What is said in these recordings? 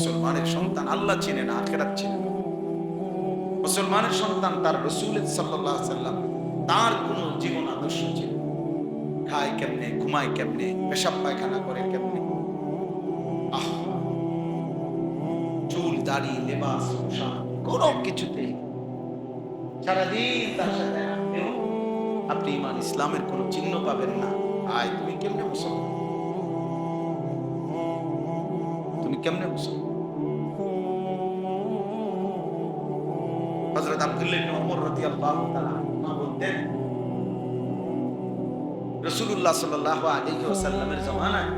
মুসলমানের সন্তান আল্লাহ চিনে না, আখিরাত চিনে না। মুসলমানের সন্তান তার রাসূল সাল্লাল্লাহু আলাইহি সাল্লাম তার কোন জীবন আদর্শ ছিল, খায় কেমনে, ঘুমায় কেমনে, পেশাব পায়খানা করে কেমনে, চুল দাড়ি লেবাস পোশাক কোনো কিছুতে সারাদিন তার সাথে আপনি ইমান ইসলামের কোন চিহ্ন পাবেন না। আয় তুমি কেমনে মুসলমান, তুমি কেমনে মুসলমান? হযরত আব্দুল্লাহ ইবনে ওমর রাদিয়াল্লাহু তাআলা বলতেন, রাসূলুল্লাহ সাল্লাল্লাহু আলাইহি ওয়াসাল্লামের জামানায়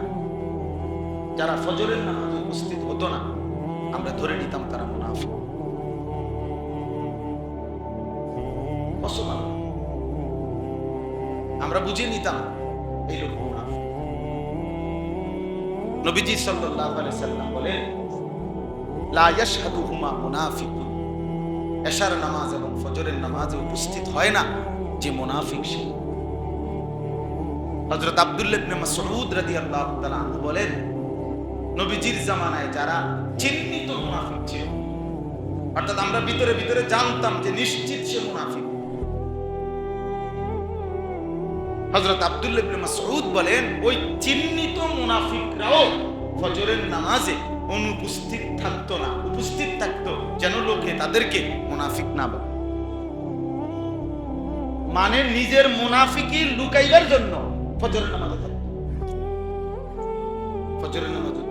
যারা ফজরের নামাজে উপস্থিত হতো না, আমরা ধরে নিতাম তারা মুনাফিক। মুসলমান আমরা বুঝে নিতাম এই লোক মুনাফিক। নবীজি সাল্লাল্লাহু আলাইহি সাল্লাম বলেন, লা ইয়াশহাদুহুমা মুনাফিকুন, এশার নামাজ এবং ফজরের নামাজে উপস্থিত হয় না যে মুনাফিক সে। হযরত আব্দুল্লাহ ইবনে মাসউদ রাদিয়াল্লাহু তাআলা আনহু বলেন, নবীজির জামানায় যারা চিহ্নিত মুনাফিক ছিল, অর্থাৎ আমরা ভিতরে ভিতরে জানতাম যে নিশ্চিত সে মুনাফিক, হযরত আব্দুল্লাহ ইবনে মাসউদ বলেন ওই চিহ্নিত মুনাফিকরাও ফজরের নামাজে অনুপস্থিত থাকতো না, উপস্থিত থাকতো যেন লোকে তাদেরকে মুনাফিক না বলে। মানে নিজের মুনাফিকি লুকাইবার জন্য ফজরের নামাজে থাকতো, ফজরের নামাজে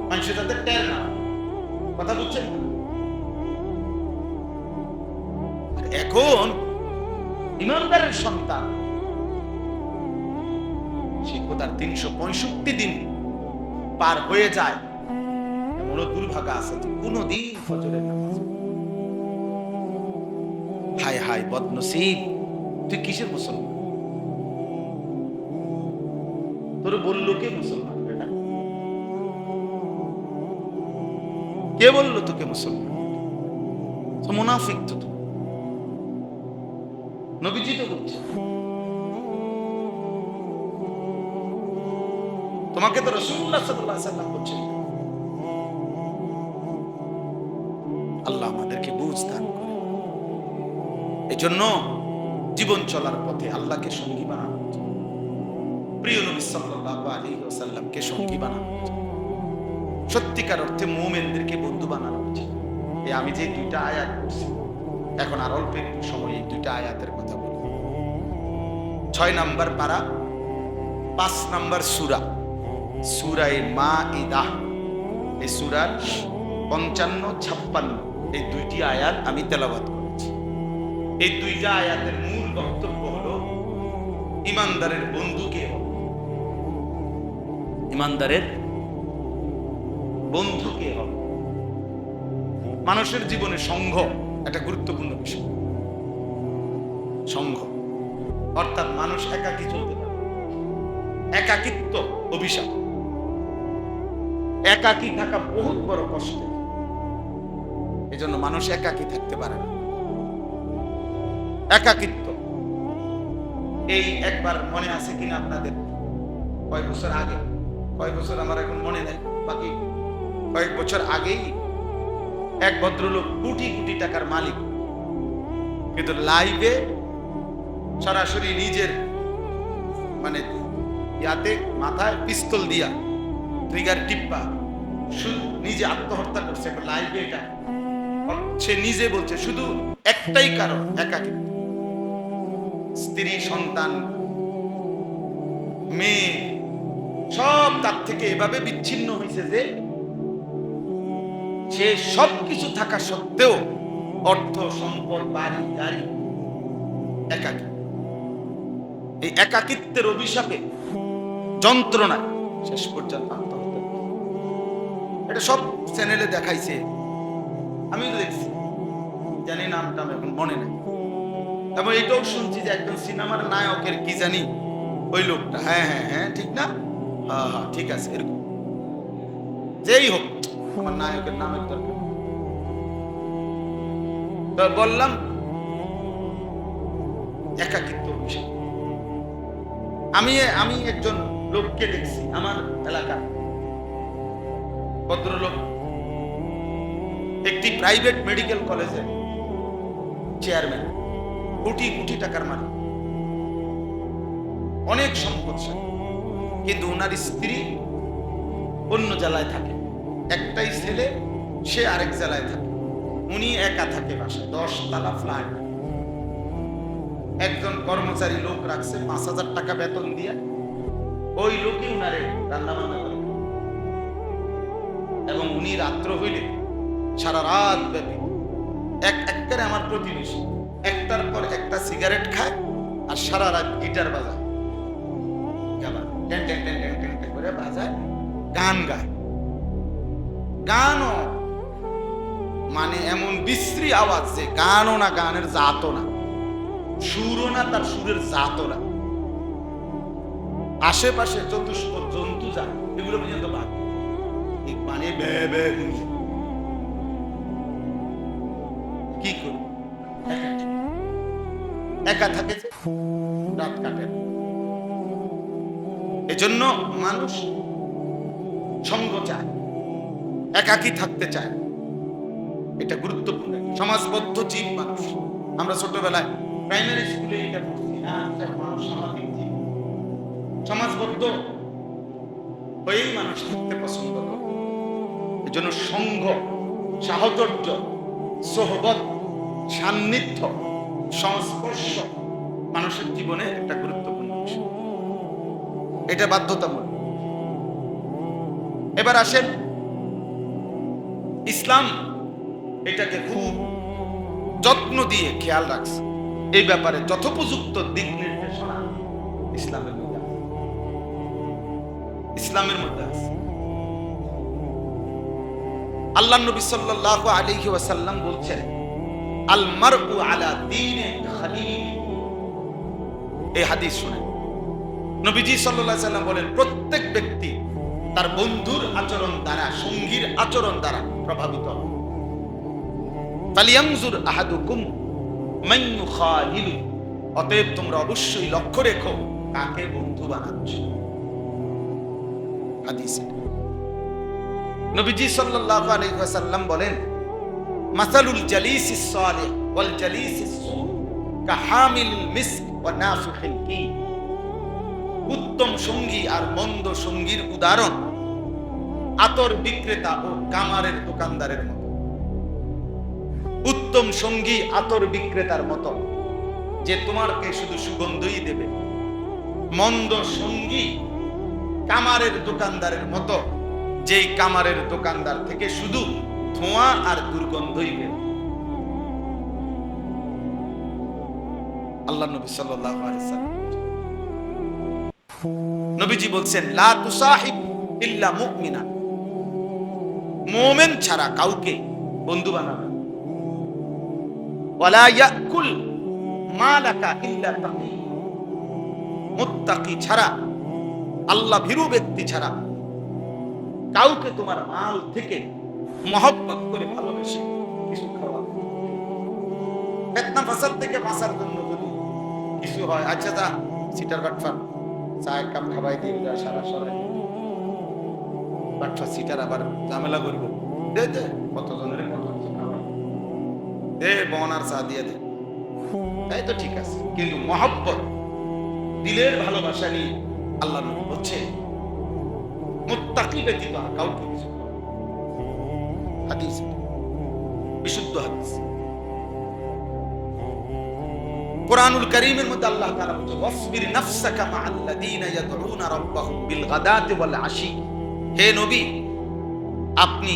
মানুষ তাদের টের না। কথা বুঝছেন? এখন ইমানদারের সন্তান সে তার 365 দিন পার হয়ে যায়, এমন দুর্ভাগা আছে কোনদিন ফজরের নামাজ। হায় হায় বদনসিব, তুই কিসের মুসলমান? তোর বললো কে মুসলমান? বেটা কে বললো তোকে মুসলমান? তো মুনাফিক তো তুই। নবীজি তো বলছে, তোমাকে তো রাসূলুল্লাহ সাল্লাল্লাহু আলাইহি সাল্লাম বলছেন। আল্লাহ আমাদেরকে বুঝ দান করে। এজন্য জীবন চলার পথে আল্লাহকে সঙ্গী বানানো উচিত, প্রিয় নবী সাল্লাল্লাহু আলাইহি ওয়াসাল্লামকে সঙ্গী বানানো উচিত, সত্যিকার অর্থে মুমিনদেরকে বন্ধু বানানো উচিত। এই আমি যে দুইটা আয়াত পড়ছি, এখন আর অল্প একটু সময় এই দুইটা আয়াতের কথা বলি। 6 নাম্বার পারা, 5 নাম্বার সূরা, সূরায়ে মাইদা। এই সূরার 55-56 এই দুইটি আয়াত আমি তেলাওয়াত করেছি। এই দুইটা আয়াতের মূল বক্তব্য হলো ইমানদারের বন্ধু কে হবে, ইমানদারের বন্ধু কে হবে। মানুষের জীবনে সংঘ একটা গুরুত্বপূর্ণ বিষয়। সংঘ অর্থাৎ মানুষ একাকী চলতে পারে, একাকিত্ব অভিশাপ, একাকী থাকা বহুত বড় কষ্ট। এজন্য মানুষ একাকী থাকতে পারে না। একাকিত্ব এই একবার মনে আছে কিনা আপনাদের, কয়েক বছর আগে, কয়েক বছর আমার এখন মনে নেই, বাকি কয়েক বছর আগেই এক ভদ্রলোক কোটি কোটি টাকার মালিক, কিন্তু লাইভে সরাসরি নিজের মানে ইয়াতে মাথায় পিস্তল দিয়া ট্রিগার টিপ্পা নিজে আত্মহত্যা করছে লাইভে। এটা সে নিজে বলছে শুধু একটাই কারণ, একাকিত্ব। স্ত্রী, সন্তান, মেয়ে সব তার থেকে এভাবে বিচ্ছিন্ন হয়েছে যে সে সবকিছু থাকা সত্ত্বেও অর্থ সম্পদ বাড়ি গাড়ি একাকী। এই একাকিত্বের অভিশাপে যন্ত্রণায় শেষ পর্যন্ত আত্মহত্যা। এটা সব চ্যানেলে দেখাইছে, আমি তো দেখছি, জানি নামটা এখন মনে নেই। এবং এটাও শুনছি যে একজন সিনেমার নায়কের কি জানি ওই লোকটা, হ্যাঁ হ্যাঁ হ্যাঁ ঠিক না, হ্যাঁ হ্যাঁ ঠিক আছে, এরকম যেই হোক, আমার নায়কের নামের দরকার। তো বললাম একাকিত্ব বিষয়। আমি একজন লোককে দেখছি আমার এলাকা, ভদ্রলোক একটি প্রাইভেট মেডিকেল কলেজের চেয়ারম্যান, কোটি কোটি টাকার মালিক, অনেক সম্পদশালী, কিন্তু ওনার স্ত্রী অন্য জেলায় থাকে, একটাই ছেলে, সে আরেক জেলায় থাকে, উনি একা থাকে বাসায়, 10 তলা ফ্ল্যাট। একজন কর্মচারী লোক রাখছে 5,000 টাকা বেতন দিয়ে, ওই লোকই উনারে রান্না বান্না করে, এবং উনি রাত্র হইলে সারা রাত ব্যাপী এক আমার প্রতিবেশী একটার পর একটা সিগারেট খায় আর সারা রাত গিটার বাজায়, করে বাজায়, গান গায়। গানও মানে এমন বিশ্রী আওয়াজ যে গানও না, গানের জাতও না, সুরও না, তার সুরের জাতও না। আশেপাশে চতুষ্পদ জন্তু যা এগুলো পর্যন্ত বাদ মানে কি করব, একা থাকে, রাত কাটে। এজন্য মানুষ সঙ্গ চায়, একাকী থাকতে চায়, এটা গুরুত্বপূর্ণ। সমাজবদ্ধ জীব মানুষ। আমরা ছোটবেলায় প্রাইমারি স্কুলে এটা পড়ছি, মানুষ সামাজিক জীব, সমাজবদ্ধ হয়েই মানুষ থাকতে পছন্দ করে। এজন্য সঙ্গ, সাহচর্য, সোহবত, সান্নিধ্য, সংস্পর্শ মানুষের জীবনে একটা গুরুত্বপূর্ণ বিষয়, এটা বাধ্যতামূলক। এবার আসেন, ইসলাম এটাকে খুব যত্ন দিয়ে খেয়াল রাখছে। এই ব্যাপারে যথোপযুক্ত দিক নির্দেশনা ইসলামের মধ্যে আছে, ইসলামের মধ্যে আছে। আল্লাহ নবী সাল্লাল্লাহু আলাইহি ওয়াসাল্লাম বলছেন, আল মারউ আলা দীনে খালিল। এই হাদিস শুনেন, নবীজি সাল্লাল্লাহু আলাইহি ওয়াসাল্লাম বলেন, প্রত্যেক ব্যক্তি তার বন্ধুর আচরণ দ্বারা, সঙ্গীর আচরণ দ্বারা প্রভাবিত হয়। ফালিয়ানজুর আহাদুকুম মান ইউখালিলু, অতএব তোমরা অবশ্যই লক্ষ্য রেখো কাকে বন্ধু বানাচ্ছ। হাদিস। নবীজি সাল্লাল্লাহু আলাইহি ওয়াসাল্লাম বলেন, মাসালুল জালিসিস সালিহ ওয়াল জালিসিস সু কাহামিলিল মিসক ওয়া নাফিখিল কি। উত্তম সঙ্গী আর মন্দ সঙ্গীর উদাহরণ আতর বিক্রেতা ও কামারের দোকানদারের মতো। উত্তম সঙ্গী আতর বিক্রেতার মতো, যে তোমাকে শুধু সুগন্ধই দেবে। মন্দ সঙ্গী কামারের দোকানদারের মতো, যেই কামারের দোকানদার থেকে শুধু ধোঁয়া আর দুর্গন্ধই বের। আল্লাহ নবী সাল্লাল্লাহু আলাইহি ওয়াসাল্লাম, নবীজি বলছেন, লা তুসাহিব ইল্লা মুমিনা, মুমিন ছাড়া কাউকে বন্ধু বানাবে। ওয়ালা ইয়াকুল মালাকা ইল্লা তাকি, মুত্তাকি ছাড়া, আল্লাহ ভীরু ব্যক্তি ছাড়া কাউকে তোমার মাল থেকে মহব্বত করে ভালোবেসে কিছু খাওয়া। ফিতনা ফাসাদ থেকে বাঁচার জন্য যদি কিছু হয়, আচ্ছা তা সিটার বাটফার চা এক কাপ খাওয়াই দিয়ে সারা সরাই, বাটফার সিটার আবার ঝামেলা করবো, দে দে কতজনের কত খাওয়াই দে, বনার চা দিয়ে দে, তাই তো ঠিক আছে। কিন্তু মহব্বত, দিলের ভালোবাসা নিয়ে আল্লাহ নবী বলছে, মুত্তাকি ব্যতীত কাউকে কিছু। হাদিস, বিশুদ্ধ হাদিস। কুরআনুল কারীমের মধ্যে আল্লাহ তাআলা বলেন, ওয়াসবির নাফসাকা মাআল্লাযীনা ইয়াদউনা রাব্বাহুম বিল গাদাতি ওয়াল আশি। হে নবী, আপনি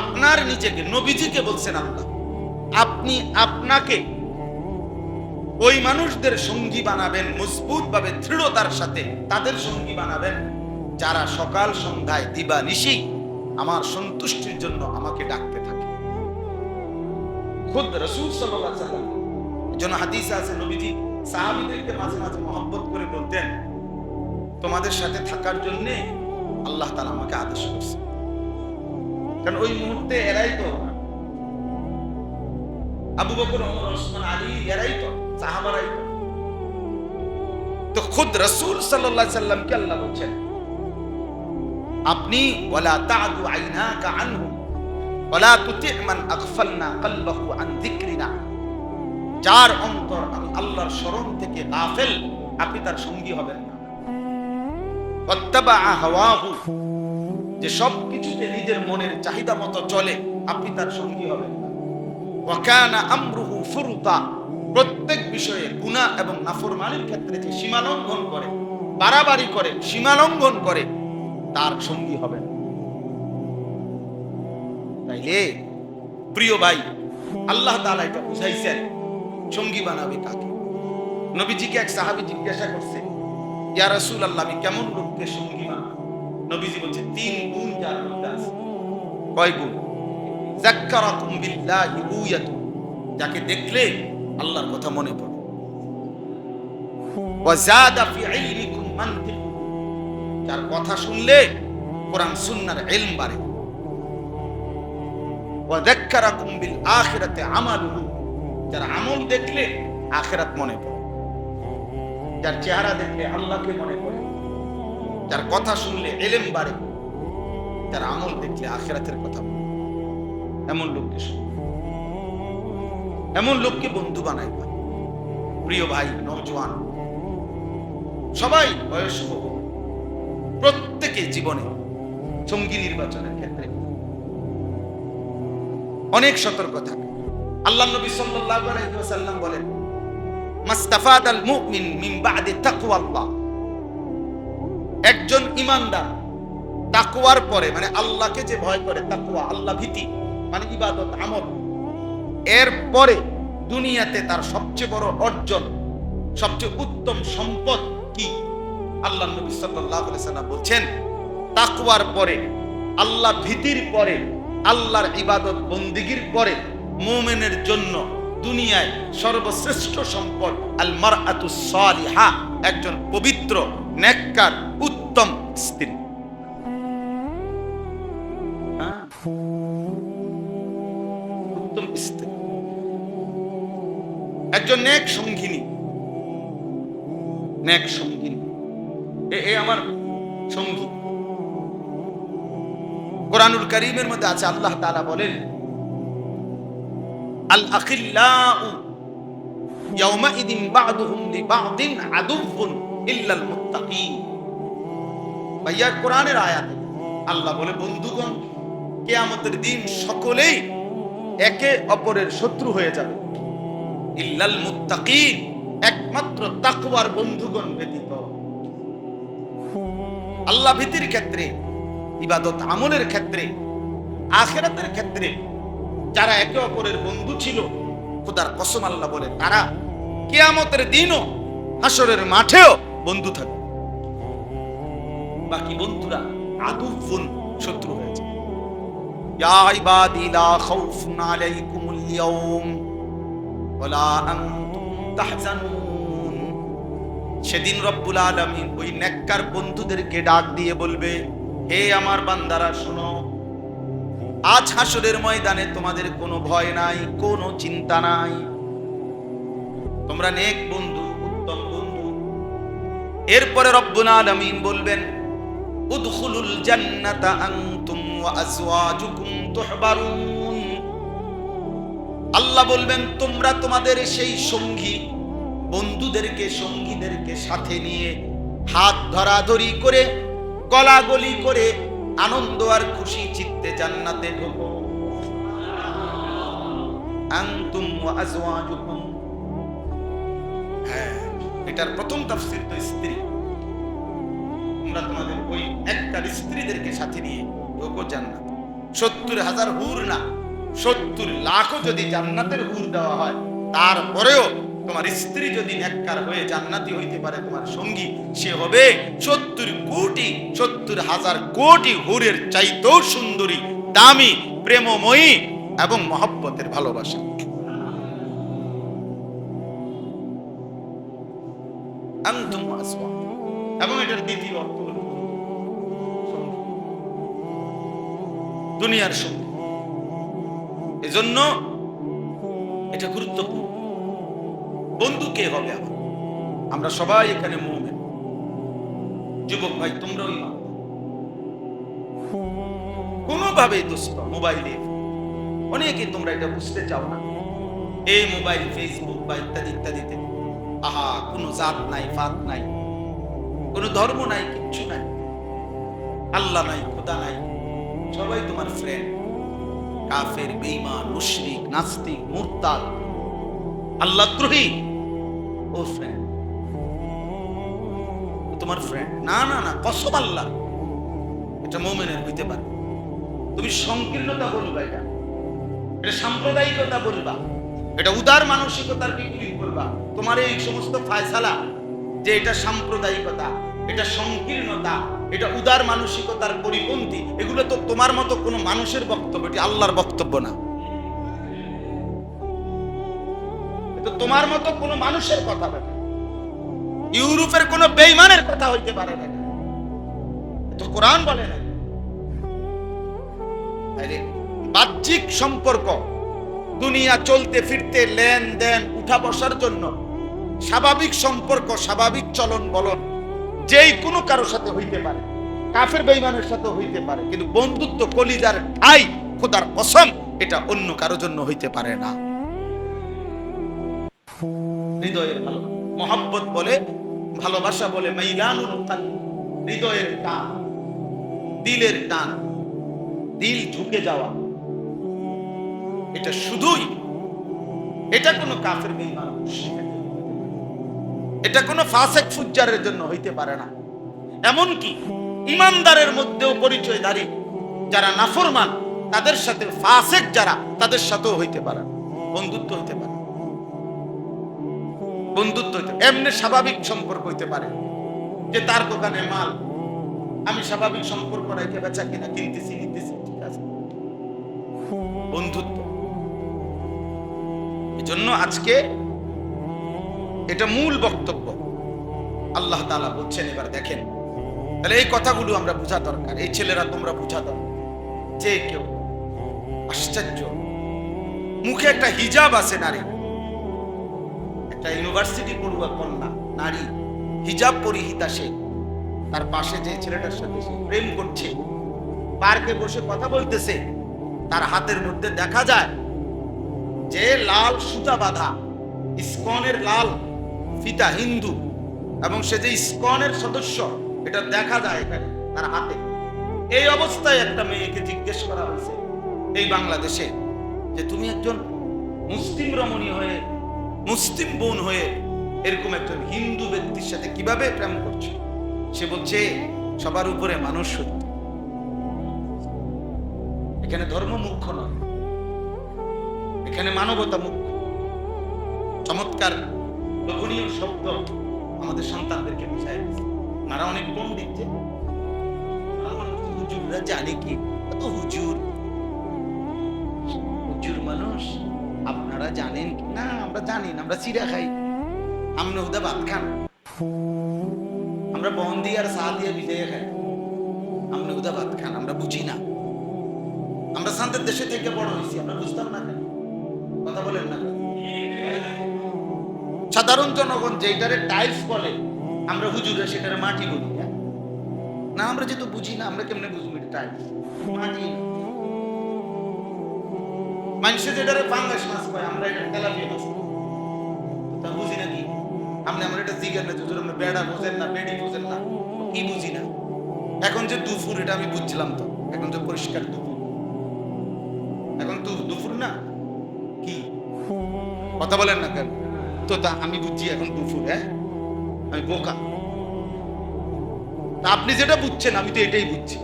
আপনার নিজেকে, নবীজিকে বলছেন আল্লাহ, আপনি আপনাকে ওই মানুষদের সঙ্গী বানাবেন, মজবুত ভাবে দৃঢ়তার সাথে তাদের সঙ্গী বানাবেন যারা সকাল সন্ধ্যায় দিবানিশি আমার সন্তুষ্টির জন্য আমাকে ডাকতে থাকে। খুদ রাসূল সাল্লাল্লাহু আলাইহি ওয়াসাল্লাম জন্য হাদিসে আছে, নবীজি সাহাবীদেরকে মাঝে মাঝে মহব্বত করে বলতেন, তোমাদের সাথে থাকার জন্য আল্লাহ তাআলা আমাকে আদেশ করেছে। কারণ ওই মুহূর্তে এরাই তো, আবু বকর, ওমর, ওসমান, আলী, এরাই তো সাহাবারাই তো। খুদ রাসূল সাল্লাল্লাহু আলাইহি ওয়াসাল্লামকে আল্লাহ বলছেন, আপনি ওয়ালা তা'দু আইনাকা আনহুম ওয়ালা তুতি' মান আগফালনা কলবহু আন যিকরিনা, যার অন্তর আমি আল্লাহর স্মরণ থেকে গাফেল, আপনি তার সঙ্গী হবেন না। ওয়াত্তাবা হাওয়াহু, যে সব কিছুতে নিজের মনের চাহিদা মতো চলে, আপনি তার সঙ্গী হবেন না। ওয়া কানা আমরুহু ফুরতা, প্রত্যেক বিষয়ে গুনাহ এবং নাফরমানির ক্ষেত্রে যে সীমালঙ্ঘন করে, বাড়াবাড়ি করে, সীমালঙ্ঘন করে, তার সঙ্গী হবেন। তাইলে প্রিয় ভাই, আল্লাহ তাআলা এটা বুঝাইছেন সঙ্গী বানাবে কাকে। নবীজিকে এক সাহাবী জিজ্ঞাসা করছে, ইয়া রাসূলুল্লাহ, আমি কেমন লোককে সঙ্গী বানাবো? নবীজি বলছে 3 গুণ যার মধ্যে আছে। কয় গুণ? যাক্কারাকুম বিল্লাহি রুয়াতু, যাকে দেখলে আল্লাহর কথা মনে পড়ে। ওয়া যাদা ফি ইলমিকুম মানতিক, যার কথা শুনলে কোরআন সুন্নাহর ইলম বাড়ে। ওয়া যাক্কারাকুম বিল আখিরাতি আমালুহু, যার আমল দেখলে আখিরাত মনে পড়ে, যার চেহারা দেখলে আল্লাহকে মনে পড়ে, যার কথা শুনলে ইলম বাড়ে, যার আমল দেখলে আখিরাতের কথা মনে পড়ে। এমন লোককে শুনুন, এমন লোককে বন্ধু বানাইবা। প্রিয় ভাই, নওজোয়ান সবাই, বয়স্ক, প্রত্যেকে জীবনে সঙ্গী নির্বাচনের ক্ষেত্রে অনেক সতর্ক থাকে। আল্লাহ নবী সাল্লাল্লাহু আলাইহি ওয়াসাল্লাম বলেন, মাস্তাফাদাল মুমিন মিন বাদি তাকওয়াল্লাহ, একজন ঈমানদার তাকওয়ার পরে, মানে আল্লাহকে যে ভয় করে, তাকওয়া আল্লাহ ভীতি মানে ইবাদত আমল, এর পরে দুনিয়াতে তার সবচেয়ে বড় অর্জন, সবচেয়ে উত্তম সম্পদ কি? আল্লাহ নবী সাল্লাল্লাহু আলাইহি ওয়াসাল্লাম বলছেন, তাকওয়ার পরে, আল্লাহ ভীতির পরে, আল্লাহর ইবাদত বন্দিগির পরে মুমিনের জন্য দুনিয়ায় সর্বশ্রেষ্ঠ সম্পদ আল মারআতুস সালিহা, একজন পবিত্র, নেককার, উত্তম স্ত্রী। উত্তম স্ত্রী, একজন নেক সঙ্গিনী, নেক সঙ্গিনী, এ আমার সঙ্গী। কোরআনুল কারীমের মধ্যে আছে, আল্লাহ তাআলা বলেন, আল আখিল্লাউ ইয়াওমাইদিন বা'দুহুম লিবা'দিন আদুউন ইল্লাল মুত্তাকিন। ভাইয়া, কোরআনের আয়াতে আল্লাহ বলে, বন্ধুগণ কিয়ামতের দিন সকলেই একে অপরের শত্রু হয়ে যাবে, ইল্লাল মুত্তাকিন, একমাত্র তাকওয়ার বন্ধুগণ ব্যতীত। আল্লাহ ভীতির ক্ষেত্রে, ইবাদত আমলের ক্ষেত্রে, আখিরাতের ক্ষেত্রে যারা একে অপরের বন্ধু ছিল, খোদার কসম আল্লাহ বলে, তারা কিয়ামতের দিনও, হাসরের মাঠেও বন্ধু থাকবে। বাকি বন্ধুরা আদুউন, শত্রু হয়েছে। ইয়া ইবাদি লা খাউফুন আলাইকুমুল ইয়াউম ওয়ালা আনতুম তাহজানুন। সেদিন রব্বুল আলামিন ওই নেককার বন্ধুদেরকে ডাক দিয়ে বলবে, হে আমার বান্দারা শোনো, আজ হাসরের ময়দানে তোমাদের কোনো ভয় নাই, কোনো চিন্তা নাই, তোমরা নেক বন্ধু, উত্তম বন্ধু। এরপরে রব্বুল আলামিন বলবেন, উদখুলুল জান্নাতা আনতুম ওয়া আজওয়াজুকুম তুহবারুন। আল্লাহ বলবেন, তোমরা তোমাদের সেই সঙ্গী বন্ধুদেরকে, সঙ্গীদেরকে সাথে নিয়ে হাত ধরাধরি করে, গলাগলি করে, আনন্দ আর খুশি চিত্তে জান্নাতে ঢোকো। আনতুম ওয়া আজওয়াজুকুম, হ্যাঁ, এটার প্রথম তাফসীর তো স্ত্রী। তোমরা তোমাদের ওই একটা স্ত্রীদেরকে সাথে নিয়ে ঢোকো জান্নাত। 70,000 হুর না, 70 লাখও যদি জান্নাতের হুর দেওয়া হয়, তারপরেও তোমার স্ত্রী যদি নেককার হয়ে জান্নাতি হইতে পারে, তোমার সঙ্গী, সে হবে 70,000 কোটি হুরের চাইতেও সুন্দরী, দামি, প্রেমময়ী এবং মহব্বতের ভালোবাসা। আনতুম আসওয়া, এবং এটার দ্বিতীয় অর্থ হলো দুনিয়ার সঙ্গী। এজন্য এটা গুরুত্বপূর্ণ। বন্ধু কে হবে আমার? আমরা সবাই এখানে মুমিন। যুবক ভাই, তোমরাও ঈমান, ভাবে দোস্ত মোবাইলে অনেকে তোমরা এটা বুঝতে চাও না, এই মোবাইল ফেসবুক বা ইত্যাদি ইত্যাদিতে কোনো জাত নাই, ফাত নাই, কোনো ধর্ম নাই, কিচ্ছু নাই, আল্লাহ নাই, খোদা নাই, সবাই তোমার ফ্রেন্ড। কাফের, বেঈমান, মুশরিক, নাস্তিক, মুরতাদ, আল্লাহদ্রোহী, ও ফ্রেন্ড, তোমার ফ্রেন্ড। না না না, কসম আল্লাহ, এটা মুমিনের হইতে পারে। তুমি সংকীর্ণতা বলবা, এটা সাম্প্রদায়িকতা বলবা, এটা উদার মানসিকতার বিপরীত বলবা, তোমার এই সমস্ত ফায়সালা যে এটা সাম্প্রদায়িকতা, এটা সংকীর্ণতা, এটা উদার মানসিকতার পরিপন্থী, এগুলো তো তোমার মতো কোনো মানুষের বক্তব্য, এটি আল্লাহর বক্তব্য না। এটা তোমার মতো কোনো মানুষের কথা বলে, ইউরোপের কোনো বেঈমানের কথা হইতে পারে না, তো কোরআন বলে না। বাহ্যিক সম্পর্ক, দুনিয়া চলতে ফিরতে, লেনদেন, উঠা বসার জন্য স্বাভাবিক সম্পর্ক, স্বাভাবিক চলন বলন যেই কোনো কারোর সাথে হইতে পারে, কাফের বেঈমানের সাথে হইতে পারে, কিন্তু বন্ধুত্ব, কলিজার ঠাই, খোদার কসম, এটা অন্য কারোর জন্য হইতে পারে না। হৃদয়ের ভালো মহব্বত বলে, ভালোবাসা বলে মাইলানুল কলব, হৃদয়ের টান, দিলের টান, দিল ঝুঁকে যাওয়া, এটা শুধুই, এটা কোনো কাফের বেঈমান, এটা কোনো ফাসিক ফুজ্জারের জন্য হইতে পারে না। এমনকি ইমানদারের মধ্যেও পরিচয়ধারী যারা নাফরমান, তাদের সাথে ফাসিক যারা, তাদের সাথেও হইতে পারে, বন্ধুত্ব হইতে পারে, বন্ধুত্ব হইতে এমনি স্বাভাবিক সম্পর্ক হইতে পারে, যে তার দোকানে মাল, আমি স্বাভাবিক সম্পর্ক রেখে বেচা কিনা, কিনতেছি নিতেছি, ঠিক আছে, বন্ধুত্ব। এজন্য আজকে এটা মূল বক্তব্য আল্লাহ তাআলা বলছেন। এবার দেখেন, তাহলে এই কথাগুলো আমরা বোঝা দরকার, এই ছেলেরা তোমরা বোঝা দরকার। যে কেউ, আশ্চর্য, মুখে একটা হিজাব আছে নারী, একটা ইউনিভার্সিটি পড়ুয়া কন্যা নারী, হিজাব পরিহিতা, সে তার পাশে যে ছেলেটার সাথে সে প্রেম করছে, পার্কে বসে কথা বলতেছে, তার হাতের মধ্যে দেখা যায় যে লাল সুতা বাঁধা ইসকনের লাল ফিতা, হিন্দু, এবং সে যে ইসকনের সদস্য, এটা দেখা যায় এখানে তার হাতে। এই অবস্থায় একটা মেয়েকে জিজ্ঞেস করা হয়েছে এই বাংলাদেশে, যে তুমি একজন মুসলিম রমণী হয়ে, মুসলিম বোন হয়ে এরকম একজন হিন্দু ব্যক্তির সাথে কিভাবে প্রেম করছো? সে বলছে, সবার উপরে মানুষ সত্য, এখানে ধর্ম মুখ্য নয়, এখানে মানবতা মুখ্য। চমৎকার লোভনীয় শব্দ আমাদের সন্তানদেরকে বুঝায় দিচ্ছে। তারা অনেক পণ্ডিত, যে হুজুররা জানে কি, তো হুজুর, হুজুর মানুষ, আপনারা জানেন কি না? আমরা জানি না, আমরা চিড়া খাই, আমরা হুদা ভাত খান, আমরা বন দিয়ে আর চা দিয়ে ভিজাইয়া খাই, আমরা হুদা ভাত খান, আমরা বুঝি না। আমরা শান্তের দেশে থেকে বড় হয়েছি, আমরা বুঝতাম না কেন? কথা বলেন না? সাধারণ জনগণ যেটারে টাইলস বলে, আমরা হুজুরে সেটারে মাটি বলি না। আমরা যেহেতু বুঝি না, আমরা কেমনে বুঝবো এটা টাইলস, মাটি? মানুষে যেটারে পাঙ্গাস মাছ কয়, আমরা এটা তেলাপিয়া মাছ, তা বুঝি না কি? আপনি আমরা এটা জিজ্ঞাসা না, হুজুর আমরা বেড়া বোঝেন না, বেড়ি বোঝেন না, কি বুঝি না? এখন যে দুপুর, এটা আমি বুঝছিলাম তো, এখন যে পরিষ্কার দুপুর, এখন তো দুপুর না, কি কথা বলেন না কেন? তো তা আমি বুঝছি এখন দুপুর, হ্যাঁ, আমি বোকা। তা আপনি যেটা বুঝছেন, আমি তো এটাই বুঝছি।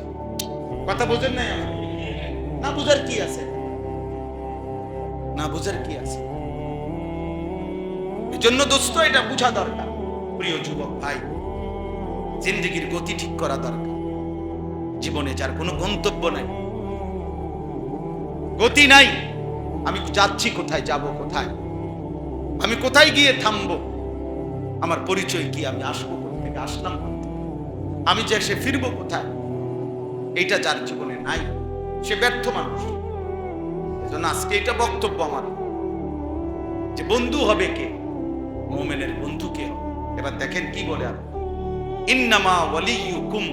কথা বোঝেন নাই? না বুঝার কি আছে, না বুঝার কি আছে? এই জন্য দোস্ত, এটা বুঝা দরকার। প্রিয় যুবক ভাই, জিন্দেগির গতি ঠিক করা দরকার। জীবনে যার কোনো গন্তব্য নাই, গতি নাই, আমি যাচ্ছি কোথায়, যাব কোথায়, আমি কোথায় গিয়ে থামবো, আমার পরিচয় কি, আমি আসবো কোথেকে, আসলাম আমি যে সে ফিরবো কোথায়, এইটা যার জীবনে নাই, সে ব্যর্থ মানুষ। এজন্য আজকে এটা বক্তব্য আমার, যে বন্ধু হবে কে? মুমিনের বন্ধু কে? এবার দেখেন কি বলে, আর ইন্নামা ওয়ালিয়ুকুম,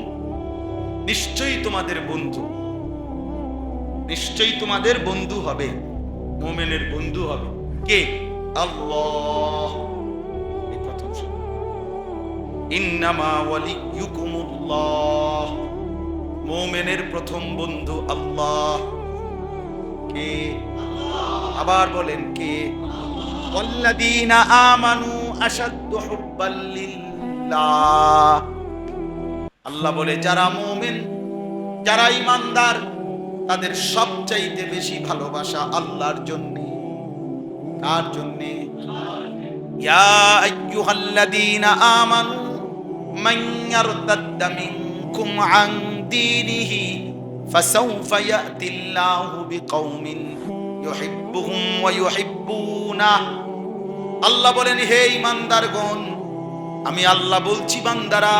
নিশ্চয়ই তোমাদের বন্ধু, নিশ্চয়ই তোমাদের বন্ধু হবে, মুমিনের বন্ধু হবে কে? আল্লাহ। এই প্রথম শব্দ, ইন্নামা ওয়ালিয়ুকুমুল্লাহ, মুমিনের প্রথম বন্ধু আল্লাহ। কে? আবার বলেন কে? ওয়াল্লাযীনা আমানু আশাদ্দু হুব্বাল লিল্লাহ। আল্লাহ বলে যারা মুমিন, যারা ঈমানদার, তাদের সবচাইতে বেশি ভালোবাসা আল্লাহর জন্য। কার জন্য? ইয়া আইয়ুহাল্লাযীনা আমানু মান ইয়ারতাদ্দা মিনকুম আন দীনিহি ফাসাউফা ইয়াতিল্লাহু বিকওমিন ইউহিব্বুহুম ওয়া ইউহিব্বুনা। আল্লাহ বলেন হে ঈমানদারগণ, আমি আল্লাহ বলছি বান্দারা,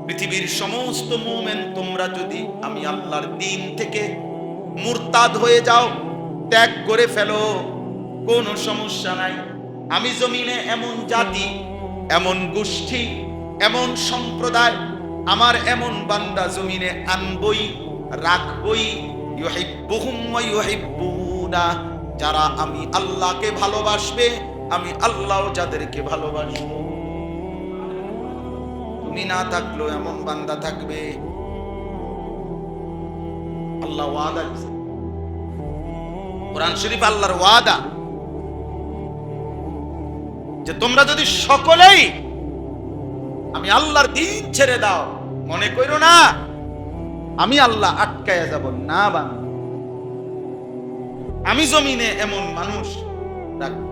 পৃথিবীর সমস্ত মুমিন তোমরা যদি আমি আল্লাহর দ্বীন থেকে মুরতাদ হয়ে যাও, ত্যাগ করে ফেলো, কোনো সমস্যা নাই। আমি জমিনে এমন জাতি, এমন গোষ্ঠী, এমন সম্প্রদায়, আমার এমন বান্দা জমিনে আনবই, রাখবই, ইউহিব্বুহুম ওয়া ইউহিব্বুনা, যারা আমি আল্লাহকে ভালোবাসবে, আমি আল্লাহও যাদেরকে ভালোবাসবো। তুমি না থাকলেও এমন বান্দা থাকবে। আল্লাহ ওয়াদা দিয়েছে, কোরআন শরীফ আল্লাহর ওয়াদা, যে তোমরা যদি সকলেই আমি আল্লাহর দ্বীন ছেড়ে দাও, মনে করো না আমি আল্লাহ আটকায়া যাব না, বান্দা আমি জমিনে এমন মানুষ রাখবো,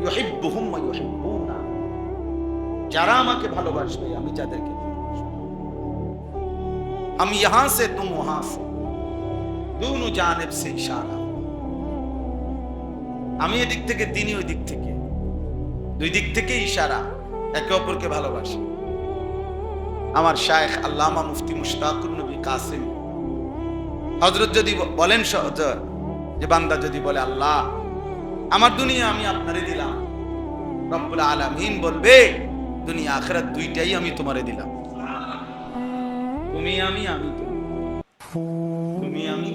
ইউহিব্বুহুম ওয়া ইউহিব্বুনা, যারা আমাকে ভালোবাসবে, আমি যাদেরকে ভালোবাসবো। हम यहां से तुम वहां से, दोनों जानिब से इशारा। আমি এদিক থেকে, তিনি ওই দিক থেকে, দুই দিক থেকে ইশারা, একে অপরকে ভালোবাসি। আমার শায়েখ আল্লামা মুফতি মুশতাকুর নবী কাসিম হযরত যদি বলেন, যে বান্দা যদি বলে আল্লাহ আমার দুনিয়া আমি আপনারে দিলাম, রব্বুল আলামিন বলবে দুনিয়া আখিরাত দুইটাই আমি তোমারে দিলাম। তুমি আমি, আমি তুমি আমি,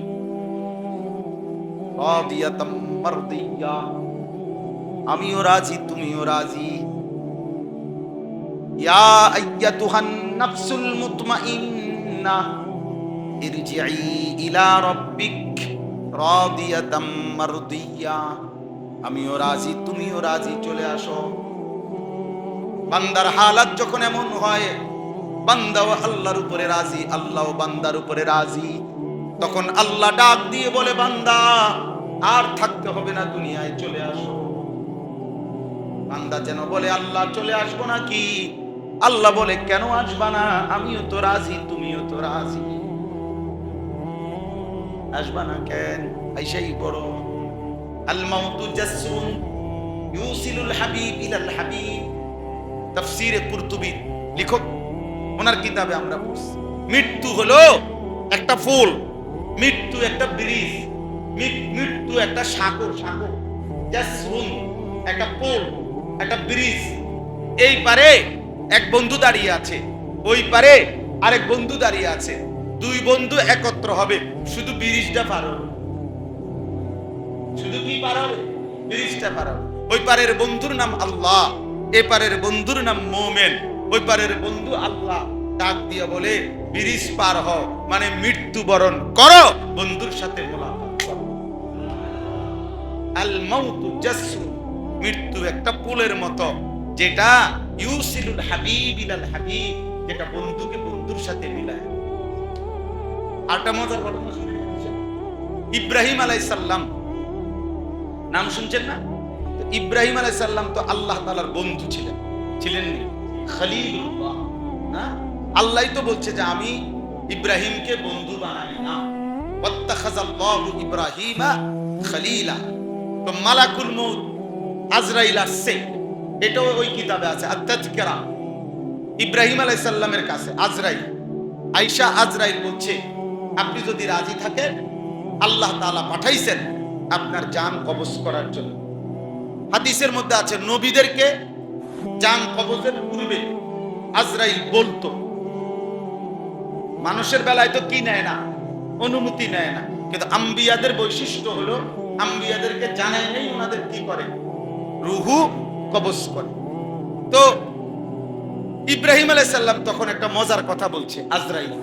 রাদিয়াতাম মারদিয়া, আমিও রাজি তুমিও রাজি। ইয়া আইয়াতুহান নাফসুল মুতমাইন্না ইরজিই ইলা রাব্বিক রাদিয়াতাম মারদিয়া, আমিও রাজি তুমিও রাজি, চলে আসো। বান্দার হালাত যখন এমন হয়, বান্দাও আল্লাহর উপরে রাজি, আল্লাহও বান্দার উপরে রাজি, তখন আল্লাহ ডাক দিয়ে বলে বান্দা আর থাকতে হবে না, দুনিয়ায় চলে আসো। বান্দা যেন বলে আল্লাহ চলে আসবো নাকি? আল্লাহ বলে কেন আসবা না, আমিও তো রাজি তুমিও তো রাজি, আসবা না কেন? আইসাই পড়ো, আল মাউতু জাসরুন ইউসিলুল হাবিব ইলাল হাবিব, তাফসীরে কুরতুবী লেখক, ওনার কিতাবে আমরা পড়ছি, মৃত্যু হলো একটা ফুল, মৃত্যু একটা ব্রিজ, মৃত্যু একটা সাগর, সাগর জাসরুন একটা পুল, একটা ব্রিজ। এই পারে এক বন্ধু দাঁড়িয়ে আছে, ওই পারে আরেক বন্ধু দাঁড়িয়ে আছে, দুই বন্ধু একত্র হবে, শুধু ব্রিজটা পার হবে। শুধু কি পার হবে? ব্রিজটা পার হবে। ওই পারের বন্ধুর নাম আল্লাহ, এ পারের বন্ধুর নাম মুমিন। ওই পারের বন্ধু আল্লাহ ডাক দিয়ে বলে ব্রিজ পার হও, মানে মৃত্যুবরণ করো, বন্ধুর সাথে মোলাকাত করো। আল মাউতু জাসরুন, মৃত্যু একটা পুলের মতো, যেটা ইউসিলুল হাবিব ইলাল হাবিব, যেটা বন্ধুকে বন্ধুর সাথে মিলায়। আরেকটা মজার ঘটনা শুনেছেন, ইব্রাহিম আলাইহিস সালাম নাম শুনছেন না? ইব্রাহিম আলাইহিস সালাম তো আল্লাহ তাআলার বন্ধু ছিলেন, ছিলেন খলিলুল্লাহ না? আল্লাহই তো বলছে যে আমি ইব্রাহিমকে বন্ধু বানাই না, ওয়াত্তাখাযাল্লাহু ইব্রাহিমা খলিলা। তো মালাকুল মউত আজরাইল আসছে, এটাও ওই কিতাবে আছে, আত-তাযকিরা। ইব্রাহিম আলাইহিস সালামের কাছে আজরাইল আয়েশা, আজরাইল বলছে আপনি যদি রাজি থাকেন, আল্লাহ তাআলা পাঠাইছেন আপনার জান কবজ করার জন্য। হাদিসের মধ্যে আছে নবীদেরকে জান কবজের পূর্বে আজরাইল বলতো, মানুষের বেলায় তো কি নেয় না, অনুমতি নেয় না, কিন্তু আম্বিয়াদের বৈশিষ্ট্য হলো আম্বিয়াদেরকে জানায় নেই ওনাদের কি করে, রুহু কবজ করে। তো ইব্রাহিম আলাইহিস সালাম তখন একটা মজার কথা বলছে আজরাইল,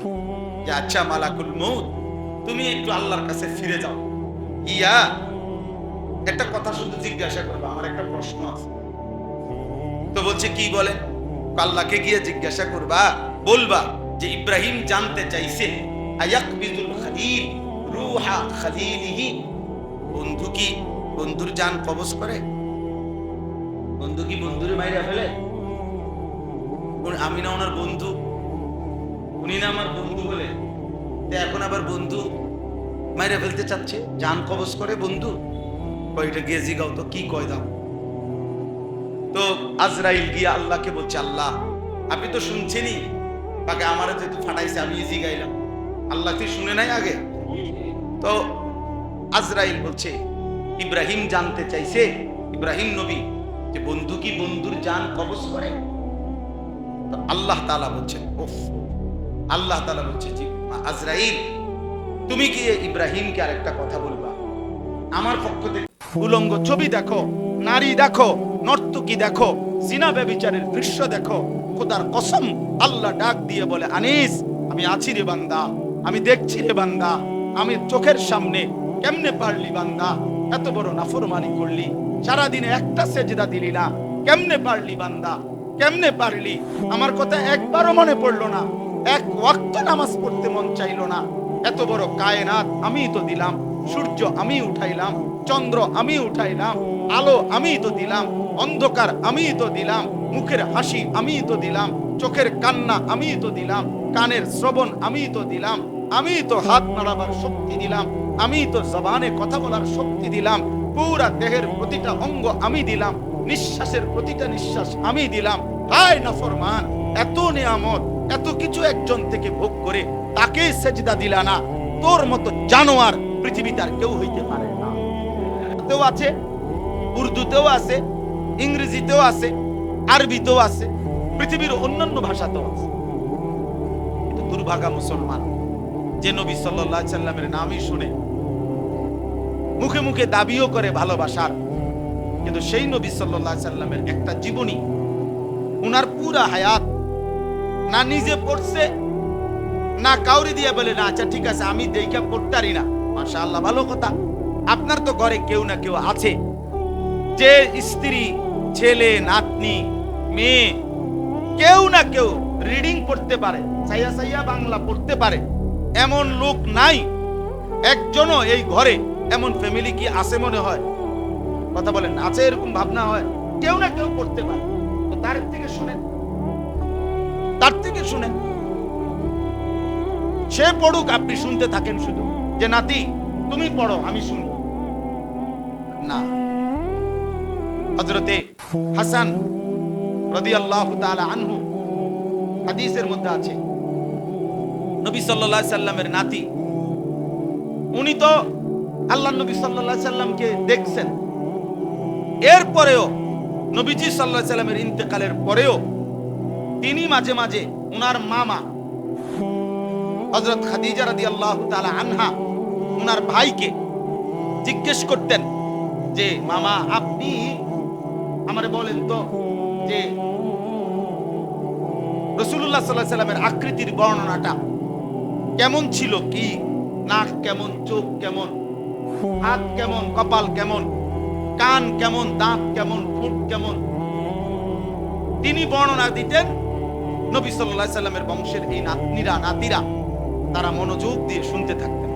যে আচ্ছা মালাকুল মউত, তুমি একটু আল্লাহর কাছে ফিরে যাও, ইয়া একটা কথা শুধু জিজ্ঞাসা করবে, আমার একটা প্রশ্ন আছে। তো বলছে কি বলে? আল্লাহকে গিয়ে জিজ্ঞাসা করবা, বলবা যে ইব্রাহিম জানতে চাইছে আয়াকবিদুল খলিল রূহা খলিলিহি, বন্ধু কি বন্ধুর জান কবজ করে? বন্ধু কি বন্ধুরে মাইরা ফেলে? আমি না ওনার বন্ধু, উনি না আমার বন্ধু বলে, এখন আবার বন্ধু মাইরা ফেলতে চাচ্ছে, জান কবজ করে বন্ধু? কয়টা গিয়ে জিগাও তো কি কয় দাও। তো আজরাইল গিয়ে আল্লাহকে বলছে, আল্লাহ আপনি তো শুনছেনই, তাকে আমার যেহেতু ফাটাইছে আমি জিগাইলাম, আল্লাহ তুই শুনে নাই আগে? তো আজরাইল বলছে ইব্রাহিম জানতে চাইছে, ইব্রাহিম নবী, যে বন্ধু কি বন্ধুর জান কবজ করে? তো আল্লাহ তাআলা বলছেন, ওফ, আল্লাহ তাআলা বলছে জি আজরাইল, তুমি কি ইব্রাহিমকে আরেকটা কথা বলবা, আমার পক্ষ থেকে উলঙ্গ ছবি দেখো, নারী দেখো, নর্তকী দেখো, জিনা ব্যভিচারের দৃশ্য দেখো, খোদার কসম, আল্লাহ ডাক দিয়ে বলে, আনিস আমি আছি রে বান্দা, আমি দেখছি রে বান্দা, আমি চোখের সামনে, কেমনে পারলি বান্দা এত বড় নাফরমানি করলি, সারাদিনে একটা সেজদা দিলি না, কেমনে পারলি বান্দা, কেমনে পারলি? আমার কথা একবারও মনে পড়লো না, এক ওয়াক্ত নামাজ পড়তে মন চাইলো না। এত বড় কায়নাত আমি তো দিলাম, সূর্য আমি উঠাইলাম, চন্দ্র আমি উঠাইলাম, আলো আমি তো দিলাম, অন্ধকার আমি তো দিলাম, মুখের হাসি আমি তো দিলাম, চোখের কান্না আমি তো দিলাম, কানের শ্রবণ আমি তো দিলাম, আমি তো হাত নাড়াবার শক্তি দিলাম, আমি তো জবানে কথা বলার শক্তি দিলাম, পুরা দেহের প্রতিটা অঙ্গ আমি দিলাম, নিঃশ্বাসের প্রতিটা নিঃশ্বাস আমি দিলাম। হায় নাফরমান, এত নিয়ামত, এত কিছু একজন থেকে ভোগ করে তাকে সেজদা দিলা না? তোর মতো জানোয়ার পৃথিবীতে আর কেউ হইতে পারে না। তেও আছে, উর্দুতেও আছে, ইংরেজিতেও আছে, আরবিতেও আছে, পৃথিবীর অন্যান্য ভাষাতেও আছে। কিন্তু দুর্ভাগা মুসলমান যে নবী সাল্লাল্লাহু আলাইহি সাল্লামের নামই শুনে, মুখে মুখে দাবিও করে ভালোবাসার, কিন্তু সেই নবী সাল্লাল্লাহু আলাইহি সাল্লামের একটা জীবনী, উনার পুরা হায়াত না নিজে পড়ছে, না কাউরি দিয়ে বলে না আচ্ছা ঠিক আছে আমি দেখা পড়তারি না, মাশাআল্লাহ ভালো কথা, আপনার তো ঘরে কেউ না কেউ আছে যে স্ত্রী, ছেলে, নাতনি, মেয়ে, কেউ না কেউ রিডিং পড়তে পারে, সাইয়া সাইয়া বাংলা পড়তে পারে, এমন লোক নাই একজনও এই ঘরে? এমন ফ্যামিলি কি আছে মনে হয়? কথা বলেন, আছে এরকম ভাবনা হয়? কেউ না কেউ পড়তে পারে। তো তার থেকে শুনেন, তার থেকে শুনেন, সে পড়ুক, আপনি শুনতে থাকেন শুধু, যে নাতি তুমি পড়ো আমি শুনি না। হযরতে হাসান রাদিয়াল্লাহু তাআলা আনহু, হাদিসের মধ্যে আছে, নবী সাল্লাল্লাহু আলাইহি সাল্লামের নাতি, উনি তো আল্লাহর নবী সাল্লাল্লাহু আলাইহি সাল্লামকে দেখছেন, এরপরেও নবীজি সাল্লাল্লাহু আলাইহি সাল্লামের ইন্তেকালের পরেও তিনি মাঝে মাঝে উনার মামা হযরত খাদিজা রাদিয়াল্লাহু তাআলা আনহা উনার ভাইকে জিজ্ঞেস করতেন যে মামা আপনি আমারে বলেন তো যে রাসূলুল্লাহ সাল্লাল্লাহু আলাইহি সাল্লামের আকৃতির বর্ণনাটা কেমন ছিল, কি নাক কেমন, চোখ কেমন, হাত কেমন, কপাল কেমন, কান কেমন, দাঁত কেমন, ঠোঁট কেমন, তিনি বর্ণনা দিতেন। নবী সাল্লাল্লাহু আলাইহি সাল্লামের বংশের এই নাতনিরা, নাতিরা তারা মনোযোগ দিয়ে শুনতে থাকতেন।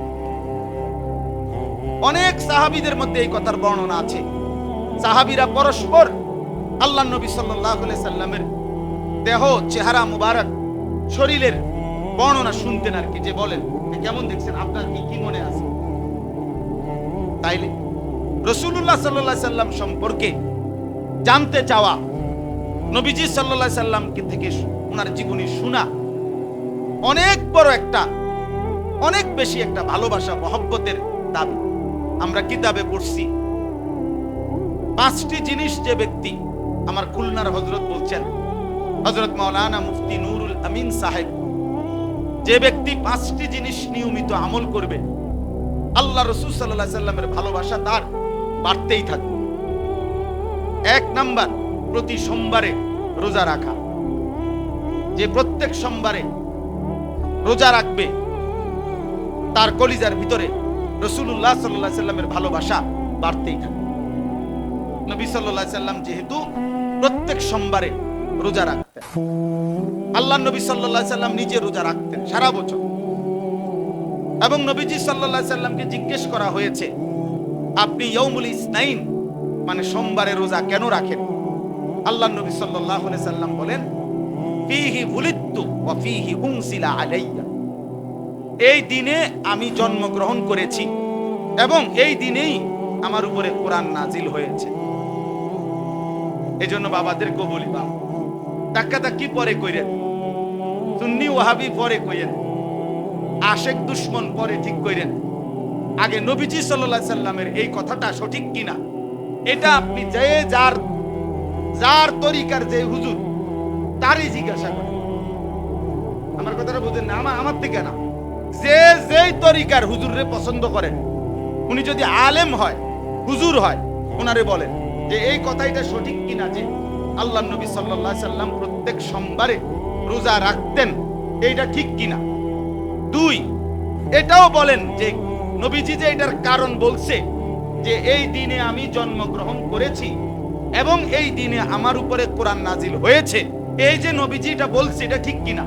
অনেক সাহাবীদের মধ্যে এই কথার বর্ণনা আছে, সাহাবীরা পরস্পর আল্লাহর নবী সাল্লাল্লাহু আলাইহি সাল্লামের দেহ, চেহারা মুবারক, শরীরের বর্ণনা শুনতেন আর কি, যে বলেন কেমন দেখছেন, আপনার কি কি মনে আছে। তাইলে রাসূলুল্লাহ সাল্লাল্লাহু আলাইহি সাল্লাম সম্পর্কে জানতে চাওয়া, নবীজি সাল্লাল্লাহু আলাইহি সাল্লামকে থেকে ওনার জীবনী শোনা অনেক বড় একটা, অনেক বেশি একটা ভালোবাসা, মহব্বতের দাবি। আমরা কিতাবে পড়ছি 5টি জিনিস যে ব্যক্তি, আমার খুলনার হযরত বলছেন, হযরত মাওলানা মুফতি নুরুল আমিন সাহেব, যে ব্যক্তি 5টি জিনিস নিয়মিত আমল করবে আল্লাহ রাসূল সাল্লাল্লাহু আলাইহি সাল্লামের ভালোবাসা তার বাড়তেই থাকবে। 1 নাম্বার, প্রতি সোমবারে রোজা রাখা। যে প্রত্যেক সোমবারে রোজা রাখবে তার কলিজার ভিতরে রাসূলুল্লাহ সাল্লাল্লাহু আলাইহি সাল্লামের ভালোবাসা বাড়তেই থাকবে। নবী সাল্লাল্লাহু আলাইহি সাল্লাম যেহেতু প্রত্যেক সোমবারে রোজা রাখতেন, আল্লাহর নবী সাল্লাল্লাহু আলাইহি সাল্লাম নিজে রোজা রাখতেন সারা বছর। এবং নবীজি সাল্লাল্লাহু আলাইহি সাল্লামকে জিজ্ঞেস করা হয়েছে, আপনি ইয়াউমুল ইসনাইন মানে সোমবারে রোজা কেন রাখেন? আল্লাহর নবী সাল্লাল্লাহু আলাইহি সাল্লাম বলেন, ফীহি বুলিততু ওয়া ফীহি উনসিলা আলাইয়া। এই দিনে আমি জন্মগ্রহণ করেছি এবং এই দিনেই আমার উপরে কোরআন নাজিল হয়েছে। এজন্য বাবাদেরকে বলি, বাবা ধাক্কাধাক্কি পরে কইরেন, সুন্নি ওয়াহাবি পরে কইরেন, আশেক দুশমন পরে ঠিক কইরেন। আগে নবীজি সাল্লাল্লাহু আলাইহি সাল্লামের এই কথাটা সঠিক কিনা এটা আপনি যে যার তরিকার যে হুজুর তারই জিজ্ঞাসা করেন। আমার কথাটা বুঝেন না, আমার থেকে না, যে যেই তরিকার হুজুররে পছন্দ করেন, উনি যদি আলেম হয়, হুজুর হয়, ওনারে বলেন যে এই কথাটা সঠিক কিনা যে আল্লাহর নবী সাল্লাল্লাহু আলাইহি সাল্লাম প্রত্যেক সোমবারে রোজা রাখতেন, এইটা ঠিক কিনা। 2, এটাও বলেন যে নবীজি যে এটার কারণ বলছে যে এই দিনে আমি জন্মগ্রহণ করেছি এবং এই দিনে আমার উপরে কোরআন নাজিল হয়েছে, এই যে নবীজি এটা বলছে এটা ঠিক কিনা।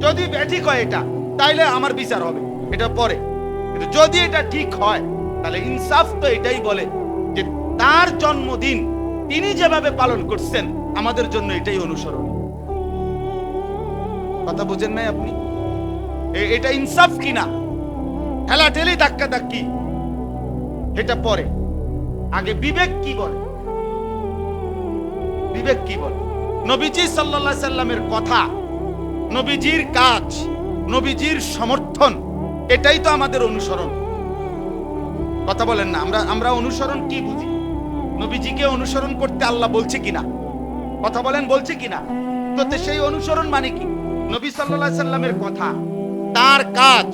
যদি ব্যাঠিক হয় এটা, তাইলে আমার বিচার হবে, এটা পরে। কিন্তু যদি এটা ঠিক হয় তাহলে ইনসাফ তো এটাই বলে যে তার জন্মদিন তিনি যেভাবে পালন করছেন আমাদের জন্য এটাই অনুসরণ। কথা বুঝেন নাই আপনি? এটা ইনসাফ কিনা, ঠেলাঠেলি ধাক্কাধাক্কি এটা পরে। আগে বিবেক কি বলে, বিবেক কি বলে। নবীজি সাল্লাল্লাহু আলাইহি সাল্লামের কথা, নবীজির কাজ, নবীজির সমর্থন, এটাই তো আমাদের অনুসরণ। কথা বলেন না, আমরা অনুসরণ কি বুঝি? নবীজিকে অনুসরণ করতে আল্লাহ বলছে কিনা? কথা বলেন, বলছে কিনা? তো সেই অনুসরণ মানে কি? নবী সাল্লাল্লাহু আলাইহি সাল্লামের কথা, তার কাজ,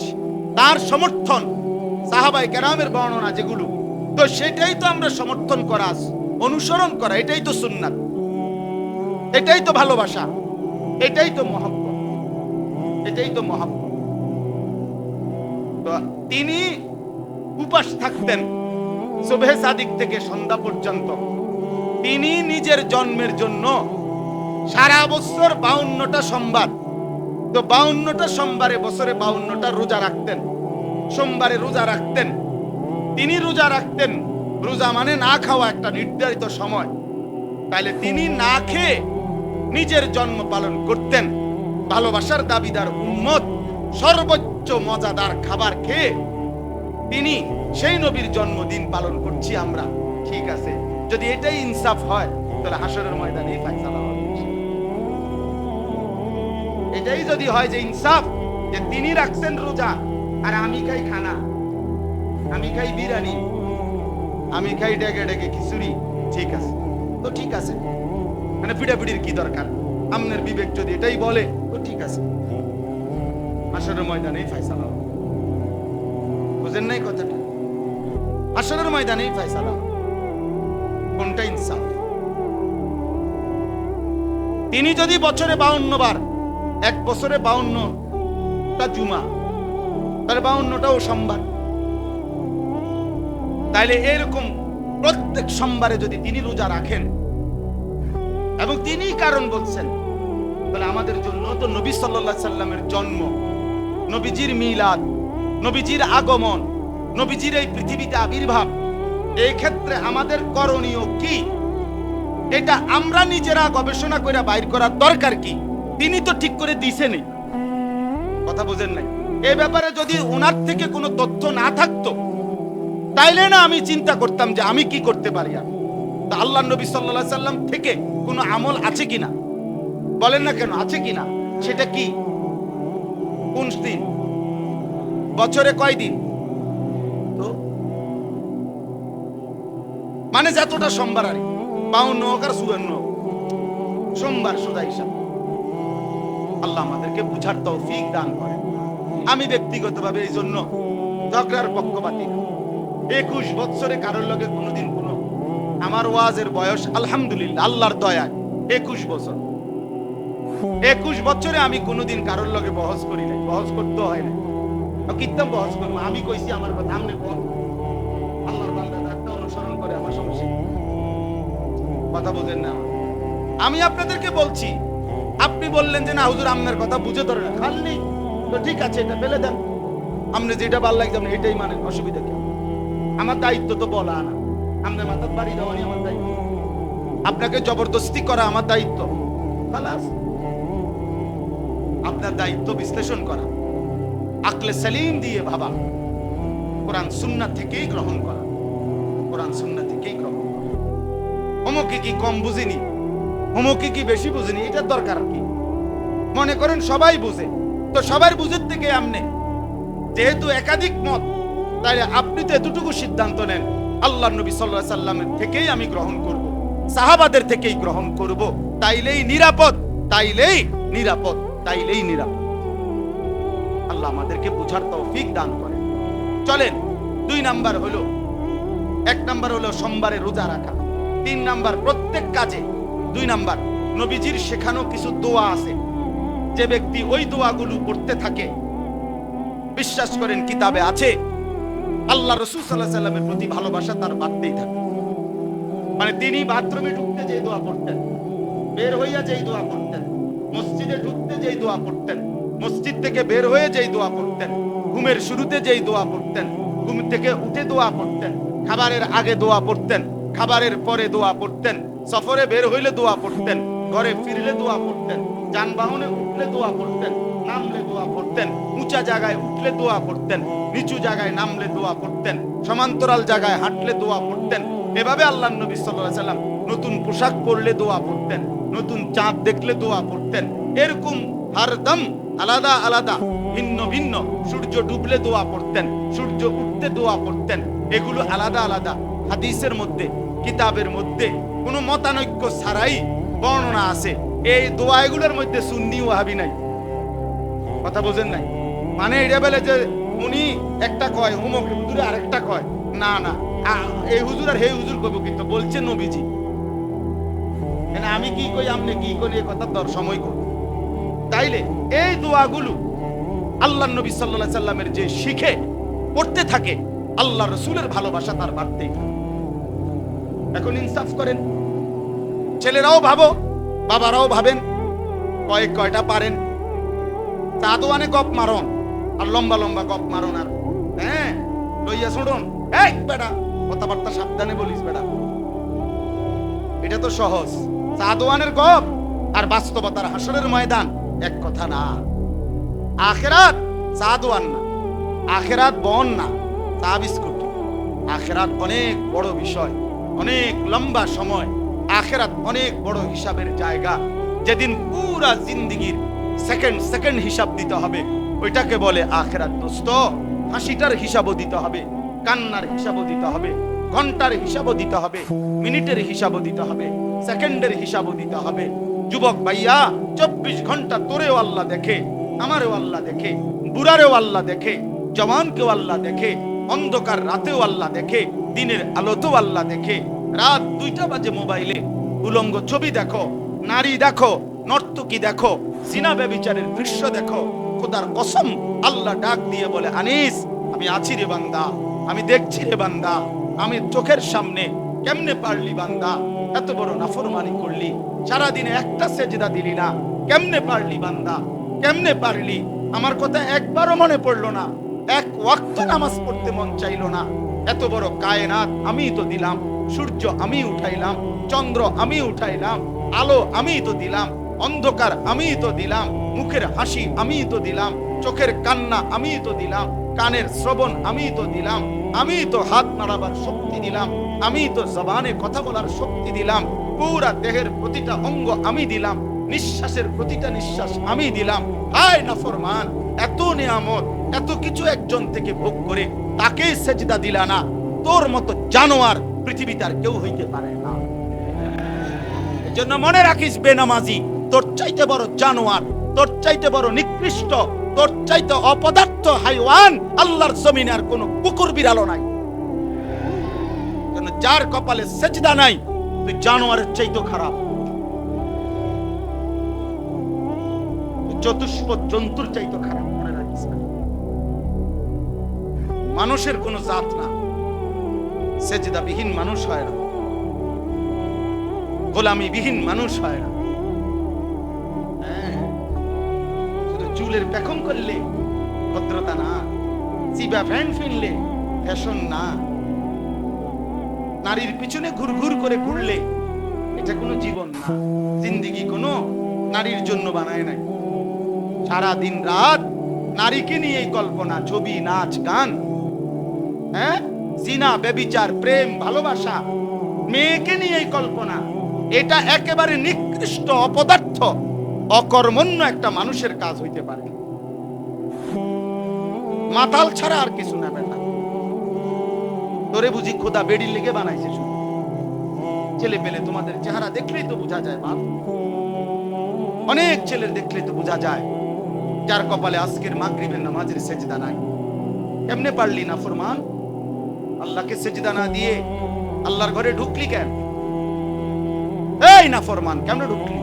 তার সমর্থন, সাহাবায়ে কেরামের বর্ণনা যেগুলো, তো সেটাই তো আমরা সমর্থন করা, অনুসরণ করা, এটাই তো সুন্নাত, এটাই তো ভালোবাসা, এটাই তো মহব্বত, এটাই তো মহব্বত। তো তিনি উপাস থাকতেন সুবহে সাদিক থেকে সন্ধ্যা পর্যন্ত। তিনি নিজের জন্মের জন্য সারা বছর 52টা সোমবার, তো 52টা সোমবারে বছরে 52টা রোজা রাখতেন, সোমবারে রোজা রাখতেন। তিনি রোজা রাখতেন, রোজা মানে না খাওয়া একটা নির্ধারিত সময়। তাইলে তিনি না খেয়ে নিজের জন্ম পালন করতেন। ভালোবাসার দাবিদার উম্মত সর্বোচ্চ মজাদার খাবার খেয়ে তিনি সেই নবীর জন্মদিন পালন করছি আমরা। ঠিক আছে, যদি এটাই ইনসাফ হয় তাহলে হাসরের ময়দানে ফয়সালা হবে। এটাই যদি হয় যে ইনসাফ, যে তিনি রাখছেন রোজা আর আমি খাই খানা, আমি খাই বিরিয়ানি, আমি খাই ডেকে ডেকে খিচুড়ি, ঠিক আছে, তো ঠিক আছে, মানে পিড়াপিড়ির কি দরকার? আপনার বিবেক যদি এটাই বলে তো ঠিক আছে, হাসরের ময়দানেই ফয়সালা হবে। বুঝেন নাই কথাটা? হাসরের ময়দানেই ফয়সালা হবে কোনটা ইনসাফ। তিনি যদি বছরে 52 বার, এক বছরে 52টা জুমা, তাহলে 52টাও সোমবার। তাইলে এরকম প্রত্যেক সোমবারে যদি তিনি রোজা রাখেন এবং তিনি কারণ বলছেন, তাহলে আমাদের জন্য তো নবী সাল্লাল্লাহু আলাইহি সাল্লামের জন্ম, নবীজির মিলাদ, নবীজির আগমন, নবীজির এই পৃথিবীতে আবির্ভাব, এই ক্ষেত্রে আমাদের করণীয় কি, এটা আমরা নিজেরা গবেষণা করে বাইর করার দরকার কি? তিনি তো ঠিক করে দিছেনই। কথা বুঝেন নাই? এই ব্যাপারে যদি ওনার থেকে কোনো তথ্য না থাকতো তাইলে না আমি চিন্তা করতাম যে আমি কি করতে পারি। আর তা আল্লাহ নবী সাল্লাল্লাহু আলাইহি সাল্লাম থেকে কোনো আমল আছে কিনা বলেন না কেন, আছে কিনা? সেটা কি? কোন দিন? বছরে কয় দিন? তো মানে যতটা সোমবার আর 52 হোক আর 54 হোক, সোমবার সোজা হিসাব। আল্লাহ আমাদেরকে বুঝার তৌফিক দান করেন। আমি ব্যক্তিগতভাবে এই জন্য ঝগড়ার পক্ষপাতী না। 21 বছরে কারোর লগে কোনোদিন আমার ওয়াজের বয়স আলহামদুলিল্লাহ আল্লাহর দয়ায় 21 বছর। 21 বছরে আমি কোনোদিন কারোর লগে বহস করি নাই, বহস করতে হয় না। কিতাব বহস করবো, আমি কইছি আমার কথা, আমনে কোন আল্লাহর বান্দা একটা অনুসরণ করে আমার সমস্যা কথা বুঝেন না। আমি আপনাদেরকে বলছি, আপনি বললেন যে না হুজুর আপনার কথা বুঝে ধরে না, খালি তো ঠিক আছে, এটা ফেলে দেন, আপনি যেটা ভালো লাগছে আপনি এটাই মানেন, অসুবিধা কি? আমার দায়িত্ব তো বলা না, আপনার মাথার বাড়ি দেওয়ানি আমার দায়িত্ব, আপনাকে জবরদস্তি করা আমার দায়িত্ব। খালাস, আপনার দায়িত্ব বিশ্লেষণ করা, আকলে সালিম দিয়ে ভাবা, কোরআন সুন্নাহ থেকেই গ্রহণ করা, কোরআন সুন্নাহ থেকেই গ্রহণ করা। অমুকে কি কম বুঝিনি, অমুকে কি বেশি বুঝিনি, এটার দরকার কি? মনে করেন সবাই বুঝে, তো সবার বুঝের থেকে আমনে যেহেতু একাধিক মত, তাই আপনি তো এতটুকু সিদ্ধান্ত নেন আল্লাহর নবী সাল্লাল্লাহু আলাইহি সাল্লামের থেকেই আমি গ্রহণ করব, সাহাবাদের থেকেই গ্রহণ করব, তাইলেই নিরাপদ, তাইলেই নিরাপদ, তাইলেই নিরাপদ। আল্লাহ আমাদেরকে বুঝার তৌফিক দান করেন। চলেন, 2 নাম্বার হলো, 1 নাম্বার হলো সোমবারে রোজা রাখা, 3 নাম্বার প্রত্যেক কাজে, 2 নাম্বার নবীজির শেখানো কিছু দোয়া আছে, যে ব্যক্তি ওই দোয়াগুলো পড়তে থাকে, বিশ্বাস করেন কিতাবে আছে, আল্লাহ রাসূল সাল্লাল্লাহু আলাইহি সাল্লামের প্রতি ভালোবাসা তার বাড়তেই থাকে। মানে তিনি বাথরুমে ঢুকতে যেই দোয়া পড়তেন, বের হইয়া যেই দোয়া পড়তেন, মসজিদে ঢুকতে যেই দোয়া পড়তেন, মসজিদ থেকে বের হয়ে যেই দোয়া পড়তেন, ঘুমের শুরুতে যেই দোয়া পড়তেন, ঘুম থেকে উঠে দোয়া পড়তেন, খাবারের আগে দোয়া পড়তেন, খাবারের পরে দোয়া পড়তেন, সফরে বের হইলে দোয়া পড়তেন, ঘরে ফিরলে দোয়া পড়তেন, যানবাহনে উঠলে দোয়া পড়তেন, নামলে দোয়া পড়তেন, উঁচা জায়গায় উঠলে দোয়া পড়তেন, নিচু জায়গায় নামলে দোয়া পড়তেন, সমান্তরাল জায়গায় হাঁটলে দোয়া পড়তেন। এভাবে আল্লাহর নবী সাল্লাল্লাহু আলাইহি সাল্লাম নতুন পোশাক পরলে দোয়া পড়তেন, নতুন চাঁদ দেখলে দোয়া পড়তেন, এরকম হরদম আলাদা আলাদা ভিন্ন ভিন্ন, সূর্য ডুবলে দোয়া পড়তেন, সূর্য উঠতে দোয়া পড়তেন, এগুলো আলাদা আলাদা হাদিসের মধ্যে, কিতাবের মধ্যে কোনো মতানৈক্য ছাড়াই বর্ণনা আছে। এই দোয়াগুলোর মধ্যে সুন্নি ওয়াহাবি নাই, কথা বোঝেন নাই? মানে এটা বলে যে উনি একটা কয়, হুমক হুজুরে আরেকটা কয়, না না, এই হুজুর আর এই হুজুর কইব, কিন্তু বলছে নবীজি। আমি কি কই আপনি কি কই, এই কথা দর সময় কই। তাইলে এই দোয়াগুলো আল্লাহর নবী সাল্লাল্লাহু আলাইহি সাল্লামের যে শিখে পড়তে থাকে, আল্লাহ রাসূলের ভালোবাসা তার বাড়তেই থাকে। এখন ইনসাফ করেন, ছেলেরাও ভাবো, বাবারাও ভাবেন, কয়টা পারেন? চাদোয়ানে গপ মারন আর লম্বা লম্বা গপ মারন, আর হ্যাঁ লইয়া শুনুন, এই বেটা কথাবার্তা সাবধানে বলিস বেটা, এটা তো সহজ। চাদোয়ানের গপ আর বাস্তবতার হাসরের ময়দান এক কথা না। আখিরাত চাদোয়ান না, আখিরাত বন না, চা বিস্কুট। আখিরাত অনেক বড় বিষয়, অনেক লম্বা সময়, আখিরাত অনেক বড় হিসাবের জায়গা, যেদিন পুরা জিন্দেগির সেকেন্ড সেকেন্ড হিসাব দিতে হবে, ওইটাকে বলে আখিরাত। দোস্ত, হাসিটার হিসাবও দিতে হবে, কান্নার হিসাবও দিতে হবে, ঘন্টার হিসাবও দিতে হবে, মিনিটের হিসাবও দিতে হবে, সেকেন্ডের হিসাবও দিতে হবে। যুবক ভাইয়া, 24 ঘন্টা তোরেও আল্লাহ দেখে, আমারও আল্লাহ দেখে, বুড়ারেও আল্লাহ দেখে, জওয়ানকেও আল্লাহ দেখে, অন্ধকার রাতেও আল্লাহ দেখে, দিনের আলোতেও আল্লাহ দেখে। রাত 2টা বাজে মোবাইলে উলঙ্গ ছবি দেখো, নারী দেখো, নর্তকী দেখো, জিনা ব্যভিচারের দৃশ্য দেখো, খোদার কসম আল্লাহ ডাক দিয়ে বলে, আনিস আমি আছি রে বান্দা, আমি দেখছি রে বান্দা, আমি চোখের সামনে। কেমনে পারলি বান্দা এত বড় নাফরমানি করলি, সারাদিনে একটা সেজদা দিলি না, কেমনে পারলি বান্দা, কেমনে পারলি? আমার কথা একবারও মনে পড়লো না, এক ওয়াক্ত নামাজ পড়তে মন চাইলো না। এত বড় কায়নাত আমি তো দিলাম, সূর্য আমি উঠাইলাম, চন্দ্র আমি উঠাইলাম, আলো আমি তো দিলাম, অন্ধকার আমি তো দিলাম, মুখের হাসি আমি তো দিলাম, চোখের কান্না আমি তো দিলাম, কানের শ্রবণ আমি তো দিলাম, আমি তো হাত নাড়াবার শক্তি দিলাম, আমি তো জবানে কথা বলার শক্তি দিলাম, পুরা দেহের প্রতিটা অঙ্গ আমি দিলাম, নিঃশ্বাসের প্রতিটা নিঃশ্বাস আমি দিলাম। হায় নাফরমান, এত নিয়ামত, এত কিছু একজন থেকে ভোগ করে তাকেই সেজদা দিলা না। তোর মতো জানোয়ার পৃথিবীতে আর কেউ হইতে পারে না। এজন্য মনে রাখিস বেনামাজি তোর চাইতে বড় জানোয়ার, তোর চাইতে বড় নিকৃষ্ট, তোর চাইতে অপদার্থ হাইওয়ান আল্লাহর জমিনে আর কোনো কুকুর বিড়ালও নাই। যার কপালে সেজদা নাই তুই জানোয়ারের চাইতে খারাপ, চতুষ্প জন্তুর চাইতে খারাপ। মনে রাখিস না, মানুষের কোনো জাত না, সেজদাবিহীন মানুষ হয় না, গোলামিবিহীন মানুষ হয় না। শুধু চুলের পেখম করলে ভদ্রতা না, চিবা ফ্যান ফিনলে ফ্যাশন না, নারীর পিছনে ঘুরঘুর করে ঘুরলে এটা কোনো জীবন না। জিন্দেগি কোনো নারীর জন্য বানায় নাই। সারা দিন রাত নারীকে নিয়েই কল্পনা, ছবি, নাচ, গান, জিনা, ব্যভিচার, প্রেম, ভালোবাসা, মেয়েকে নিয়েই কল্পনা। এটা একেবারে নিকৃষ্ট, অপদার্থ, অকর্মণ্য একটা মানুষের কাজ হইতে পারে। মাতাল ছাড়া আর কিছু নেবে না। তোরে বুঝি খোদা বেড়ির লেগে বানাইছে শুধু? ছেলে পেলে তোমাদের চেহারা দেখলেই তো বোঝা যায় বাপ, অনেক ছেলের দেখলেই তো বোঝা যায় যার কপালে আজকের মাগরিবের নামাজের সেজদা নাই। কেমনে পারলি না ফরমান? আল্লাহকে সেজদা না দিয়ে আল্লাহর ঘরে ঢুকলি কেন? এই না ফরমান, কেমনে ঢুকলি?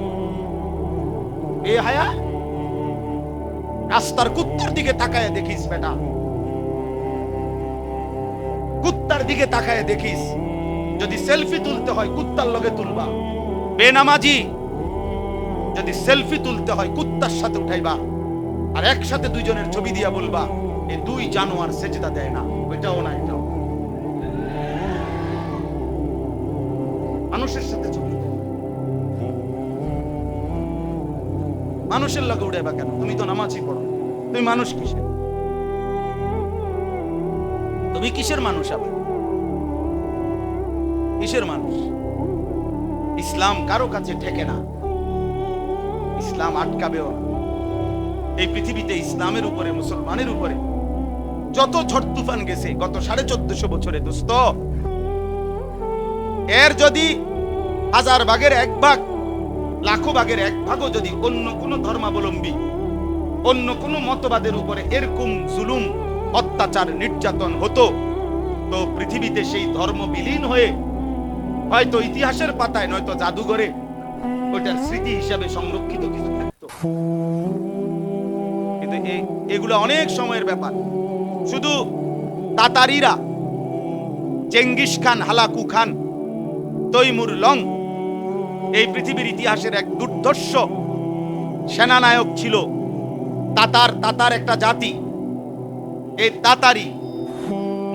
এ হায়া, রাস্তার কুত্তার দিকে তাকায় দেখিস বেটা, কুত্তার দিকে তাকায় দেখিস। যদি সেলফি তুলতে হয় কুত্তার লগে তুলবা। বেনামাজি যদি সেলফি তুলতে হয় কুত্তার সাথে উঠাইবা, আর একসাথে দুইজনের ছবি দিয়া বলবা এই দুই জানোয়ার সেজদা দেয় না। ওইটাও না, এটাও মানুষের সাথে ছবি দেয়। মানুষের লগে উঠাইবা কেন? তুমি তো নামাজই পড়ো, তুমি মানুষ কিসের? তুমি কিসের মানুষ? আবার কিসের মানুষ? ইসলাম কারো কাছে ঠেকে না, ইসলাম আটকাবেও না। এই পৃথিবীতে ইসলামের উপরে, মুসলমানের উপরে যত ঝড় তুফান গেছে গত 1450 বছরে দোস্ত, এর যদি 1000 ভাগের 1 ভাগ, লাখো ভাগের 1 ভাগও যদি অন্য কোন ধর্মাবলম্বী, অন্য কোন মতবাদের উপরে এরকম জুলুম, অত্যাচার, নির্যাতন হতো, তো পৃথিবীতে সেই ধর্ম বিলীন হয়ে হয়তো ইতিহাসের পাতায় নয়তো জাদুঘরে ওইটার স্মৃতি হিসাবে সংরক্ষিত কিছু থাকতো। কিন্তু এগুলো অনেক সময়ের ব্যাপার। শুধু তাতারিরা, Genghis Khan, Hulagu Khan, Timur Lang এই পৃথিবীর ইতিহাসের এক দুর্ধর্ষ সেনানায়ক ছিল। তাতার একটা জাতি, এই তাতারি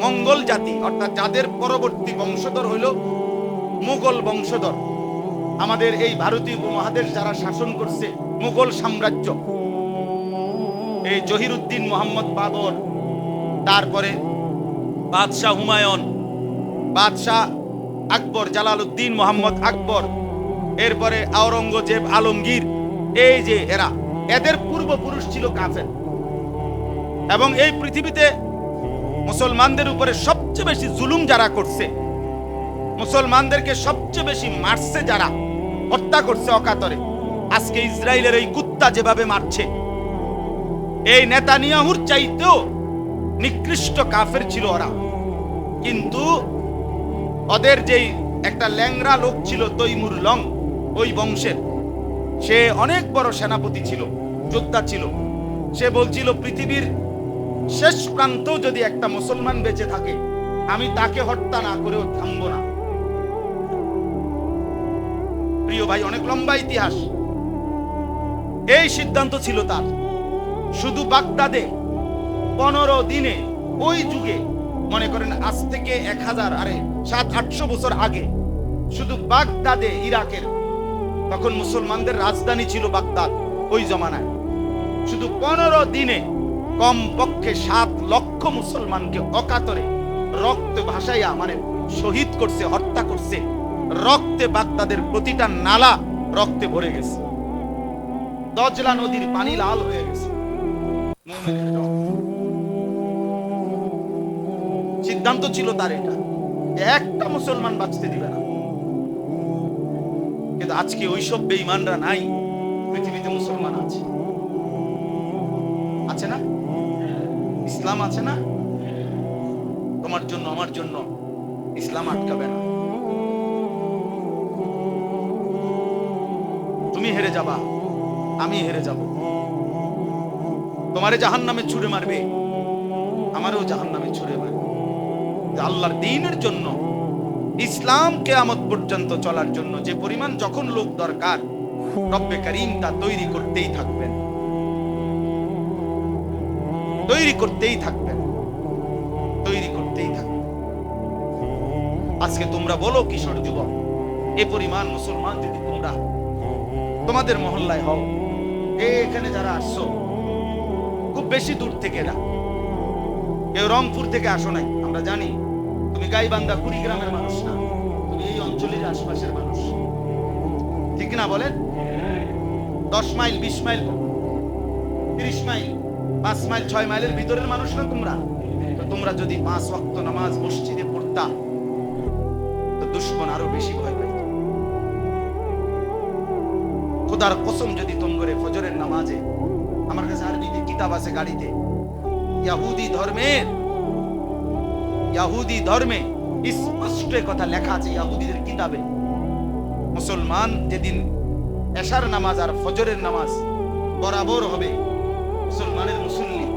মঙ্গল জাতি, অর্থাৎ যাদের পরবর্তী বংশধর হইল মুঘল বংশধর। আমাদের এই ভারতীয় উপমহাদেশ যারা শাসন করছে, মুঘল সাম্রাজ্য, এই জহিরুদ্দিন মোহাম্মদ বাবর, তারপরে বাদশাহ হুমায়ুন, বাদশাহ আকবর, জালালউদ্দিন মোহাম্মদ আকবর, এরপরে আওরঙ্গজেব, আলমগীর, এই যে এদের পূর্বপুরুষ ছিল কাফের। এবং এই পৃথিবীতে মুসলমানদের উপরে সবচেয়ে বেশি জুলুম যারা করছে, মুসলমানদেরকে সবচেয়ে বেশি মারছে যারা, হত্যা করছে অকাতরে, আজকে ইসরায়েলের এই কুত্তা যেভাবে মারছে, এই নেতানিয়াহুর চাইতেও নিকৃষ্ট কাফের ছিল ওরা। কিন্তু ওদের যেই একটা ল্যাংরা লোক ছিল তৈমুর লং, ওই বংশের, সে অনেক বড় সেনাপতি ছিল, যোদ্ধা ছিল। সে বলছিল পৃথিবীর শেষ প্রান্তেও যদি একটা মুসলমান বেঁচে থাকে, আমি তাকে হত্যা না করেও থামবো না। প্রিয় ভাই, অনেক লম্বা ইতিহাস। এই সিদ্ধান্ত ছিল তার। শুধু বাগদাদে 15 দিনে, ওই যুগে মনে করেন আজ থেকে 700-800 বছর আগে, শুধু বাগদাদে, ইরাকের, তখন মুসলমানদের রাজধানী ছিল বাগদাদ ওই জমানায়, শুধু 15 দিনে কমপক্ষে 7 লক্ষ মুসলমানকে অকাতরে রক্ত ভাসাইয়া শহীদ করছে, হত্যা করছে। রক্তে বাগদাদের প্রতিটা নালা রক্তে ভরে গেছে, দজলা নদীর পানি লাল হয়ে গেছে। সিদ্ধান্ত ছিল তার এটা, একটা মুসলমান বাঁচতে দিবে না। কিন্তু আজকে ওইসব বেঈমানরা নাই, পৃথিবীতে মুসলমান আছে। আছে না? ইসলাম আছে না? তোমার জন্য আমার জন্য ইসলাম আটকাবে না। তুমি হেরে যাবা, আমি হেরে যাব। তোমারে জাহান্নামে ছুঁড়ে মারবে, আমারও জাহান্নামে ছুঁড়ে মারবে। আল্লাহর দ্বীনের জন্য, ইসলাম কিয়ামত পর্যন্ত চলার জন্য যে পরিমাণ যখন লোক দরকার, রব্বে কারীম তা তৈরি করতেই থাকবেন, তৈরি করতেই থাকবেন, তৈরি করতেই থাকবেন। আজকে তোমরা বলো কিশোর যুবক, এ পরিমাণ মুসলমান যদি তোমরা তোমাদের মহল্লায় হও, এখানে যারা আসছো খুব বেশি দূর থেকে না, কেউ রংপুর থেকে আসো নাই, আমরা জানি তুমি গাইবান্ধা কুড়িগ্রামের মানুষ না, তুমি এই অঞ্চলের আশপাশের মানুষ, ঠিক না বলেন? 10 মাইল 20 মাইল 30 মাইল 5 মাইল 6 মাইলের ভিতরের মানুষ না তোমরা। তো তোমরা যদি 5 ওয়াক্ত নামাজ মসজিদে পড়তা তো দুশমন আরো বেশি ভয় পাইত। খোদার কসম, যদি তোমরা ফজরের নামাজে, আমার কাছে আরবিতে কিতাব আছে গাড়িতে, ইহুদি ধর্মে স্পষ্ট কথা লেখা আছে, ইহুদিদের কিতাবে, মুসলমান যেদিন এশার নামাজ আর ফজরের নামাজ বরাবর হবে মুসলমানের মুসল্লি,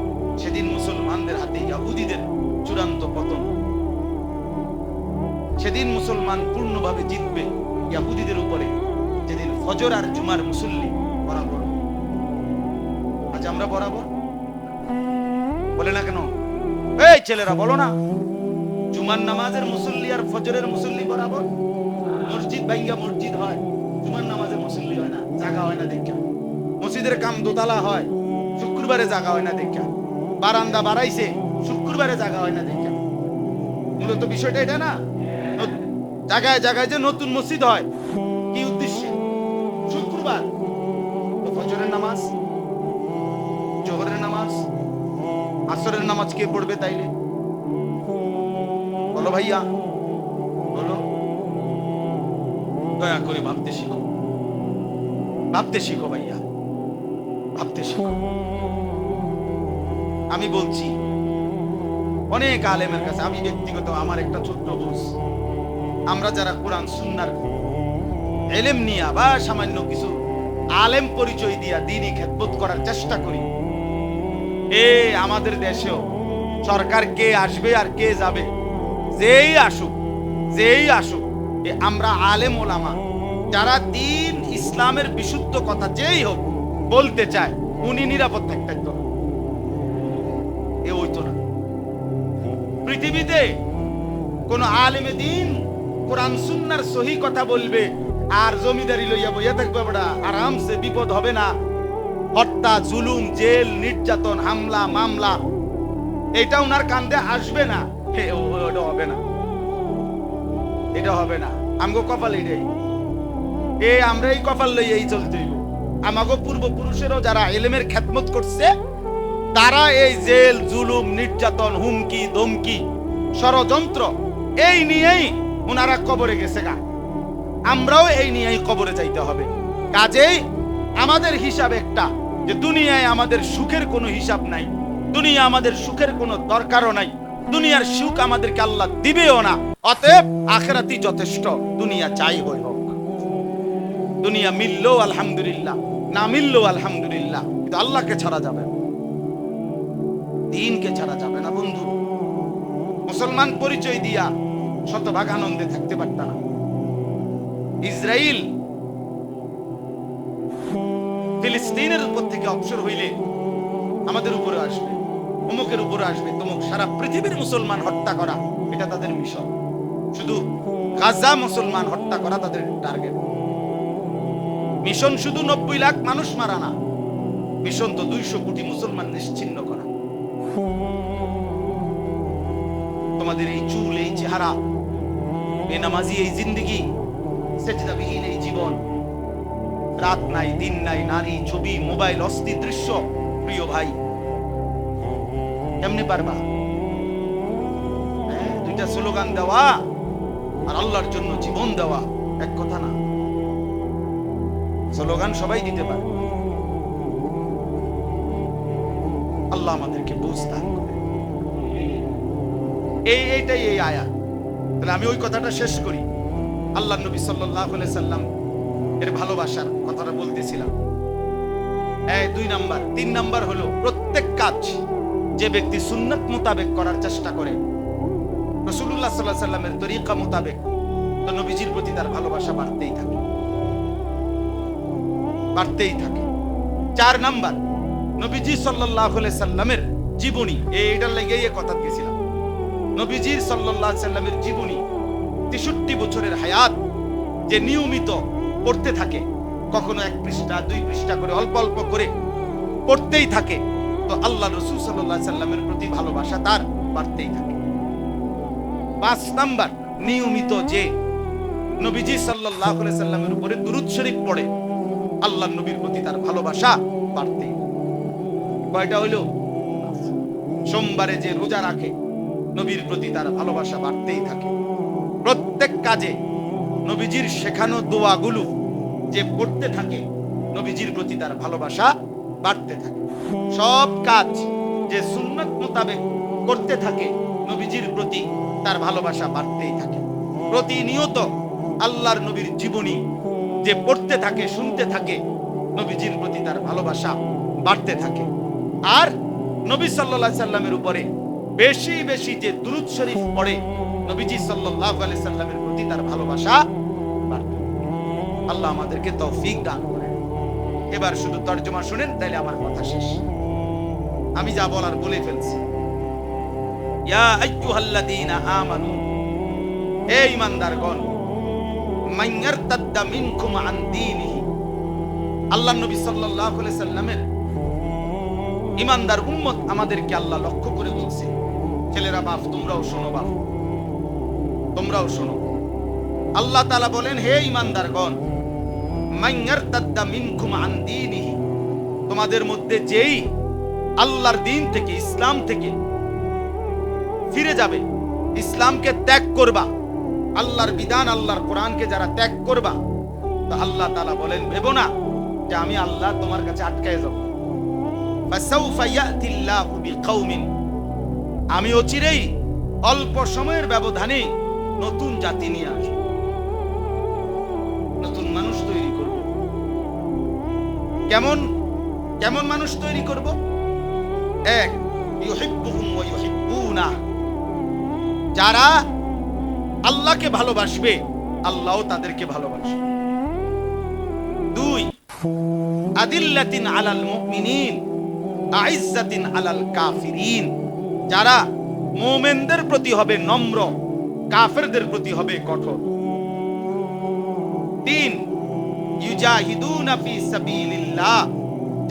সেদিন মুসলমানদের হাতে ইহুদিদের চূড়ান্ত পতন, সেদিন মুসলমান পূর্ণভাবে জিতবে ইহুদিদের উপরে, যেদিন ফজর আর জুমার মুসল্লি বরাবর। আজ আমরা বরাবর বলে না কেন? এই ছেলেরা বলো না, জুমার নামাজের মুসল্লি আর ফজরের মুসল্লি বরাবর। মসজিদ ভাঙ্গা মসজিদ হয়, জুমার নামাজের মুসল্লি হয় না, জায়গা হয় না দেখা। মসজিদের কাম দোতলা হয়, শুক্রবারে জায়গা হয় না দেখা। বারান্দা বাড়াইছে, শুক্রবারে জায়গা হয় না দেখা। মূলত বিষয়টা এটা না, জায়গায় জায়গায় যে নতুন মসজিদ হয়, কি উদ্দেশ্যে? শুক্রবার। ফজরের নামাজ, জোহরের নামাজ, আসরের নামাজ কে পড়বে তাইলে? বলো ভাইয়া, বলো। দয়া করে ভাবতে শিখো, ভাবতে শিখো ভাইয়া, ভাবতে শিখো। আমি বলছি অনেক আলেমের কাছে, আমি ব্যক্তিগত আমার একটা ছোট্ট বুঝ, আমরা যারা কোরআন সুন্নাহর ইলম নিয়া বা সামান্য কিছু আলেম পরিচয় দিয়া দ্বীনি খেদমত করার চেষ্টা করি, আমাদের দেশেও সরকার কে আসবে আর কে যাবে, যেই আসুক, আমরা আলেম ওলামা যারা দ্বীন ইসলামের বিশুদ্ধ কথা যেই হোক বলতে চায়, উনি নিরাপদ থাকতো। হইতো না পৃথিবীতে কোন আলেমে দ্বীন কোরআন সুন্নাহর সহি কথা বলবে আর জমিদারি লইয়া বইয়া থাকবে, বড়া আরামসে, বিপদ হবে না। হত্যা, জুলুম, জেল, নির্যাতন, হামলা, মামলা, এটা উনার কান্দে আসবে না। ওটা হবে না, এটা হবে না। আমগো কপাল এটাই, আমরা এই কপাল লইয়া এই চলতে হইব। আমাগো পূর্বপুরুষেরও যারা ইলমের খেদমত করছে, তারা এই জেল, জুলুম, নির্যাতন, হুমকি, ধমকি, ষড়যন্ত্র এই নিয়েই উনারা কবরে গেছে গা। আমরাও এই নিয়েই কবরে যাইতে হবে। কাজেই আমাদের হিসাব একটা, যে দুনিয়ায় আমাদের সুখের কোনো হিসাব নাই, দুনিয়া আমাদের সুখের কোনো দরকারও নাই, দুনিয়ার সুখ আমাদেরকে আল্লাহ দিবেও না। অতএব আখিরাতই যথেষ্ট, দুনিয়া যাই হই হোক। দুনিয়া মিললেও আলহামদুলিল্লাহ, না মিললেও আলহামদুলিল্লাহ, কিন্তু আল্লাহকে ছাড়া যাবে না, দ্বীনকে ছাড়া যাবে না। বন্ধু, মুসলমান পরিচয় দিয়া শতভাগ আনন্দে থাকতে পারত না। ইসরায়েল ফিলিস্তিনের উপর থেকে অবসর হইলে আমাদের উপরে আসবে, অমুকের উপরে আসবে, তমুক। সারা পৃথিবীর মুসলমান হত্যা করা এটা তাদের মিশন। শুধু গাজা মুসলমান হত্যা করা তাদের টার্গেট। মিশন শুধু 90 লাখ মানুষ মারা না, মিশন তো 200 কোটি মুসলমান নিশ্চিহ্ন করা। তোমাদের এই চুল, এই চেহারা, বেনামাজি এই জিন্দেগি, সেজদাবিহীন এই জীবন, রাত নাই দিন নাই, নারী, ছবি, মোবাইল, অস্থির দৃশ্য, প্রিয় ভাই, কেমনে পারবা? দুইটা স্লোগান দেওয়া আর আল্লাহর জন্য জীবন দেওয়া এক কথা না। স্লোগান সবাই দিতে পারে, আল্লাহ আমাদেরকে বুঝ দান করে। এইটাই এই আয়াত। তাহলে আমি ওই কথাটা শেষ করি। আল্লাহ নবী সাল্লাল্লাহু আলাইহি সাল্লাম এর ভালোবাসার কথাটা বলতেছিলাম। 2 নাম্বার। 3 নাম্বার হলো প্রত্যেক কাজ যে ব্যক্তি সুন্নাত মোতাবেক করার চেষ্টা করে, রাসূলুল্লাহ সাল্লাল্লাহু আলাইহি সাল্লামের তরিকা মোতাবেক, তো নবীজির প্রতি তার ভালোবাসা বাড়তেই থাকে, বাড়তেই থাকে। 4 নাম্বার, নবীজি সাল্লাল্লাহু আলাইহি সাল্লামের জীবনী, এইটার লাগেই এই কথা দিয়েছিলাম। নবীজির সাল্লাল্লাহু আলাইহি সাল্লামের জীবনী 63 বছরের হায়াত যে নিয়মিত পড়তে থাকে, কখনো 1 পৃষ্ঠা 2 পৃষ্ঠা করে অল্প অল্প করে পড়তেই থাকে, তো আল্লাহ রাসূল সাল্লাল্লাহু আলাইহি সাল্লামের প্রতি ভালোবাসা তার বাড়তেই থাকে। 5 নাম্বার, নিয়মিত যে নবীজি সাল্লাল্লাহু আলাইহি সাল্লামের উপরে দুরূদ শরীফ পড়ে, আল্লাহর নবীর প্রতি তার ভালোবাসা বাড়তেই। কয়টা হলো? সোমবারে যে রোজা রাখে, নবীর প্রতি তার ভালোবাসা বাড়তেই থাকে। প্রত্যেক কাজে নবীজির শেখানো দোয়াগুলো যে পড়তে থাকে, নবীজির প্রতি তার ভালোবাসা বাড়তে থাকে। সব কাজ যে সুন্নাত মোতাবেক করতে থাকে, নবীজির প্রতি তার ভালোবাসা বাড়তেই থাকে। প্রতিনিয়ত আল্লাহর নবীর জীবনী যে পড়তে থাকে, শুনতে থাকে, নবীজির প্রতি তার ভালোবাসা বাড়তে থাকে। আর নবী সাল্লাল্লাহু আলাইহি সাল্লামের উপরে বেশি বেশি যে দুরূদ শরীফ পড়ে, নবীজি সাল্লাল্লাহু আলাইহি সাল্লামের প্রতি তার ভালোবাসা বাড়তে থাকে। আল্লাহ আমাদেরকে তৌফিক দান করেন। এবার শুধু তরজমা শুনেন, তাইলে আমার কথা শেষ। আমি যা বলার বলে ফেলছি। ইয়া আইয়ুহাল্লাযীনা আমানু, হে ঈমানদারগণ, মান ইয়ারতাদ্দা মিনকুম আন দীনিহি, আল্লাহ নবী সাল্লাল্লাহু আলাইহি সাল্লামের ঈমানদার উম্মত আমাদেরকে আল্লাহ লক্ষ্য করে বলছে, ছেলেরা বাপ তোমরাও শোনো, বাপ তোমরাও শোনো। আল্লাহ তাআলা বলেন, হে ঈমানদারগণ, মান ইয়ারতাদ্দা মিনকুম আন দীনিহি, তোমাদের মধ্যে যেই আল্লাহর দ্বীন থেকে, ইসলাম থেকে ফিরে যাবে, ইসলামকে ত্যাগ করবা, আল্লাহর বিধান, আল্লাহর কোরআনকে যারা ত্যাগ করবা, তো আল্লাহ তাআলা বলেন, ভেবো না যে আমি আল্লাহ তোমার কাছে আটকায় যাব। ফাসাউফা ইয়াতিল্লাহু বিকাউমিন, আমি অচিরেই অল্প সময়ের ব্যবধানে নতুন জাতি নিয়ে আসব, নতুন মানুষ তৈরি করব। কেমন কেমন মানুষ তৈরি করব? 1, ইউহিব্বুহুম ওয়া ইউহিব্বুনা, যারা আল্লাহকে ভালোবাসবে, আল্লাহও তাদেরকে ভালোবাসবে। 2, আদিল্লাতিন আলাল মুমিনিন আইজ্জাতিন আলাল কাফিরিন, যারা মুমিনদের প্রতি হবে নম্র, কাফেরদের প্রতি হবে কঠোর। 3, ইউজাহিদুনা ফি সাবিলিল্লাহ,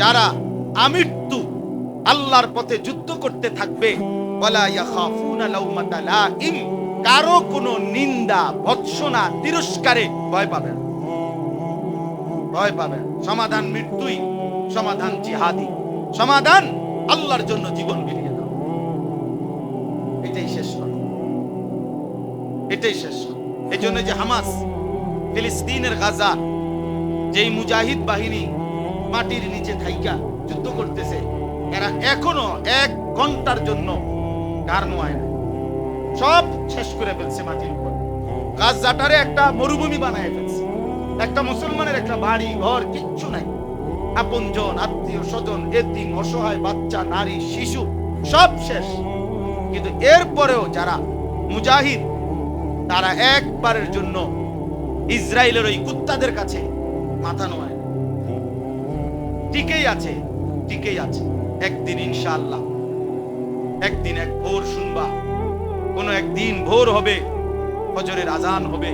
যারা আমৃত্যু আল্লাহর পথে যুদ্ধ করতে থাকবে, ওয়ালা ইয়াখাফুনা লাউমাতা লাইম, কারো কোনো নিন্দা, ভৎসনা, তিরস্কারে ভয় পাবে না, ভয় পাবে। সমাধান মৃত্যুই, সমাধান জিহাদি, সমাধান আল্লাহর জন্য জীবন বিলিয়ে দাও। এটাই শেষ কথা, এটাই শেষ। এই জন্য যে হামাস, ফিলিস্তিনের গাজা, যেই মুজাহিদ বাহিনী মাটির নিচে থাইকা যুদ্ধ করতেছে, এরা এখনো 1 ঘন্টার জন্য গার নোয়ায় না, সব শেষ করে ফেলছে মাটির উপর। গাজাটারে একটা মরুভূমি বানায় ফেলছে, একটা মুসলমানের একটা বাড়ি ঘর কিচ্ছু নাই, আপনজন, আত্মীয় স্বজন, এতিম, অসহায় বাচ্চা, নারী, শিশু সব শেষ। কিন্তু এরপরেও যারা মুজাহিদ, তারা একবারের জন্য ইসরায়েলের ওই কুত্তাদের কাছে মাথা নোয়ায়, টিকেই আছে, টিকেই আছে। একদিন ইনশাআল্লাহ, একদিন এক ভোর শুনবা, কোনো একদিন ভোর হবে, ফজরের আজান হবে,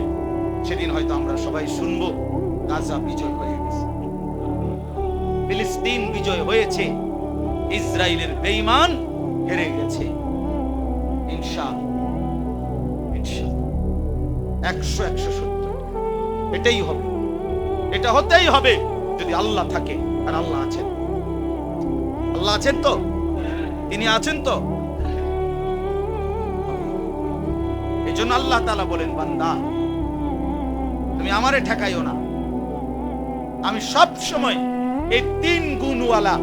সেদিন হয়তো আমরা সবাই শুনবো গাজা বিজয় হয়ে গেছে, ফিলিস্তিন বিজয় হয়েছে, ইসরায়েলের বেঈমান হেরে গেছে। ইনশাআল্লাহ, ইনশাআল্লাহ 100-170 এটাই হবে, এটা হতেই হবে যদি আল্লাহ থাকে। আর আল্লাহ আছেন, আল্লাহ আছেন তো, তিনি আছেন তো। এই জন্য আল্লাহ তাআলা বলেন, বান্দা তুমি আমারে ঠেকাইও না, আমি সব সময় এই 3 গুণওয়ালা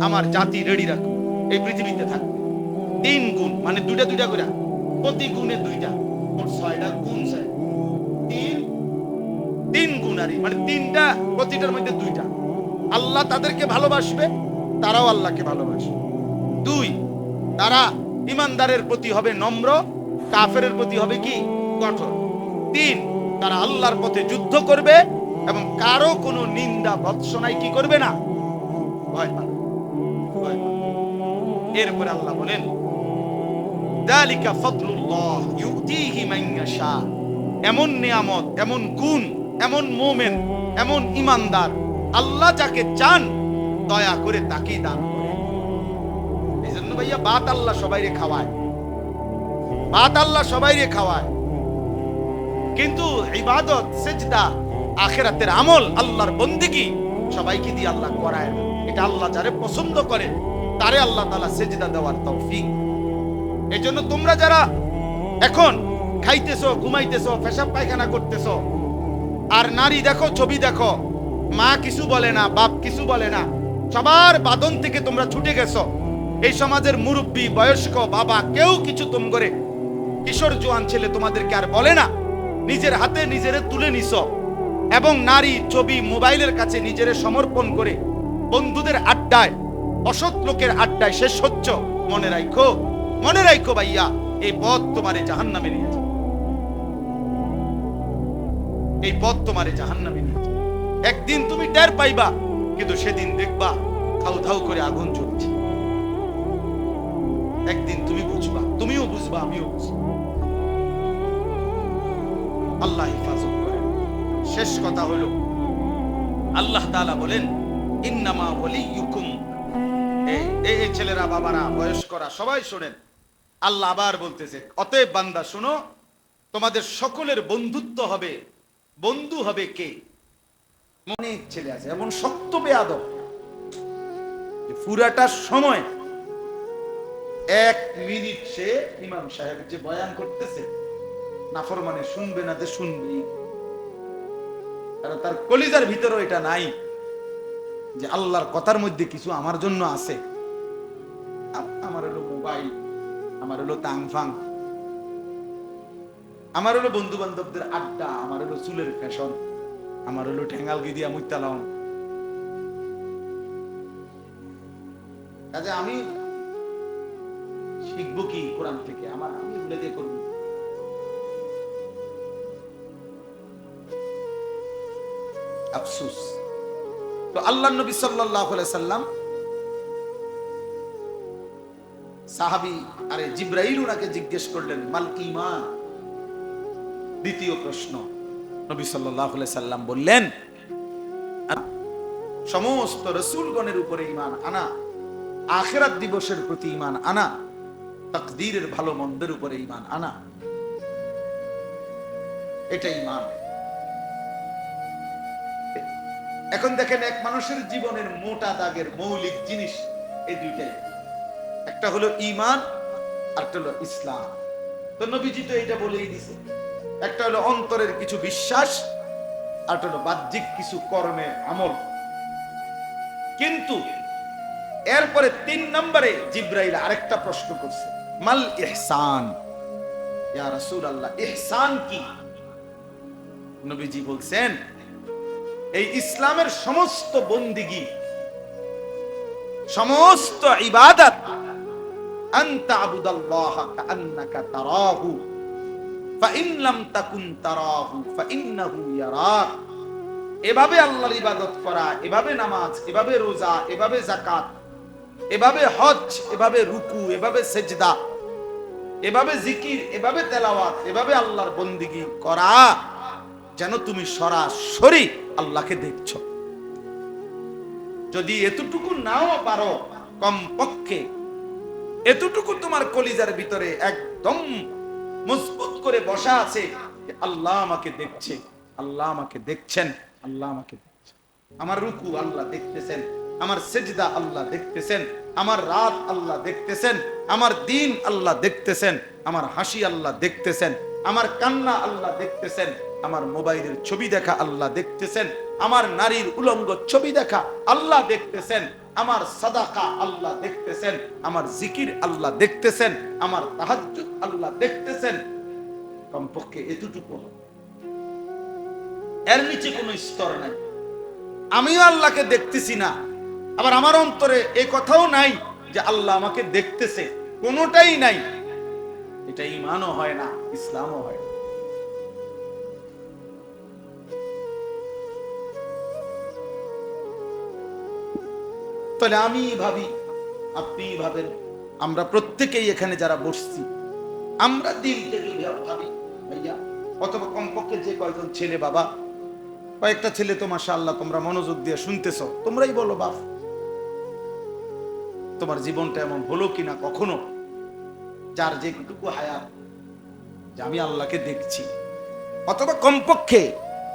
আমার জাতি রেডি রাখবো। এই পৃথিবীতে থাকবে। 3 গুণ মানে দুইটা দুইটা করে, প্রতি গুণে 2টা, মোট 6টা গুণ চাই। 3 গুণারি মানে 3টা, প্রতিটার মধ্যে 2টা। আল্লাহ তাদেরকে ভালোবাসবে, তারাও আল্লাহকে ভালোবাসবে। 2, তারা ইমানদারের প্রতি হবে নম্র, কাফেরের প্রতি হবে কি কঠোর। 3, তারা আল্লাহর পথে যুদ্ধ করবে এবং কারো কোনো নিন্দা ভৎসনায় কি করবে না, ভয় পাবে, ভয় পাবে। এরপরে আল্লাহ বলেন যালিকা ফাদলুল্লাহ ইউতিহি মান ইয়াশা। এমন নিয়ামত, এমন গুণ, এমন মুমিন, এমন ইমানদার আল্লাহ যাকে চান দয়া করে তাকেই দান করেন। এইজন্য ভাইয়া ভাত আল্লাহ সবাইরে খাওয়ায়, ভাত আল্লাহ সবাইরে খাওয়ায়, কিন্তু ইবাদত, সিজদা, আখিরাতের আমল, আল্লাহর বন্দেগী সবাইকে দিয়ে আল্লাহ করায় না। এটা আল্লাহ যারে পছন্দ করে তারে আল্লাহ তাআলা সিজদা দেওয়ার তৌফিক। এজন্য তোমরা যারা এখন খাইতেছো, ঘুমাইতেছো, পেশাব পায়খানা করতেছো, আর নারী দেখো, ছবি দেখো, মা কিছু বলে না, বাপ কিছু বলে না, সবার বাঁধন থেকে তোমরা ছুটে গেছো। এই সমাজের মুরব্বী, বয়স্ক, বাবা কেউ কিছু তোম করে, কিশোর জোয়ান ছেলে তোমাদেরকে আর বলে না। নিজের হাতে নিজেরে তুলে নিছো এবং নারী, ছবি, মোবাইলের কাছে নিজেরে সমর্পণ করে বন্ধুদের আড্ডায়, অসৎ লোকের আড্ডায় শেষ হচ্ছ। মনে রাখো, মনে রাখো ভাইয়া, এই পথ তোমারে জাহান্নামে নিয়ে যাবে, এই পথ তোমারে জাহান্নামে নিয়ে যাবে। একদিন তুমি টের পাইবা, কিন্তু সেদিন দেখবা ধাউ ধাউ করে আগুন জ্বলছে। একদিন তুমি বুঝবা, তুমিও বুঝবা, আমিও বুঝবো। আল্লাহ হেফাজত করেন। শেষ কথা হলো আল্লাহ তাআলা বলেন ইন্নামা ওয়ালিয়ুকুম, এই ছেলেরা, বাবারা, বয়স্করা সবাই শোনেন, আল্লাহ আবার বলতেছে অতএব বান্দা শোনো, তোমাদের সকলের বন্ধুত্ব হবে, বন্ধু হবে কে? অনেক ছেলে আছে এমন শক্ত বেয়াদব, পুরাটা সময় 1 মিনিট সে ইমাম সাহেব যে বয়ান করতেছে নাফরমানে শুনবে না, যে শুনবেই, কারণ তার কলিজার ভিতরে এটা নাই যে আল্লাহর কথার মধ্যে কিছু আমার জন্য আছে। আমার হলো মোবাইল, আমার হলো তাংফাং, আমার হলো বন্ধু বান্ধবদের আড্ডা, আমার হলো চুলের ফ্যাশন, আমার হলো ঠেঙ্গাল গিদিয়া মুইতালাম। কাজে আমি শিখবো কি কোরআন থেকে? আমি এগুলো দিয়ে করবো। আফসোস। তো আল্লাহ নবী সাল্লাল্লাহু আলাইহি সাল্লাম সাহাবী আরে জিবরাইল ওনাকে জিজ্ঞেস করলেন মাল ঈমান। দ্বিতীয় প্রশ্ন, নবী সাল্লাল্লাহু আলাইহি সাল্লাম বললেন সমস্ত রাসূলগণের উপরে ঈমান আনা, আখিরাত দিবসের প্রতি ঈমান আনা, তাকদীরের ভালো মন্দের উপরে ঈমান আনা, এটা ঈমান। এখন দেখেন এক মানুষের জীবনের মোটা দাগের মৌলিক জিনিস এই দুইটাই, একটা হলো ঈমান আর একটা হলো ইসলাম। তো নবীজি তো এটা বলেই দিয়েছে, একটা হলো অন্তরের কিছু বিশ্বাস আর একটা হলো বাহ্যিক কিছু কর্মের আমল। কিন্তু এরপরে 3 নম্বরে জিবরাইল আরেকটা প্রশ্ন করছে, মাল ইহসান, ইয়া রাসূলুল্লাহ ইহসান কি? নবীজি বলছেন এই ইসলামের সমস্ত বন্দিগি, সমস্ত ইবাদত, আনতা আবুদাল্লাহ কাআন্নাকা তারাহু ফাইন লাম তাকুন তারাহু ফাইন্নাহু ইয়ারাক। এভাবে আল্লাহর ইবাদত করা, এভাবে নামাজ, এভাবে রোজা, এভাবে যাকাত, এভাবে হজ, এভাবে রুকু, এভাবে সেজদা, এভাবে জিকির, এভাবে তেলাওয়াত, এভাবে আল্লাহর বন্দিগি করা যেন তুমি সরাসরি আল্লাহকে দেখছো। যদি এতটুকু নাও পারো, কমপক্ষে এতটুকু তোমার কলিজার ভিতরে একদম মজবুত করে বসা আছে, আল্লাহ আমাকে দেখছে, আল্লাহ আমাকে দেখছেন, আল্লাহ আমাকে দেখছেন। আমার রুকু আল্লাহ দেখতেছেন, আমার সেজদা আল্লাহ দেখতেছেন, আমার রাত আল্লাহ দেখতেছেন, আমার দিন আল্লাহ দেখতেছেন, আমার হাসি আল্লাহ দেখতেছেন, আমার কান্না আল্লাহ দেখতেছেন, আমার মোবাইলের ছবি দেখা আল্লাহ দেখতেছেন, আমার নারীর উলঙ্গ ছবি দেখা আল্লাহ দেখতেছেন, আমার সাদাকা আল্লাহ দেখতেছেন, আমার জিকির আল্লাহ দেখতেছেন, আমার তাহাজ্জুদ আল্লাহ দেখতেছেন। কমপক্ষে এতটুকু, এর নিচে কোনো স্তর নাই। আমিও আল্লাহকে দেখতেছি না, আবার আমার অন্তরে এই কথাও নাই যে আল্লাহ আমাকে দেখতেছে, কোনোটাই নাই। এটা ঈমানও হয় না, ইসলামও হয় না। তাহলে আমি ভাবি, আপনি ভাবেন, আমরা প্রত্যেকেই এখানে যারা বসছি, আমরা দিল থেকে ভাবি ভাইয়া, অথবা কমপক্ষে যে কয়জন ছেলে, বাবা কয়েকটা ছেলে তো মাশাআল্লাহ তোমরা মনোযোগ দিয়ে শুনতেছ, তোমরাই বলো বাপ, তোমার জীবনটা এমন হলো কিনা কখনো যার যেটুকু হায়াত যে আমি আল্লাহকে দেখছি, অথবা কমপক্ষে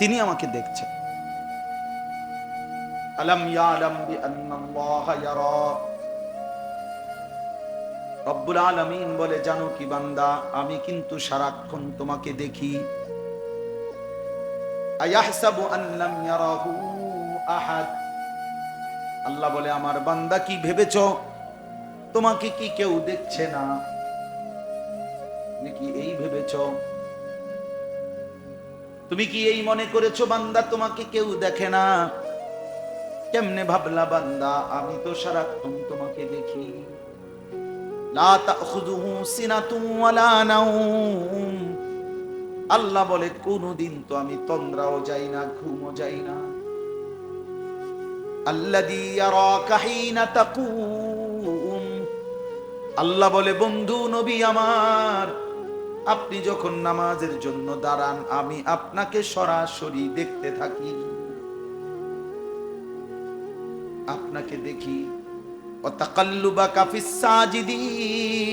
তিনি আমাকে দেখছেন। আলাম ইয়ালাম বিআন্নাল্লাহা ইয়ারা, রব্বুল আলামিন বলে, জানো কি বান্দা, আমি কিন্তু সারাক্ষণ তোমাকে দেখি। আয়াহসাবু আন লাম ইয়ারাহু আহাদ, আল্লাহ বলে আমার বান্দা কি ভেবেছো তোমাকে কি কেউ দেখছে না? নাকি এই ভেবেছো, তুমি কি এই মনে করেছো বান্দা তোমাকে কেউ দেখে না? কেমনে ভাবলা বান্দা আমি তো সারাক্ষণ তোমাকে দেখি। লা তাখুযুহু সিনাতুন ওয়ালা নাওম, আল্লাহ বলে কোনদিন তো আমি তন্দ্রাও যাই না, ঘুমও যাই না। আল্লাযী ইয়ারাকা হিনা তাকুম, আল্লাহ বলে বন্ধু নবী আমার, আপনি যখন নামাজের জন্য দাঁড়ান আমি আপনাকে সরাসরি দেখতে থাকি, আপনাকে দেখি। ওয়া তাকাল্লুবাকা ফিস সাজিদিন,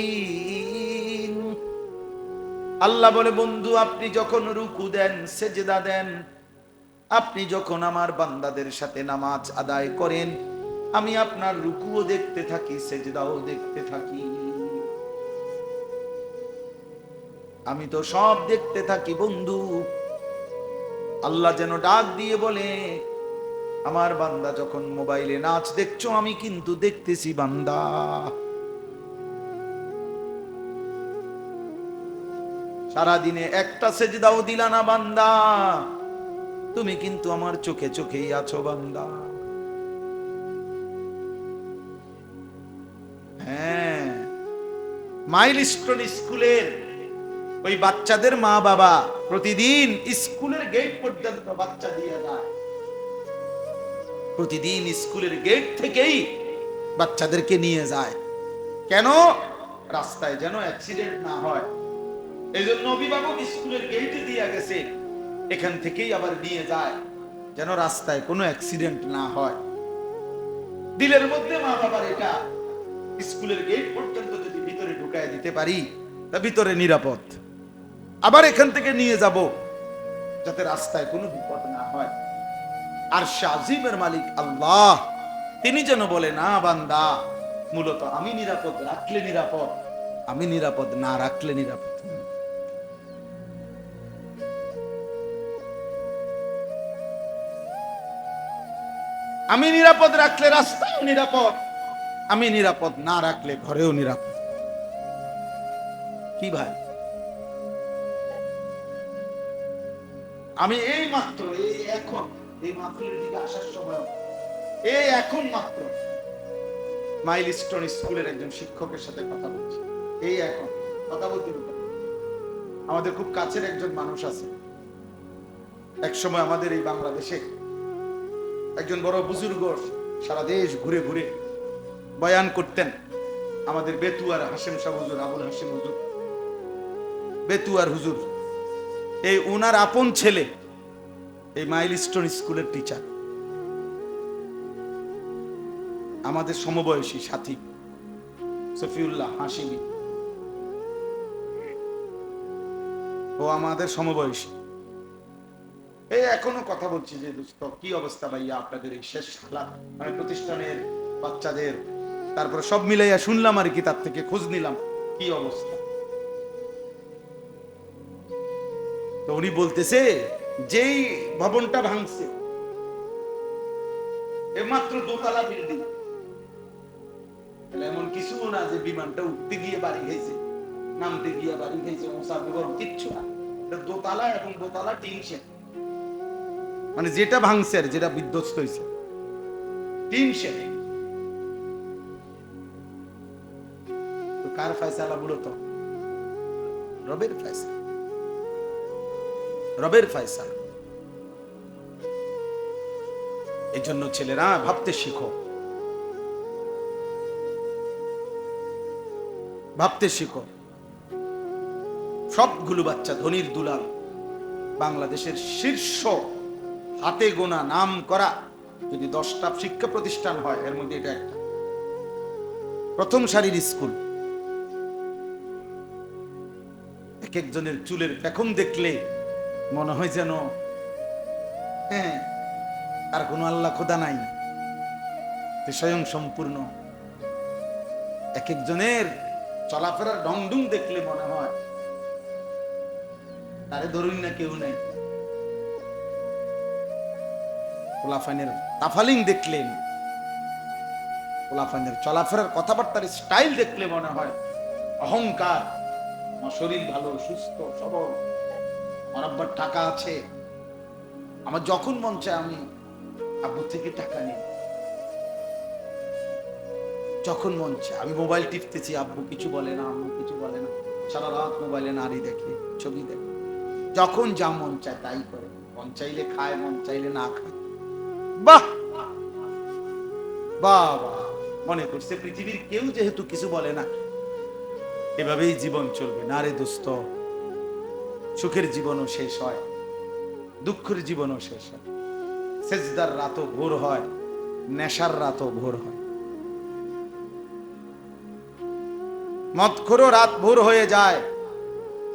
আল্লাহ বলে বন্ধু আপনি যখন রুকু দেন, সেজদা দেন, আপনি যখন আমার বান্দাদের সাথে নামাজ আদায় করেন, আমি আপনার রুকুও দেখতে থাকি, সেজদাও দেখতে থাকি। আমি তো সব দেখতে থাকি বন্ধু। আল্লাহ যেন ডাক দিয়ে বলে, আমার বান্দা যখন মোবাইলে নাচ দেখছো আমি কিন্তু দেখতেছি বান্দা। সারাদিনে একটা সেজদাও দিলা না বান্দা, তুমি কিন্তু আমার চোখে চোখেই আছো বান্দা। হ্যাঁ, মাইলস্টোন স্কুলের ওই বাচ্চাদের মা বাবা প্রতিদিন স্কুলের গেট পর্যন্ত বাচ্চা দিয়ে যায়, প্রতিদিন স্কুলের গেট থেকেই বাচ্চাদেরকে নিয়ে যায়। কেন? রাস্তায় যেন অ্যাক্সিডেন্ট না হয়, এই জন্য অভিভাবক স্কুলের গেটে দিয়ে গেছে, এখান থেকেই আবার নিয়ে যায় যেন রাস্তায় কোনো অ্যাক্সিডেন্ট না হয়। দিলের মধ্যে মা বাবার এটা, স্কুলের গেট পর্যন্ত যদি ভিতরে ঢুকায় দিতে পারি তা ভিতরে নিরাপদ, আবার এখান থেকে নিয়ে যাব যাতে রাস্তায় কোনো বিপদ না হয়। আর শাজিমের মালিক আল্লাহ, তিনি যেন বলে না বান্দা মূলত আমি নিরাপদ রাখলে নিরাপদ, আমি নিরাপদ না রাখলে নিরাপদ। আমি নিরাপদ রাখলে রাস্তাও নিরাপদ, আমি নিরাপদ না রাখলে ঘরেও নিরাপদ। কি ভাই, আমি এই মাত্র এই এখন এই মাহফিলের দিকে আসার সময় এই এখন মাত্র মাইলস্টোন স্কুলের একজন শিক্ষকের সাথে কথা বলছি। এই এখন কথা বলতে আমাদের খুব কাছের একজন মানুষ আছে, এক সময় আমাদের এই বাংলাদেশে একজন বড় বুজুর্গ, সারা দেশ ঘুরে ঘুরে বয়ান করতেন। আমাদের বেতুয়ার হাশেম শাহ হুজুর, আবুল হাশেম হুজুর, বেতুয়ার হুজুর, এই উনার আপন ছেলে এই মাইলস্টোন স্কুলের টিচার, আমাদের সমবয়সী সাথী সফিউল্লাহ হাশিমি, ও আমাদের সমবয়সী। এই এখনো কথা বলছি যে দোস্ত কি অবস্থা ভাইয়া আপনাদের এই শেষ ক্লাস, মানে প্রতিষ্ঠানের বাচ্চাদের, তারপরে সব মিলাইয়া শুনলাম আর কি, তার থেকে খোঁজ নিলাম কি অবস্থা। তো উনি বলতেছে যেই ভবনটা ভাঙছে, মাত্র দোতলা বিল্ডিং, এমন কিছু না যে বিমানটা উঠতে গিয়ে বাড়ি গেছে, নামতে গিয়ে বাড়ি গেছে, কিচ্ছু না। দোতলা এবং দোতলা টিন শেড, মানে যেটা ভাঙছে আর যেটা বিধ্বস্ত হয়েছে টিন শেড। তো কার ফয়সালা? মূলত রবের ফয়সালা, রবের ফয়সালা। এই জন্য ছেলেরা ভাবতে শিখো, ভাবতে শিখো। সবগুলো বাচ্চা ধনির দুলাল, বাংলাদেশের শীর্ষ হাতে গোনা নাম করা যদি 10টা শিক্ষা প্রতিষ্ঠান হয়, এর মধ্যে এটা একটা প্রথম সারির স্কুল। এক একজনের চুলের পেখম দেখলে মনে হয় যেন হ্যাঁ আর কোনো আল্লাহ খোদা নাই, স্বয়ং সম্পূর্ণ। এক একজনের চলাফেরার ঢংঢুং দেখলে মনে হয় তারে ধরুন না কেউ নেই। পোলাফাইনের তাফালিং দেখলেন, পোলাফাইনের চলাফেরার কথাবার্তার স্টাইল দেখলে মনে হয় অহংকার। আমার শরীর ভালো, সুস্থ সবল, আমার আব্বার টাকা আছে, আমার যখন মন চায় আমি আব্বু থেকে টাকা নিই, যখন মন চায় আমি মোবাইল টিপতেছি, আব্বু কিছু বলে না, আম্মু কিছু বলে না, সারা রাত মোবাইলে নারী দেখে, ছবি দেখে, যখন যা মন চায় তাই করে, মন চাইলে খায়, মন চাইলে না খায়। বাহ বাবা, মনে করছে পৃথিবীর কেউ যেহেতু কিছু বলে না, এভাবেই জীবন চলবে। না রে দোস্ত, সুখের জীবনও শেষ হয়, দুঃখের জীবনও শেষ হয়। সেজদার রাতও ভোর হয়, নেশার রাতও ভোর হয়। মদখোরও রাত ভোর হয়ে যায়,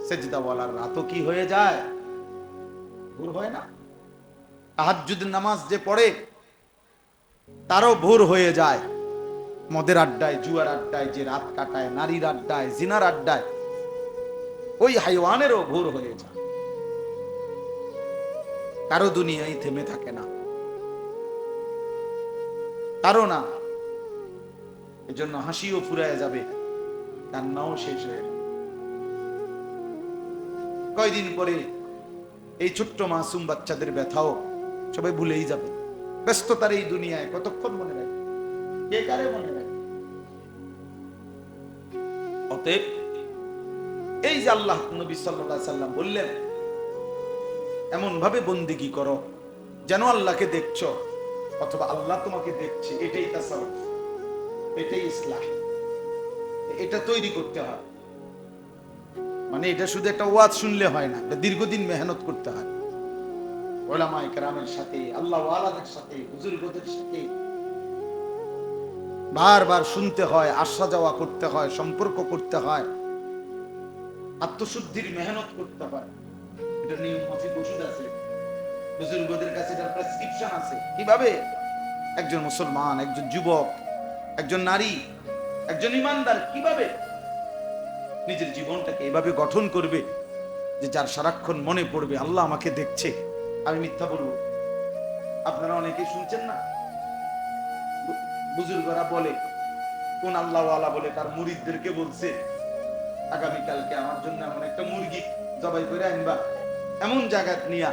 সেজদাওয়ালার রাতও কি হয়ে যায়? ভোর হয় না? তাহাজ্জুদ নামাজ যে পড়ে তারও ভোর হয়ে যায়। মদের আড্ডায়, জুয়ার আড্ডায় যে রাত কাটায়, নারীর আড্ডায়, জিনার আড্ডায়, ওই হাইওয়ানেরও ভোর হয়ে যায়। কারো দুনিয়ায় থেমে থাকে না, কারো না। এজন্য হাসিও ফুরায় যাবে, কান্নাও শেষ হয়ে যাবে। কয়দিন পরে এই ছোট্ট মাসুম বাচ্চাদের ব্যথাও সবাই ভুলেই যাবে। ব্যস্ততার এই দুনিয়ায় কতক্ষণ মনে রাখবে, কে কারে মনে রাখবে? অতএব এই যে আল্লাহ নবী সাল্লাল্লাহু আলাইহি সাল্লাম বললেন, এমন ভাবে বন্দেগী করো যেন আল্লাহকে দেখছো অথবা আল্লাহ তোমাকে দেখছে। এটাই তাসাউফ, এটাই ইসলাম। এটা তৈরি করতে হয়। মানে এটা শুধু একটা ওয়াজ শুনলে হয় না, এটা দীর্ঘদিন মেহনত করতে হয়। ওলামায়ে কেরামের সাথে, আল্লাহ ওয়ালাদের সাথে, বুজুর্গদের সাথে বারবার শুনতে হয়, আসা যাওয়া করতে হয়, সম্পর্ক করতে হয়, আত্মশুদ্ধির মেহনত করতে হয়। এটা নিয়ম মাফিক ওষুধ আছে, বুজুর্গদের কাছে এটার প্রেসক্রিপশন আছে। কিভাবে একজন মুসলমান, একজন যুবক, একজন নারী, একজন ইমানদার কিভাবে নিজের জীবনটাকে এভাবে গঠন করবে যে যার সারাক্ষণ মনে পড়বে আল্লাহ আমাকে দেখছে। আমি মিথ্যা বলবো? আপনারা অনেকে শুনছেন না, বুজুর্গরা বলে, কোন আল্লাহওয়ালা বলে তার মুরিদদেরকে বলছে, আগামীকালকে আমার জন্য এমন একটা মুরগি জবাই করে আনবা, এমন জায়গা নিয়া।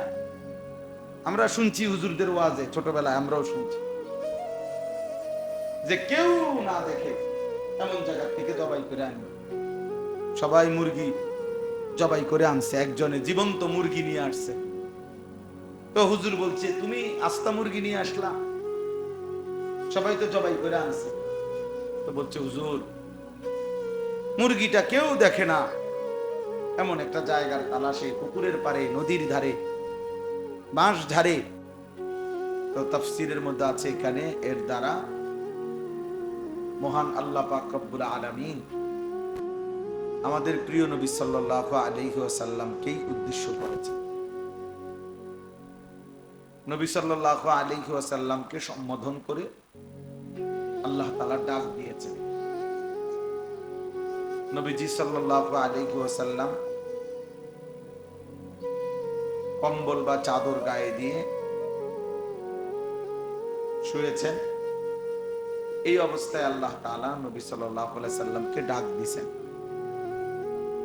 আমরা শুনছি হুজুরদের ওয়াজে, ছোটবেলায় আমরাও শুনছি যে কেউ না দেখে এমন জায়গা থেকে জবাই করে আনবে। সবাই মুরগি জবাই করে আনছে, একজনে জীবন্ত মুরগি নিয়ে আসছে। তো হুজুর বলছে, তুমি আস্তা মুরগি নিয়ে আসলা, সবাই তো জবাই করে আনছে। তো বলছে, হুজুর মুরগিটা কেউ দেখে না, এমন একটা জায়গার তালাশে, পুকুরের পারে, নদীর ধারে, বাঁশ ঝাড়ে। তো তাফসীরের মধ্যে আছে এখানে এর দ্বারা মহান আল্লাহ পাক রব্বুল আলামিন আমাদের প্রিয় নবী সাল্লাল্লাহু আলাইহি ওয়াসাল্লামকেই উদ্দেশ্য করেছেন। নবী সাল্লাল্লাহু আলাইহি ওয়াসাল্লামকে সম্বোধন করে আল্লাহ তাআলা ডাক দিয়েছেন। নবীজি সাল্লাল্লাহু আলাইহি ওয়াসাল্লাম কম্বল বা চাদর গায়ে দিয়ে শুয়েছেন। এই অবস্থায় আল্লাহ তাআলা নবী সাল্লাল্লাহু আলাইহি সাল্লামকে ডাক দিয়েছেন।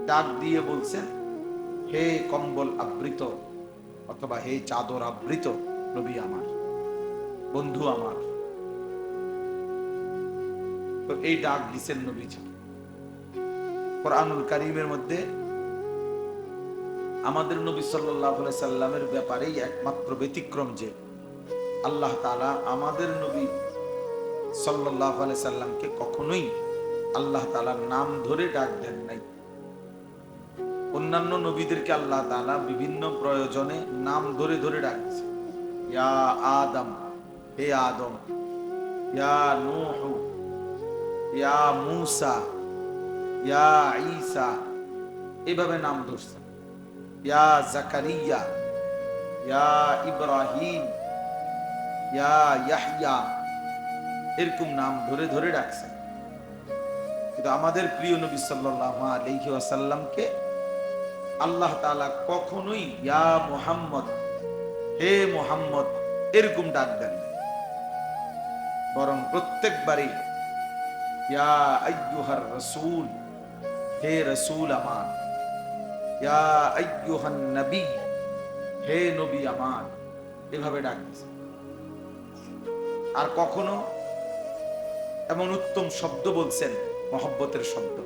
ডাক দিয়ে বলছেন, হে কম্বল আবৃত অথবা হে চাদর আবৃত নবী আমার, বন্ধু আমার। তো এই ডাক দিছেন নবীজি। কোরআনুল কারীমের মধ্যে আমাদের নবী সাল্লাল্লাহু আলাইহি সাল্লামের ব্যাপারেই একমাত্র ব্যতিক্রম যে আল্লাহ তাআলা আমাদের নবী সাল্লাল্লাহু আলাইহি সাল্লামকে কখনোই আল্লাহ তাআলার নাম ধরে ডাক দেন নাই। অন্যান্য নবীদেরকে আল্লাহ তাআলা বিভিন্ন প্রয়োজনে নাম ধরে ধরে ডাকছে। ইয়া আদম, হে আদম, ইয়া নূহ, ইয়া মূসা, ইয়া ঈসা, এভাবে নাম ধরছে। ইয়া জাকারিয়া, ইয়া ইব্রাহিম, ইয়া ইয়াহইয়া, এরকম নাম ধরে ধরে ডাকছে। কিন্তু আমাদের প্রিয় নবী সাল্লাল্লাহু আলাইহি ওয়াসাল্লামকে আল্লাহ তাআলা কখনোই ইয়া মুহাম্মদ, হে মুহাম্মদ এরকম ডাক দেন, বরং প্রত্যেকবারই ইয়া আইয়ুহার রাসূল, হে রাসূল আমার, ইয়া আইয়ুহান নবী, হে নবী আমার, এভাবে ডাক দিয়েছে। আর কখনো এমন উত্তম শব্দ বলছেন, মহব্বতের শব্দ,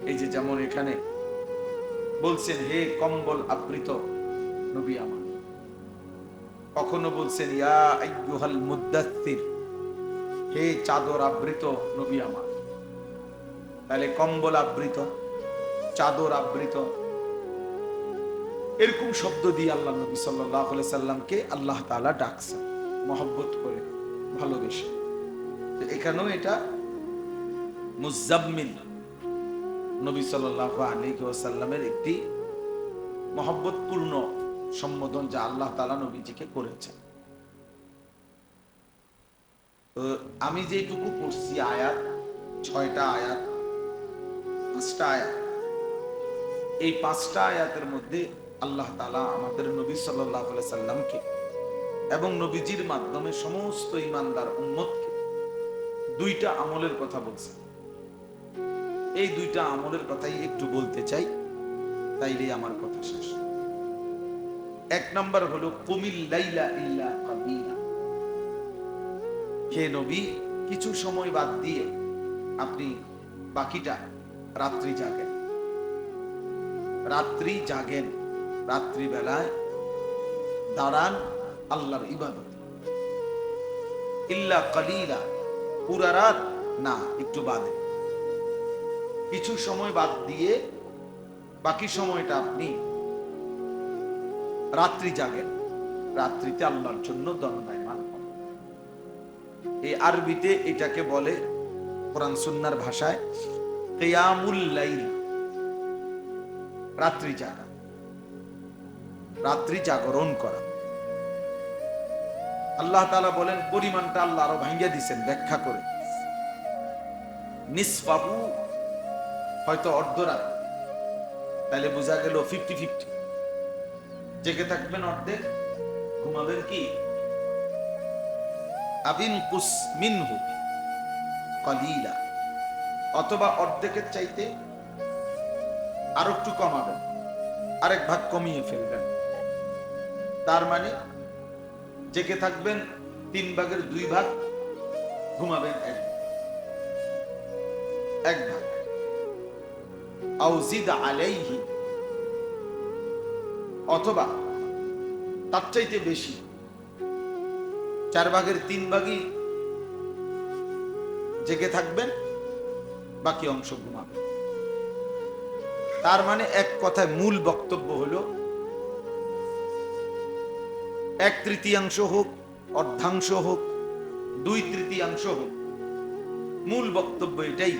এই যে যেমন এখানে বলছেন হে কম্বল আবৃত নবী আমার। কখনো বলছেন ইয়া আইয়ুহাল মুদ্দাথির, হে চাদর আবৃত নবী আমার। তাহলে কম্বল আবৃত, চাদর আবৃত, এরকম শব্দ দিয়ে আল্লাহ নবী সাল্লাল্লাহু আলাইহি সাল্লামকে আল্লাহ তাআলা ডাকছেন মহব্বত করে, ভালোবেসে। এখানেও এটা মুজাম্মিল নবী সাল্লাল্লাহু আলাইহি ওয়াসাল্লামের একটি মহব্বতপূর্ণ সম্বোধন যা আল্লাহ তাআলা নবীজিকে করেছেন। তো আমি যেটুকু পড়ছি আয়াত, 6টা আয়াত, 5টা আয়াত, এই 5টা আয়াতের মধ্যে আল্লাহ তাআলা আমাদের নবী সাল্লাল্লাহু আলাইহি সাল্লামকে এবং নবীজির মাধ্যমে সমস্ত ঈমানদার উম্মতকে 2টা আমলের কথা বলছেন। এই 2টা আমলের কথাই একটু বলতে চাই, তাইলেই আমার কথা শেষ। 1 নাম্বার হলো কুমিল লাইলা ইল্লা কালিলা, হে নবী কিছু সময় বাদ দিয়ে আপনি বাকিটা রাত্রি জাগেন, রাত্রি জাগেন, রাত্রি বেলায় দাঁড়ান আল্লাহর ইবাদত। ইল্লা কালিলা, পুরা রাত না, একটু বাদে, কিছু সময় বাদ দিয়ে বাকি সময়টা আপনি রাত্রি জাগেন, রাত্রিতে আল্লাহর জন্য দণ্ডায়মান হন। এই আরবিতে এটাকে বলে কোরআন সুন্নাহর ভাষায় কিয়ামুল লাইল, রাত্রি জাগা, রাত্রি জাগরণ করা। আল্লাহ তাআলা বলেন, পরিমাণটা আল্লাহ আরো ভাঙ্গিয়ে দিয়েছেন ব্যাখ্যা করে। নিসফাহু, হয়তো অর্ধরাত, তাহলে বোঝা গেল 50-50, জেগে থাকবেন অর্ধেক, ঘুমাবেন কি আবিনকুস মিনহু কালিলা, অথবা অর্ধেকের চাইতে আরো একটু কমাবেন, আরেক ভাগ কমিয়ে ফেলবেন। তার মানে জেগে থাকবেন 3 ভাগের 2 ভাগ, ঘুমাবেন 1 ভাগ। আউজিদ আলাইহি, অথবা তার চাইতে বেশি, 4 ভাগের 3 ভাগই জেগে থাকবেন, বাকি অংশ ঘুমাবেন। তার মানে এক কথায় মূল বক্তব্য হলো 1/3 হোক, অর্ধাংশ হোক, 2/3 হোক, মূল বক্তব্য এটাই,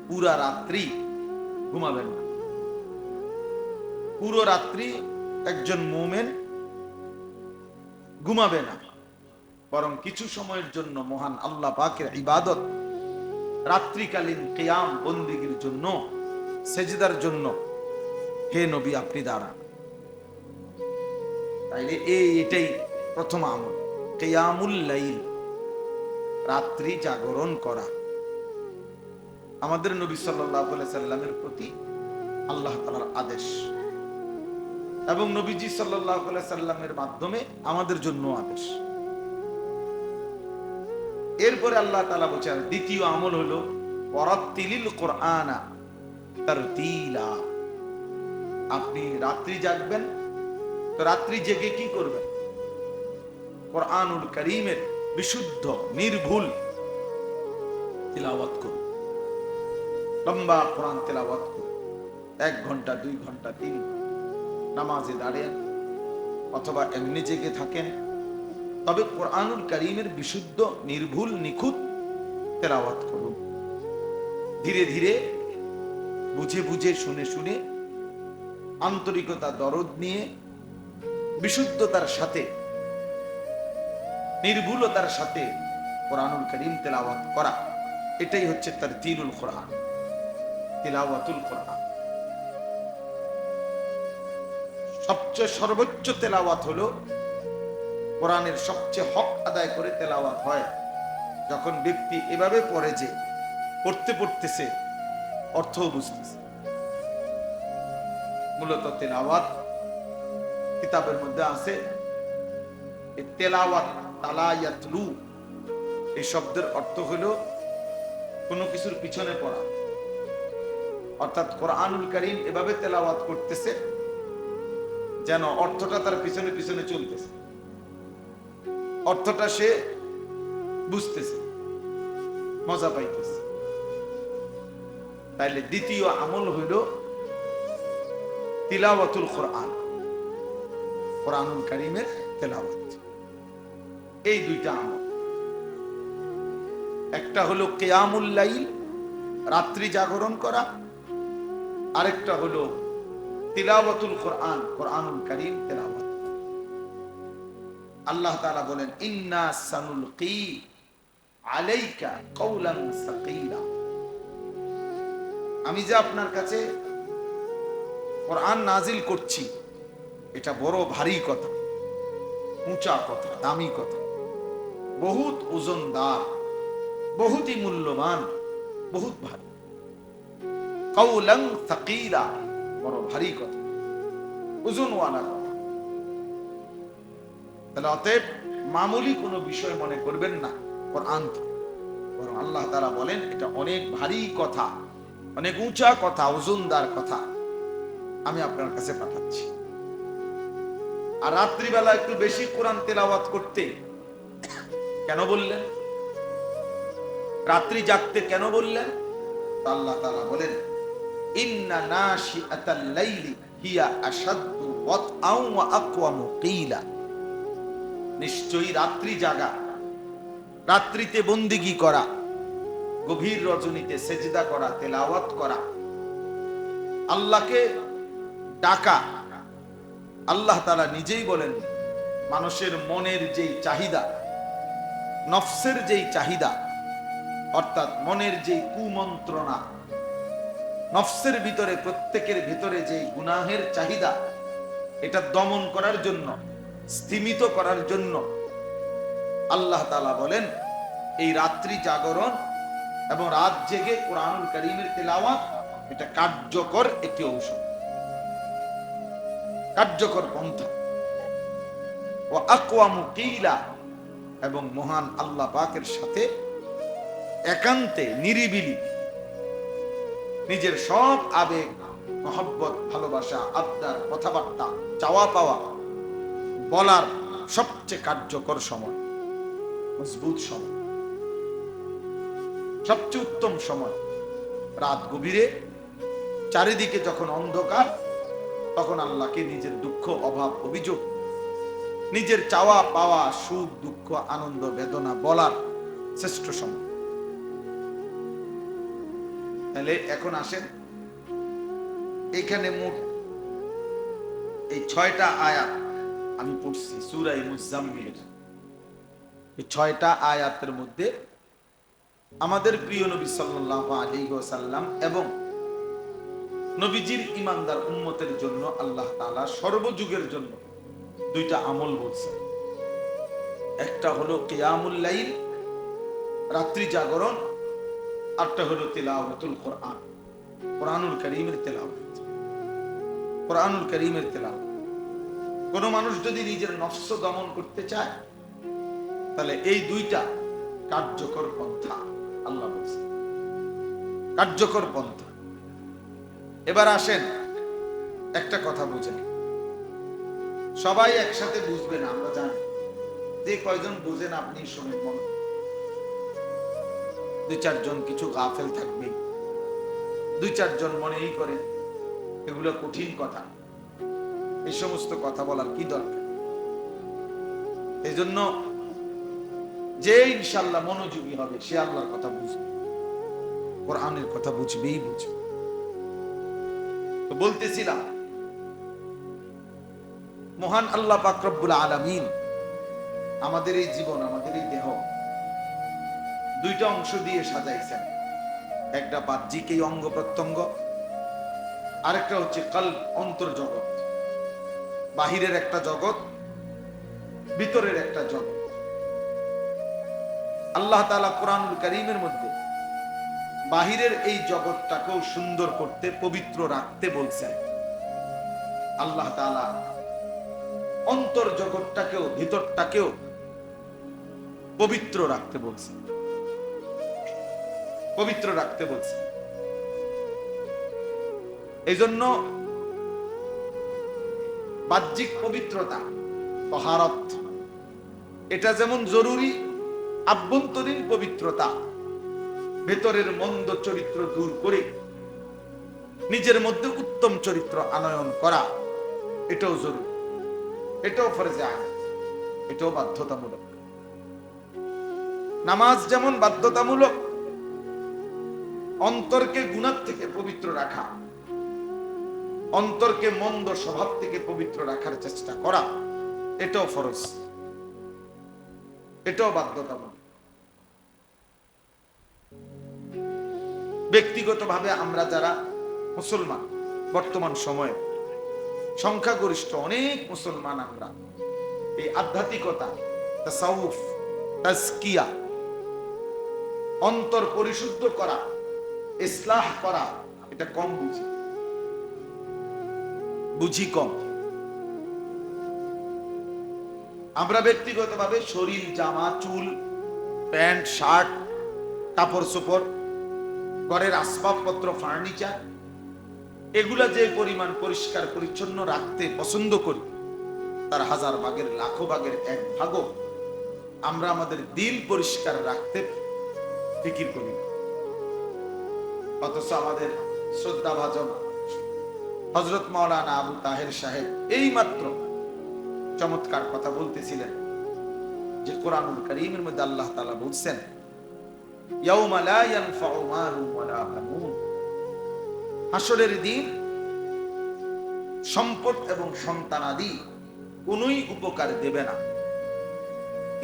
পুরা রাত্রি ঘুমাবেন না। পুরো রাত্রি একজন মুমিন ঘুমাবে না, বরং কিছু সময়ের জন্য মহান আল্লাহ পাকের ইবাদত, রাত্রিকালীন কিয়াম বন্দেগীর জন্য, সেজদার জন্য হে নবী আপনি দাঁড়ান। তাইলে এটাই প্রথম আমল, কিয়ামুল লাইল, রাত্রি জাগরণ করা আমাদের নবী সাল্লাল্লাহু আলাইহি সাল্লামের প্রতি আল্লাহ তাআলার আদেশ এবং নবীজি সাল্লাল্লাহু আলাইহি সাল্লামের মাধ্যমে আমাদের জন্য আদেশ। এরপরে আল্লাহ তাআলা বলেন দ্বিতীয় আমল হলো ওয়ারাত্তিলিল কুরআনা তারতিলা। আপনি রাত্রি জাগবেন, তো রাত্রি জেগে কি করবেন? কুরআনুল কারীমের বিশুদ্ধ নির্ভুল তিলাওয়াত করুন। লম্বা কোরআন তেলাওয়াত করুন, 1 ঘন্টা 2 ঘন্টা 3 নামাজে দাঁড়িয়ে অথবা এমনি জেগে থাকেন, তবে কোরআনুল কারীমের বিশুদ্ধ নির্ভুল নিখুঁত তেলাওয়াত করুন। ধীরে ধীরে বুঝে বুঝে শুনে শুনে আন্তরিকতা দরদ নিয়ে বিশুদ্ধতার সাথে নির্ভুলতার সাথে কোরআনুল কারীম তেলাওয়াত করা, এটাই হচ্ছে তারতিলুল কোরআন, তিলাওয়াতুল কোরআন। সবচেয়ে সর্বোচ্চ তেলাওয়াত হলো কোরআনের সবচেয়ে হক আদায় করে তেলাওয়াত হয় যখন ব্যক্তি এভাবে পড়ে যে পড়তে পড়তেছে অর্থ বুঝতেছে। মূলত তেলাওয়াত কিতাবের মধ্যে আছে তেলাওয়াত তালায়াতলু, এই শব্দের অর্থ হলো কোনো কিছুর পিছনে পড়া, অর্থাৎ কোরআনুল কারীম এভাবে তেলাওয়াত করতেছে যেন অর্থটা তার পিছনে পিছনে চলতেছে, অর্থটা সে বুঝতেছে, মজা পাইতেছে। তাইলে দ্বিতীয় আমল হইল তিলাওয়াতুল কোরআন, কোরআনুল কারীমের তেলাওয়াত। এই দুইটা আমল, একটা হলো কিয়ামুল লাইল, রাত্রি জাগরণ করা, আরেকটা হলো তিলাওয়াতুল কোরআন, কোরআনুল কারীম তেলাওয়াত। আল্লাহ তাআলা বলেন ইন্না সানুলকি আলাইকা কাওলান সাকিলা, আমি যে আপনার কাছে কোরআন নাজিল করছি এটা বড় ভারী কথা, উঁচা কথা, দামি কথা, বহুত ওজনদার, বহুতই মূল্যবান, বহুত ভারী। কাওলান সাকিলা, বড় ভারী কথা, ওজনওয়ালা কথা। তাহলে অতএব মামুলি কোনো বিষয় মনে করবেন না কোরআন, বরং আল্লাহ তাআলা বলেন এটা অনেক ভারী কথা, অনেক উঁচা কথা, ওজনদার কথা আমি আপনার কাছে পাঠাচ্ছি। আর রাত্রিবেলা একটু বেশি কোরআন তেলাওয়াত করতে কেন বললেন? রাত্রি জাগতে কেন বললেন? আল্লাহ তাআলা বলেন ইন্না নাশিআতাল লাইলি হিয়া আশাদ্দু ওয়াতআউ ওয়া আকওয়ামু কিলা, নিশ্চয়ই রাত্রি জাগা, রাত্রিতে বন্দিগি করা, গভীর রজনীতে সেজদা করা, তেলাওয়াত করা, আল্লাহকে ডাকা। আল্লাহ তাআলা নিজেই বলেন মানুষের মনের যেই চাহিদা, নফসের যেই চাহিদা, অর্থাৎ মনের যেই কুমন্ত্রণা, নফসের ভিতরে, প্রত্যেকের ভিতরে যেই গুনাহের চাহিদা, এটা দমন করার জন্য, স্থিমিত করার জন্য আল্লাহ তাআলা বলেন এই রাত্রি জাগরণ এবং রাত জেগে কোরআনুল কারীমের তেলাওয়াত এটা কার্যকর একটি ঔষধ, কার্যকর পন্থা। ও আকওয়ামু কিলা, এবং মহান আল্লাহ পাকের সাথে একান্তে নিরিবিলি নিজের সব আবেগ, মহব্বত, ভালোবাসা, আবদার, কথাবার্তা, চাওয়া পাওয়া বলার সবচেয়ে কার্যকর সময়, মজবুত সময়, সবচেয়ে উত্তম সময় রাত গভীরে, চারিদিকে যখন অন্ধকার, তখন আল্লাহকে নিজের দুঃখ, অভাব, অভিযোগ, নিজের চাওয়া পাওয়া, সুখ দুঃখ, আনন্দ বেদনা বলার শ্রেষ্ঠ সময়। তাহলে এখন আসেন, এখানে মোট এই 6টা আয়াত আমি পড়ছি সূরা মুজাম্মিল। এই 6টা আয়াতের মধ্যে আমাদের প্রিয় নবী সাল্লাল্লাহু আলাইহি ওয়াসাল্লাম এবং নবীজির ঈমানদার উম্মতের জন্য আল্লাহ তাআলা সর্বযুগের জন্য 2টা আমল বলছেন। একটা হলো কিয়ামুল লাইল, রাত্রি জাগরণ, আরটা হলো তিলাওয়াতুল কোরআন, কোরআনুল কারীমের তেলাওয়াত। কোরআনুল কারীমের তেলাওয়াত। কোন মানুষ যদি নিজের নফস দমন করতে চায়, তাহলে এই দুইটা কার্যকর পন্থা। আল্লাহ বলছে কার্যকর পন্থা। এবার আসেন একটা কথা বুঝেন, সবাই একসাথে বুঝবে না, আমরা জানি। যে কয়জন বুঝেন আপনি শুনেন, মনে দুই চারজন কিছু গাফেল থাকবে, দুই চারজন মনেই করেন এগুলো কঠিন কথা, এই সমস্ত কথা বলার কি দরকার? এই জন্য যে ইনশাআল্লাহ মনোযোগী হবে সে আল্লাহর কথা বুঝবে, কোরআনের কথা বুঝবেই বুঝবে। তো বলতেছিলাম, মহান আল্লাহ পাক রব্বুল আলামিন আমাদের এই জীবন, আমাদের এই দেহ দুইটা অংশ দিয়ে সাজাইছেন। একটা বাহ্যিক এই অঙ্গ প্রত্যঙ্গ, আরেকটা হচ্ছে কলব, অন্তর জগৎ। বাহিরের একটা জগৎ, ভিতরের একটা জগৎ। আল্লাহ তাআলা কোরআনুল কারীমের মধ্যে বাহিরের এই জগৎটাকেও সুন্দর করতে, পবিত্র রাখতে বলছেন। আল্লাহ তাআলা অন্তর জগৎটাকেও, ভিতরটাকেও পবিত্র রাখতে বলছেন, পবিত্র রাখতে বলছেন। এই জন্য বাহ্যিক পবিত্রতা, তাহারত, এটা যেমন জরুরি, আভ্যন্তরীণ পবিত্রতা, ভেতরের মন্দ চরিত্র দূর করে নিজের মধ্যে উত্তম চরিত্র আনয়ন করা, এটাও জরুরি, এটাও ফরজে আইন, এটাও বাধ্যতামূলক। নামাজ যেমন বাধ্যতামূলক, অন্তরকে গুনাহ থেকে পবিত্র রাখা, অন্তরকে মন্দ স্বভাব থেকে পবিত্র রাখার চেষ্টা করা, এটাও ফরজ, এটাও বাধ্যতামূলক। ব্যক্তিগতভাবে আমরা যারা মুসলমান, বর্তমান সময়ে সংখ্যাগরিষ্ঠ অনেক মুসলমান, আমরা এই আধ্যাত্মিকতা, তাসাউফ, তাজকিয়া, অন্তর পরিশুদ্ধ করা, ইসলাহ করা, এটা কম বুঝি কম। আমরা ব্যক্তিগতভাবে শরীর, জামা, চুল, প্যান্ট, শার্ট, কাপড় চোপড়, ঘরের আসবাবপত্র, ফার্নিচার, এগুলা যে পরিমাণ পরিষ্কার পরিচ্ছন্ন রাখতে পছন্দ করি, তার হাজার ভাগের, লাখো ভাগের এক ভাগও আমরা আমাদের দিল পরিষ্কার রাখতে ফিকির করি। অথচ আমাদের শ্রদ্ধাভাজন হযরত মাওলানা আবু তাহের সাহেব এই মাত্র চমৎকার কথা বলতেছিলেন যে কোরআনুল কারীমের মধ্যে আল্লাহ তাআলা বলছেন, ইয়াউমা লা ইয়ানফাউ মালুন ওয়ালা বানুন, হাসরের দিন সম্পদ এবং সন্তানাদি কোনই উপকার দেবে না,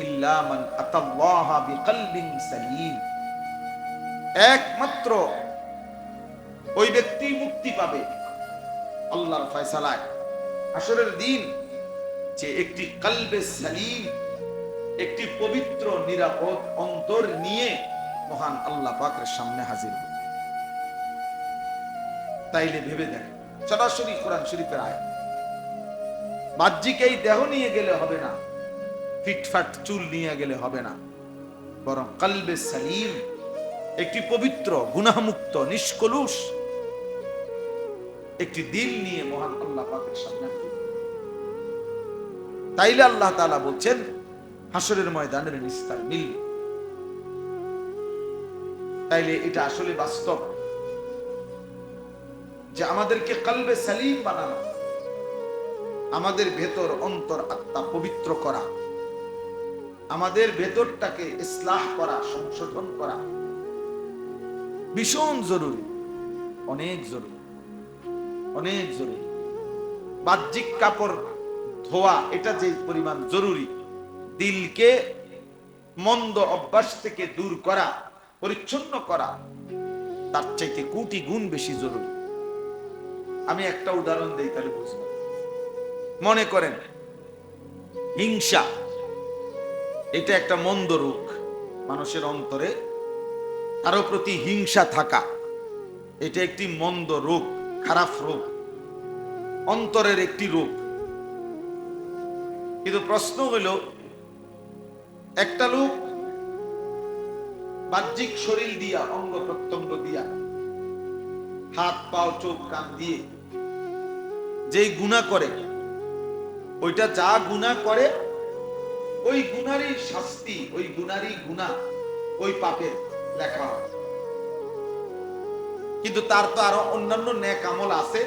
ইল্লা মান আতাল্লাহা বিকলবিন সালিম, একমাত্র ওই ব্যক্তি মুক্তি পাবে আল্লাহর ফয়সালায় হাসরের দিন, যে একটি কলবে সালিম, একটি পবিত্র নিরাপদ অন্তর নিয়ে মহান আল্লাহ পাকের সামনে হাজির হবে। তাইলে ভেবে দেখ, সরাসরি কোরআন শরীফের আয়াত, বাহ্যিক এই দেহ নিয়ে গেলে হবে না, ফিটফাট চুল নিয়ে গেলে হবে না, বরং কলবে সালিম, একটি পবিত্র, গুনাহমুক্ত, নিষ্কলুষ একটি দিল নিয়ে মহান আল্লাহ পাকের সামনে। তাইলে আল্লাহ তাআলা বলছেন হাসরের ময়দানের নিস্তার মিলবে। তাইলে এটা আসলে বাস্তব যে আমাদেরকে কলবে সালিম বানানো, আমাদের ভেতর, অন্তর, আত্মা পবিত্র করা, আমাদের ভেতরটাকে ইসলাহ করা, সংশোধন করা ভীষণ জরুরি, অনেক জরুরি, অনেক জরুরি। বাহ্যিক কাপড় ধোয়া এটা যে পরিমাণ জরুরি, দিলকে মন্দ অভ্যাস থেকে দূর করা, পরিচ্ছন্ন করা, তার চাইতে কোটি গুণ বেশি জরুরি। আমি একটা উদাহরণ দেই, তাহলে বুঝবেন। মনে করেন হিংসা, এটা একটা মন্দ রোগ, মানুষের অন্তরে কারো প্রতি হিংসা থাকা, এটা একটি মন্দ রোগ, খারাপ রোগ, অন্তরের একটি রোগ। কিন্তু প্রশ্ন হলো, একটা লোক বাহ্যিক শরীর দিয়া, অঙ্গ প্রত্যঙ্গ দিয়া, হাত পাও চোখ কান দিয়ে যেই গুনাহ করে, ওইটা যা গুনাহ করে ওই গুনারই শাস্তি, ওই গুনারই গুনাহ, ওই পাপের লেখা হয়। কিন্তু তার তো আরো অন্যান্য নেক আমল আছে,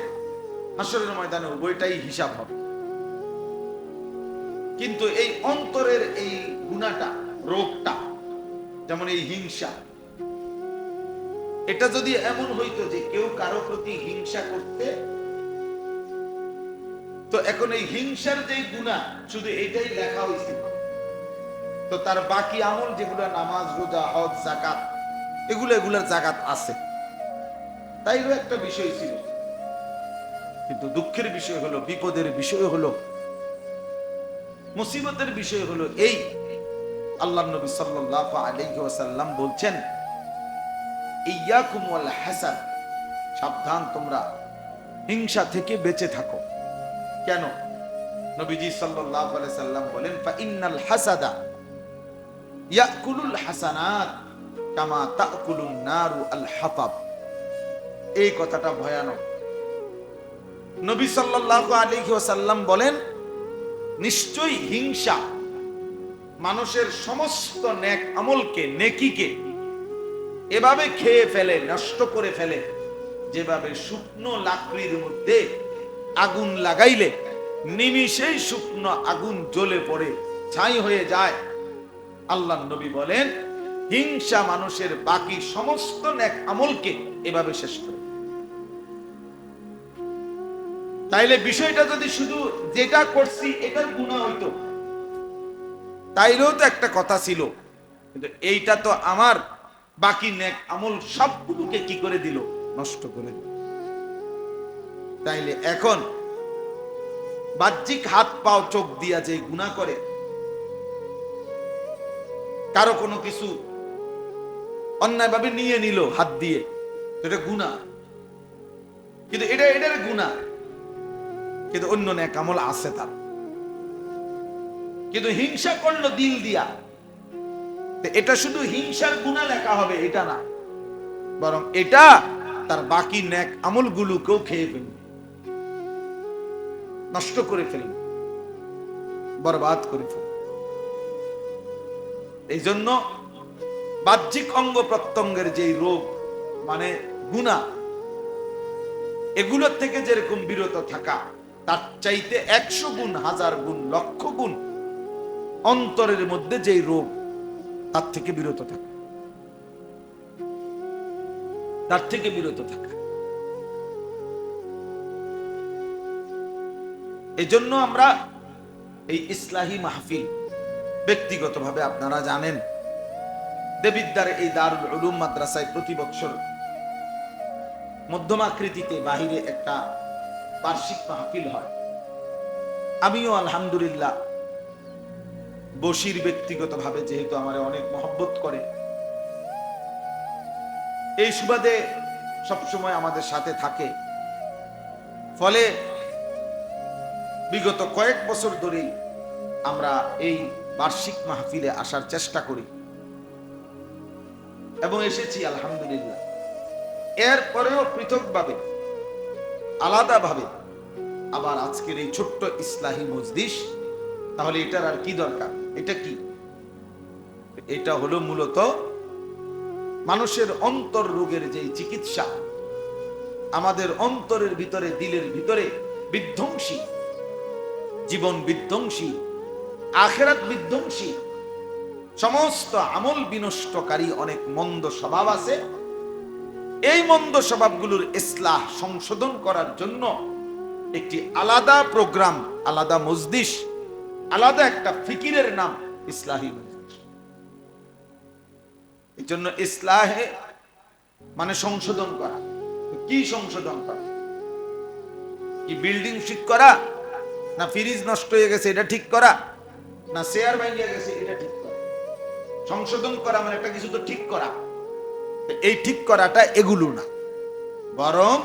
হাসরের ময়দানে উভয়টাই হিসাব হবে। কিন্তু এই অন্তরের এই গুনাহটা, রোগটা, যেমন এই হিংসা, এটা যদি এমন হইতো যে কেউ কারো প্রতি হিংসা করতে, তো এখন এই হিংসার যে গুনাহ শুধু এটাই লেখা হয়েছিল, তো তার বাকি আমল যেগুলো নামাজ রোজা হজ যাকাত, এগুলার জাকাত আছে, তাইও একটা বিষয় ছিল। কিন্তু দুঃখের বিষয় হলো, বিপদের বিষয় হলো, মুসিবতের বিষয় হলো এই, আল্লাহ নবী সাল্লাল্লাহু আলাইহি ওয়াসাল্লাম বলছেন, ইয়াকুম ওয়াল হাসাদ, সাবধান তোমরা হিংসা থেকে বেঁচে থাকো। কেন? নবীজি সাল্লাল্লাহু আলাইহি সাল্লাম বলেন, ফা ইন্নাল হাসাদা ইয়াকুলুল হাসানাত কামা তাকুলুন নারু আল হাতাব। এই কথাটা ভয়ানক। নবী সাল্লাল্লাহু আলাইহি ওয়াসাল্লাম বলেন, নিশ্চয়ই হিংসা মানুষের সমস্ত নেক আমলকে, নেকিকে এভাবে খেয়ে ফেলে, নষ্ট করে ফেলে, যেভাবে শুকনো লাকড়ির মধ্যে আগুন লাগাইলে নিমিষেই শুকনো আগুন জ্বলে পড়ে ছাই হয়ে যায়। আল্লাহ নবী বলেন, হিংসা মানুষের বাকি সমস্ত নেক আমলকে এভাবে শেষ করে। তাইলে বিষয়টা যদি শুধু যেটা করছি এটার গুনাহ হইতো, তাইলেও তো একটা কথা ছিল, কিন্তু এইটা তো আমার বাকি নেক আমল সবগুলোকে কি করে দিল? নষ্ট করে দিল। তাইলে এখন বাহ্যিক হাত পাও চোখ দিয়া যে গুনাহ করে, কারো কোনো কিছু অন্যায়ভাবে নিয়ে নিল হাত দিয়ে, এটা গুনাহ, কিন্তু এটার গুনাহ, কিন্তু অন্য নেক আমল আছে তার। কিন্তু হিংসা করলো দিল দিয়া, এটা শুধু হিংসার গুনাহ লেখা হবে এটা না, বরং এটা তার বাকি নেক আমলগুলোকেও খেয়ে ফেলবে, নষ্ট করে ফেলবে, বরবাদ করে ফেলবে। এই জন্য বাহ্যিক অঙ্গ প্রত্যঙ্গের যে রোগ, মানে গুনাহ, এগুলোর থেকে যেরকম বিরত থাকা, তার চাইতে 100 গুণ, 1000 গুণ, লক্ষ গুণ অন্তরের মধ্যে যেই রোগ, তার থেকে বিরত থাকা, তার থেকে বিরত থাকা। এই জন্য আমরা এই ইসলাহি মাহফিল, ব্যক্তিগতভাবে আপনারা জানেন, দেবিদ্দার এই দারুল উলুম মাদ্রাসায় প্রতি বছর মধ্যমাকৃতিতে বাহিরে একটা বার্ষিক মাহফিল হয়। আমিও আলহামদুলিল্লাহ বশির ব্যক্তিগতভাবে যেহেতু আমার অনেক মহব্বত করে, এই সুবাদে সবসময় আমাদের সাথে থাকে। ফলে বিগত কয়েক বছর ধরেই আমরা এই বার্ষিক মাহফিলে আসার চেষ্টা করি এবং এসেছি আলহামদুলিল্লাহ। এরপরেও পৃথকভাবে, আলাদাভাবে আবার আজকের এই ছোট্ট ইসলাহি মজলিস, তাহলে এটার আর কি দরকার? এটা কি? এটা হলো মূলত মানুষের অন্তর রোগের যে চিকিৎসা, আমাদের অন্তরের ভিতরে, দিলের ভিতরে বিধ্বংসী, জীবন বিধ্বংসী, আখিরাত বিধ্বংসী, সমস্ত আমল বিনষ্টকারী অনেক মন্দ স্বভাব আছে। এই মন্দ স্বভাবগুলোর ইসলাহ, সংশোধন করার জন্য একটি আলাদা প্রোগ্রাম, আলাদা মজলিস, আলাদা একটা ফিকিরের নাম ইসলাহি মজলিস। এই জন্য ইসলাহে মানে সংশোধন করা। কি সংশোধন করা? কি বিল্ডিং ঠিক করা, না ফ্রিজ নষ্ট হয়ে গেছে এটা ঠিক করা, না চেয়ার ভেঙে গেছে এটা ঠিক করা? সংশোধন করা মানে একটা কিছু তো ঠিক করা। এই ঠিক করাটা এগুলো না, বরং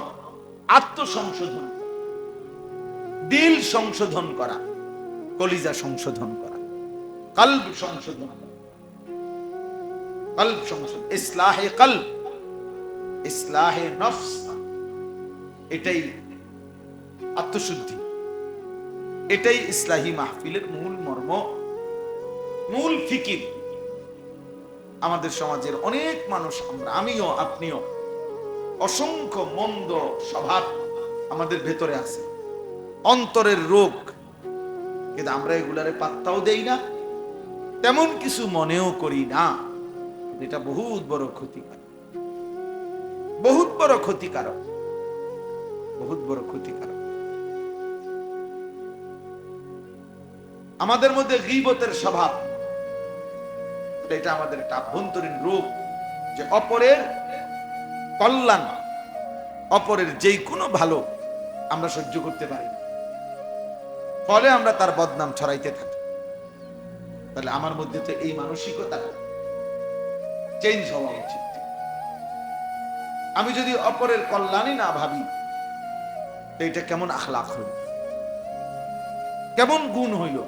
আত্মসংশোধন, দিল সংশোধন করা, কলিজা সংশোধন করা, কলব সংশোধন করা, কলব সংশোধন, ইসলাহে কলব, ইসলাহে নফস, এটাই আত্মশুদ্ধি, এটাই ইসলাহি মাহফিলের মূল মর্ম, মূল ফিকির। আমাদের সমাজের অনেক মানুষ, আমরা, আমিও আপনিও, অসংখ্য মন্দ স্বভাব আমাদের ভেতরে আছে, অন্তরের রোগ, কিন্তু আমরা এগুলারে পাত্তাও দেই না, তেমন কিছু মনেও করি না। এটা বহুত বড় ক্ষতিকারক, বহুত বড় ক্ষতিকারক, বহুত বড় ক্ষতিকারক। আমাদের মধ্যে গীবতের স্বভাব, এটা আমাদের একটা আভ্যন্তরীণ রোগ, যে অপরের কল্যাণ, অপরের যেই কোনো ভালো আমরা সহ্য করতে পারি না, ফলে আমরা তার বদনাম ছড়াইতে থাকি। তাহলে আমার মধ্যে তো এই মানসিকতাটা চেঞ্জ হওয়া উচিত। আমি যদি অপরের কল্যাণই না ভাবি, তো এটা কেমন আখলাক হইল, কেমন গুণ হইল?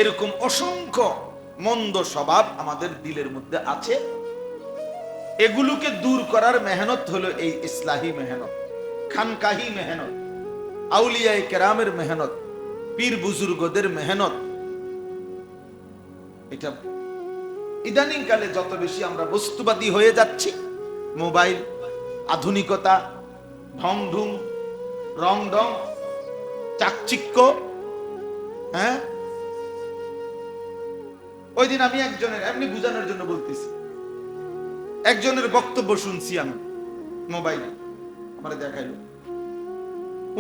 এরকম অসংখ্য মন্দ স্বভাব আমাদের দিলের মধ্যে আছে। এগুলোকে দূর করার মেহনত হলো এই ইসলাহি মেহনত, খানকাহি মেহনত, আউলিয়ায়ে কেরামের মেহনত, পীর বুজুর্গদের মেহনত। এটা ইদানিং কালে যত বেশি আমরা বস্তুবাদী হয়ে যাচ্ছি, মোবাইল, আধুনিকতা, ঢং ঢুং, রং ঢং, চাকচিক্য, হ্যাঁ। ওই দিন আমি একজনের, এমনি বুঝানোর জন্য বলতেছি, একজনের বক্তব্য শুনছি আমি মোবাইলে, আমার দেখাইলো।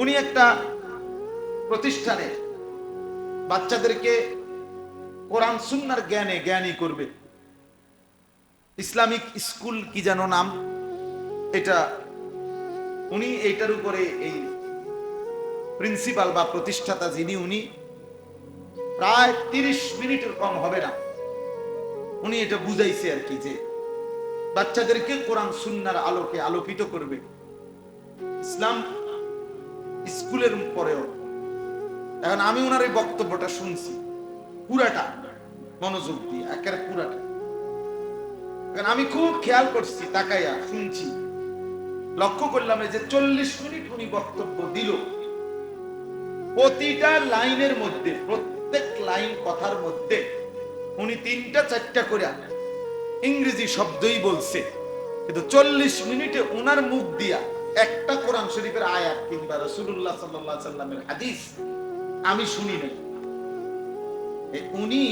উনি একটা প্রতিষ্ঠানে বাচ্চাদেরকে কোরআন সুন্নাহর জ্ঞানে জ্ঞানী করবে, ইসলামিক স্কুল কি যেন নাম, এটা উনি এইটার উপরে, এই প্রিন্সিপাল বা প্রতিষ্ঠাতা যিনি, উনি প্রায় 30 মিনিটের কম হবে না, উনি এটা বুঝাইছে আর কি, যে বাচ্চাদেরকে কোরআন সুন্নাহর আলোকে আলোকিত করবে ইসলাম স্কুলের পরেও। এখন আমি ওনার এই বক্তব্যটা শুনছি পুরাটা মনোযোগ দিয়ে, একেবারে পুরাটা। এখন আমি খুব খেয়াল করছি, তাকাইয়া শুনছি, লক্ষ্য করলাম যে 40 মিনিট উনি বক্তব্য দিল, প্রতিটা লাইনের মধ্যে, প্রত্যেক লাইন কথার মধ্যে উনি 3টা-4টা করে ইংরেজি শব্দই বলছে, কিন্তু 40 মিনিটে উনার মুখ দিয়া একটা কোরআন শরীফের আয়াত কিংবা রাসূলুল্লাহ সাল্লাল্লাহু আলাইহি সাল্লামের হাদিস আমি শুনি নাই। উনি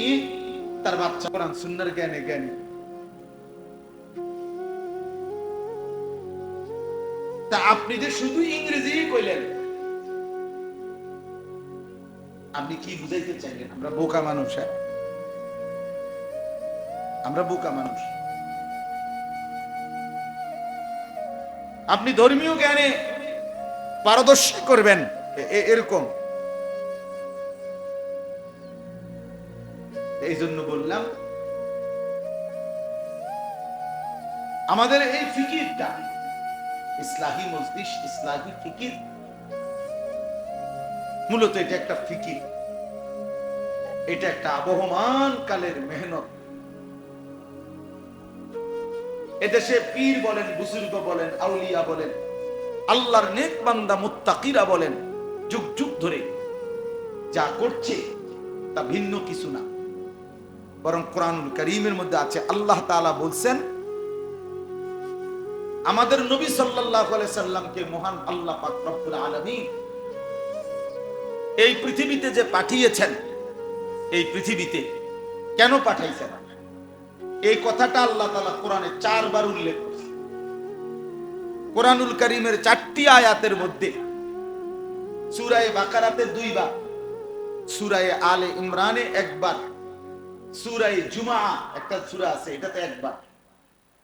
তার বাচ্চা কোরআন সুন্নাহর জ্ঞানে জ্ঞানী। তা আপনি যে শুধু ইংরেজি কইলেন, আপনি কি বুঝাইতে চাইলেন? আমরা বোকা মানুষ, আমরা বোকা মানুষ। আপনি ধর্মীয় জ্ঞানে পারদর্শী করবেন এরকম। এই জন্য বললাম, আমাদের এই ফিকিরটা, ইসলাহি মজলিস, ইসলাহি ফিকির, মূলত এটা একটা ফিকির, এটা একটা আবহমান কালের মেহনত। এদেশে পীর বলেন, বুজুর্গ বলেন, আউলিয়া বলেন, আল্লাহর নেক বান্দা মুত্তাকিরা বলেন, যুগ যুগ ধরে যা করছে তা ভিন্ন কিছু না, বরং কোরআনুল কারীমের মধ্যে আছে। আল্লাহ তাআলা বলছেন, আমাদের নবী সাল্লাল্লাহু আলাইহি সাল্লামকে মহান আল্লাহ পাক রব্বুল আলামিন এই পৃথিবীতে যে পাঠিয়েছেন, এই পৃথিবীতে কেন পাঠাইছেন, এই কথাটা আল্লাহ তাআলা কোরআনে 4 বার উল্লেখ করেছে। কোরআনুল কারীমের 4টি আয়াতের মধ্যে সূরা বাকারাতে 2 বার, সূরা আলে ইমরানে 1 বার, সূরা জুমআ একটা সূরা আছে এটাতে 1 বার,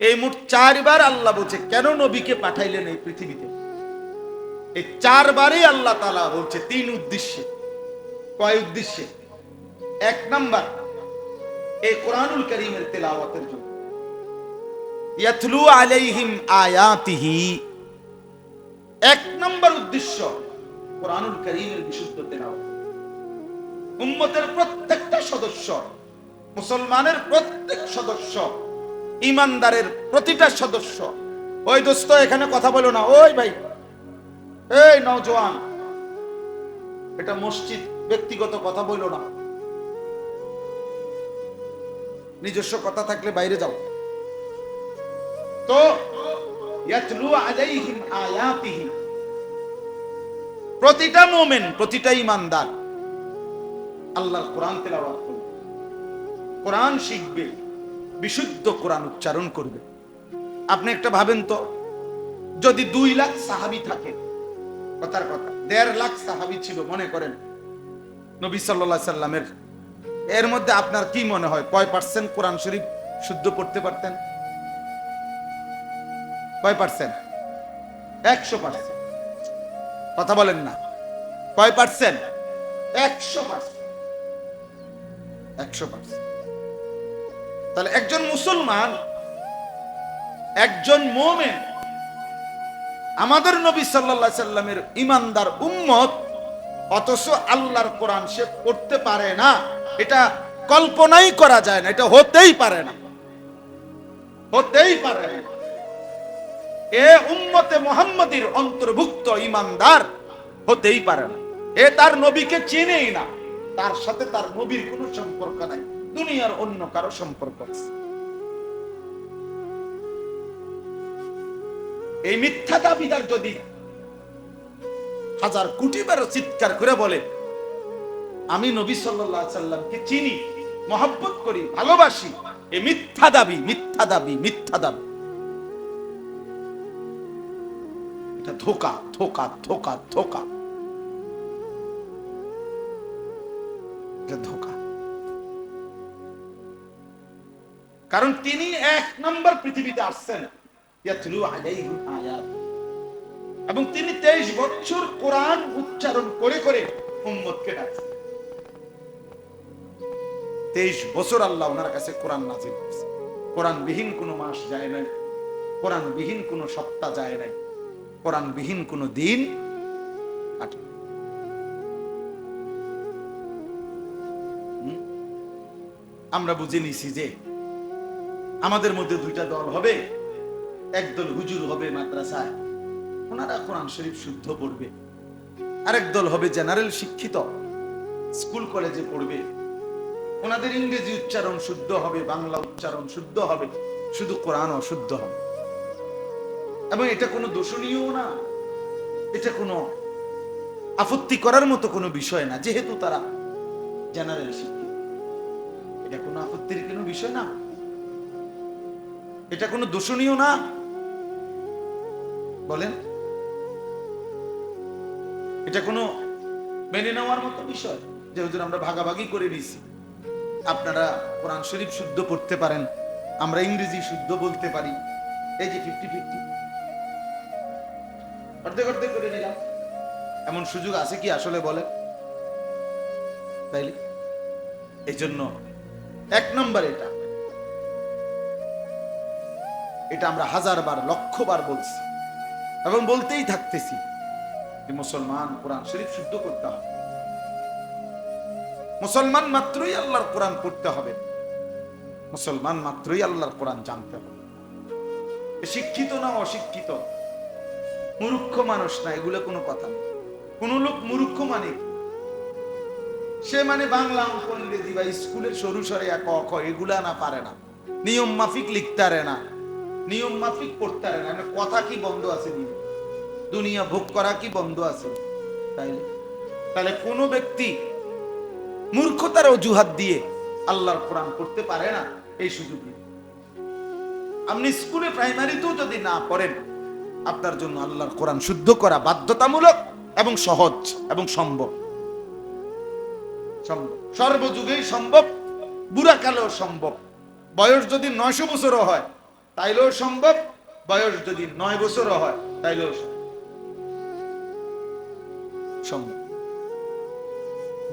এই মোট 4 বার আল্লাহ বলছে কেন নবীকে পাঠাইলেন এই পৃথিবীতে। এই 4 বারই আল্লাহ তাআলা বলছে 3 উদ্দেশ্যে। কয় উদ্দেশ্যে? 1 নাম্বার, এই কোরআনুল কারীমের তেলাওয়াতের জন্য। ইয়াতলু আলাইহিম আয়াতিহি, এক নম্বর উদ্দেশ্য কোরআনুল কারীমের বিশুদ্ধ তেলাওয়াত। উম্মতের প্রত্যেকটা সদস্য, মুসলমানের প্রত্যেক সদস্য, ইমানদারের প্রতিটা সদস্য, ওই দোস্ত এখানে কথা বলো না, ওই ভাই, এই নওজোয়ান, এটা মসজিদ, ব্যক্তিগত কথা বলো না, নিজস্ব কথা থাকলে বাইরে যাও। তো ইয়াতলু আলাইহিম আয়াতিহি, প্রতিটা মুমিন, প্রতিটা ইমানদার আল্লাহর কোরআন তেলাওয়াত করবে, কোরআন শিখবে, বিশুদ্ধ কোরআন উচ্চারণ করবে। আপনি একটা ভাবেন তো, যদি 2 লাখ সাহাবী থাকে, কথার কথা 1.5 লাখ সাহাবী ছিল মনে করেন নবী সাল্লাল্লাহু আলাইহি সাল্লামের, এর মধ্যে আপনার কি মনে হয় কয় পার্সেন্ট কোরআন শরীফ শুদ্ধ পড়তে পারতেন? কয় পার্সেন্ট? 100%। কথা বলেন না, কয় পার্সেন্ট? 100%। 100%। তাহলে একজন মুসলমান, একজন মুমিন, আমাদের নবী সাল্লাল্লাহু আলাইহি সাল্লামের ইমানদার উম্মত, অথচ আল্লাহর কোরআন সে পড়তে পারে না, এটা কল্পনাই করা যায় না, এটা হতেই পারে না, হতেই পারে না। এ উম্মতে মুহাম্মাদীর অন্তর্ভুক্ত ইমানদার হতেই পারে না। এ তার নবীকে চেনেই না, তার সাথে তার নবীর কোনো সম্পর্ক নাই, দুনিয়ার অন্য কারো সম্পর্ক আছে। এই মিথ্যা দাবিদার যদি 1000 কোটি বার চিৎকার করে বলে আমি নবী সাল্লাল্লাহু আলাইহি সাল্লামকে চিনি, মহব্বত করি, ভালোবাসি, এই মিথ্যা দাবি, মিথ্যা দাবি, মিথ্যা দাবি, এটা ধোঁকা, ধোঁকা, ধোঁকা, ধোঁকা, এটা ধোঁকা। কারণ তিনি 1 নম্বর পৃথিবীতে আসছেন ইয়াতলু আলাইহিম আয়াত, এবং তিনি 23 বছর কোরআন উচ্চারণ করে করে উম্মতকে ডাকছেন। 23 বছর আল্লাহ ওনার কাছে কোরআন নাযিল করেছে। কোরআন বিহীন কোনো মাস যায় নাই, কোরআন বিহীন কোনো সপ্তাহ যায় নাই, কোরআন বিহীন কোনো দিন কাটে। আমরা বুঝে নিছি যে আমাদের মধ্যে 2টা দল হবে, একদল হুজুর হবে মাদ্রাসায়, ওনারা কোরআন শরীফ শুদ্ধ পড়বে, আরেক দল হবে জেনারেল শিক্ষিত, স্কুল কলেজে পড়বে, ওনাদের ইংরেজি উচ্চারণ শুদ্ধ হবে, বাংলা উচ্চারণ শুদ্ধ হবে, শুধু কোরআন অশুদ্ধ হবে। এবং এটা কোনো দোষণীয় না, এটা কোনো আপত্তি করার মতো কোনো বিষয় না, যেহেতু তারা জেনারেল শিক্ষিত, এটা কোনো আপত্তির কোনো বিষয় না, এটা কোনো দোষণীয় না। বলেন, এটা কোনো মেনে নেওয়ার মতো বিষয় যে হুজুর আমরা ভাগাভাগি করে নিছি, আপনারা কোরআন শরীফ শুদ্ধ পড়তে পারেন, আমরা ইংরেজি শুদ্ধ বলতে পারি, এই যে 50-50 অর্ধেক অর্ধেক করে নিলাম, এমন সুযোগ আছে কি আসলে? বলে তাইলে এই জন্য 1 নম্বর এটা, এটা আমরা 1000 বার, লক্ষ বার বলছি এবং বলতেই থাকতেছি যে মুসলমান কোরআন শরীফ শুদ্ধ করতে হবে। মুসলমান মাত্রই আল্লাহর কোরআন পড়তে হবে, মুসলমান মাত্রই আল্লাহর কোরআন জানতে হবে। শিক্ষিত না অশিক্ষিত, মূর্খ মানুষ না, এগুলো কোনো কথা না। কোন লোক মূর্খ মানে সে মানে বাংলা, অঙ্ক, ইংরেজি বা স্কুলের সরু সরে ক খ এগুলা না পারে না, নিয়ম মাফিক লিখতে পারে না, নিয়ম মাফিক পড়তে পারে না, কথা কি বন্ধ আছে? দুনিয়া ভোগ করা কি বন্ধ আছে? তাহলে কোন ব্যক্তি মূর্খতার অজুহাত দিয়ে আল্লাহর কোরআন পড়তে পারে না, এই সুযোগ নেই। আপনি স্কুলে প্রাইমারিতেও যদি না পড়েন, আপনার জন্য আল্লাহর কোরআন শুদ্ধ করা বাধ্যতামূলক এবং সহজ এবং সম্ভব, সর্বযুগেই সম্ভব, বুড়াকালেও সম্ভব। বয়স যদি 900 বছরও হয় তাইলেও সম্ভব, বয়স যদি 9 বছরও হয় তাইলেও সম্ভব।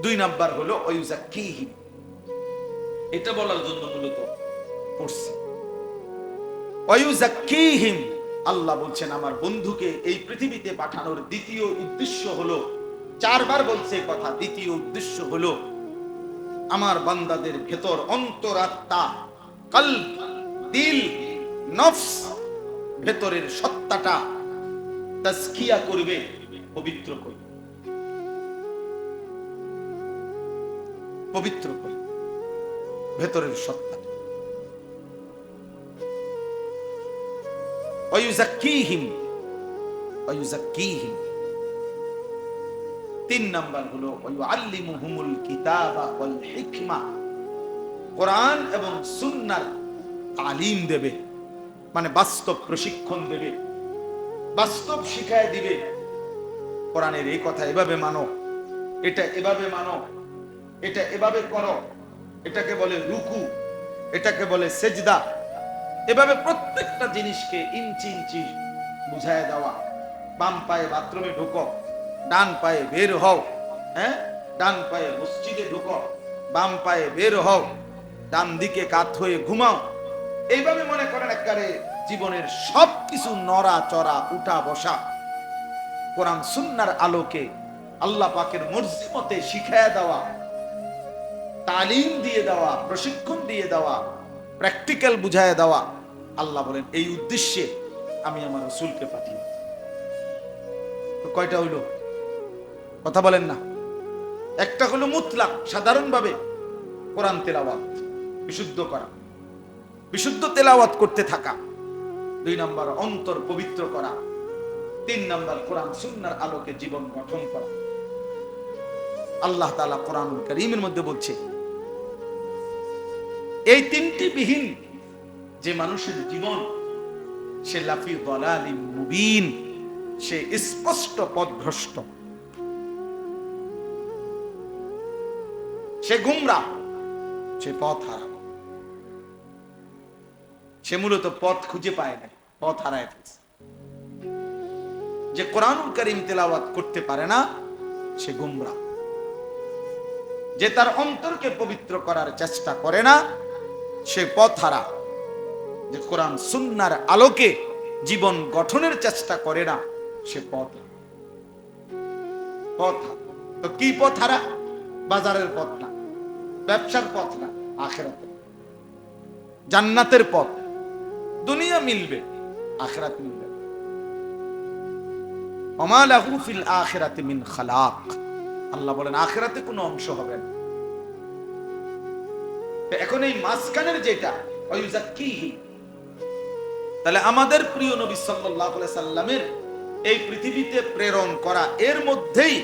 2 নাম্বার হলো ওয়ায়ুযাক্কিহিম, এটা বলার জন্য মূলত পড়ছি। ওয়ায়ুযাক্কিহিম, আল্লাহ বলছেন আমার বন্ধুকে এই পৃথিবীতে পাঠানোর দ্বিতীয় উদ্দেশ্য হলো, 4 বার বলছে কথা, দ্বিতীয় উদ্দেশ্য হলো আমার বান্দাদের ভেতর অন্তরাত্মা, কলব, দিল, নফস, ভেতরের সত্তাটা তাজকিয়া করবে, পবিত্র করবে, পবিত্র করবে ভেতরের সত্তা। ওয়ায়ুযাক্কিহিম, ওয়ায়ুযাক্কিহিম। 3 নাম্বার হলো ওয়ায়ুআল্লিমুহুমুল কিতাবা ওয়াল হিকমা, কোরআন এবং সুন্নাহর তালিম দেবে, মানে বাস্তব প্রশিক্ষণ দেবে, বাস্তব শিখায় দিবে। কোরআনের এই কথা এভাবে মানো, এটা এভাবে মানো, এটা এভাবে করো, এটাকে বলে রুকু, এটাকে বলে সেজদা। এভাবে প্রত্যেকটা জিনিসকে ইঞ্চি ইঞ্চি বুঝায় দেওয়া। বাম পায়ে বাথরুমে ঢুকো, ডান পায়ে বের হও, হ্যাঁ, ডান পায়ে মসজিদে ঢুকো, বাম পায়ে বের হও, ডান দিকে কাত হয়ে ঘুমাও। এইভাবে মনে করেন একেবারে জীবনের সবকিছু নড়া চড়া উঠা বসা কোরআন সুন্নাহর আলোকে আল্লাহ পাকের মর্জি মতে শিখায়া দেওয়া, তালিম দিয়ে দেওয়া, প্রশিক্ষণ দিয়ে দেওয়া, প্র্যাকটিক্যাল বুঝায় দেওয়া। আল্লাহ বলেন এই উদ্দেশ্যে আমি আমার রাসূলকে পাঠিয়ে। তো কয়টা হইল? কথা বলেন না। একটা হলো মুতলাক, সাধারণভাবে কোরআন তেলাওয়াত, বিশুদ্ধ করা, বিশুদ্ধ তেলাওয়াত করতে থাকা। 2 নাম্বার অন্তর পবিত্র করা। 3 নাম্বার কোরআন সুন্নাহর আলোকে জীবন গঠন করা। আল্লাহ তাআলা কোরআনুল কারীমের মধ্যে বলছে এই 3টি বিহীন যে মানুষের জীবন, সে লাফি দালালিম মুবিন, সে স্পষ্ট পথভ্রষ্ট, সে গুমরাহ, সে পথ হারা। সে মূলত পথ খুঁজে পায় না, পথ হারায় ফেলছে। যে কোরআনুল কারীম তেলাওয়াত করতে পারে না সে গুমরাহ। যে তার অন্তরকে পবিত্র করার চেষ্টা করে না সে পথ হারা। যে কোরআন সুন্নাহর আলোকে জীবন গঠনের চেষ্টা করে না সে পথ হারা। তো কি পথ হারা? বাজারের পথ না, ব্যবসার পথ না, আখিরাতের, জান্নাতের পথ। দুনিয়া মিলবে, আখিরাত মিলবে। ওমা লাহু ফিল আখিরাতি মিন খালাক, আল্লাহ বলেন আখিরাতে কোনো অংশ হবে না। তো এখন এই মাঝখানের যেটা ওয়ায়ুযাক্কিহি, তাহলে আমাদের প্রিয় নবী সাল্লাল্লাহু আলাইহি সাল্লামের এই পৃথিবীতে প্রেরণ করা, এর মধ্যেই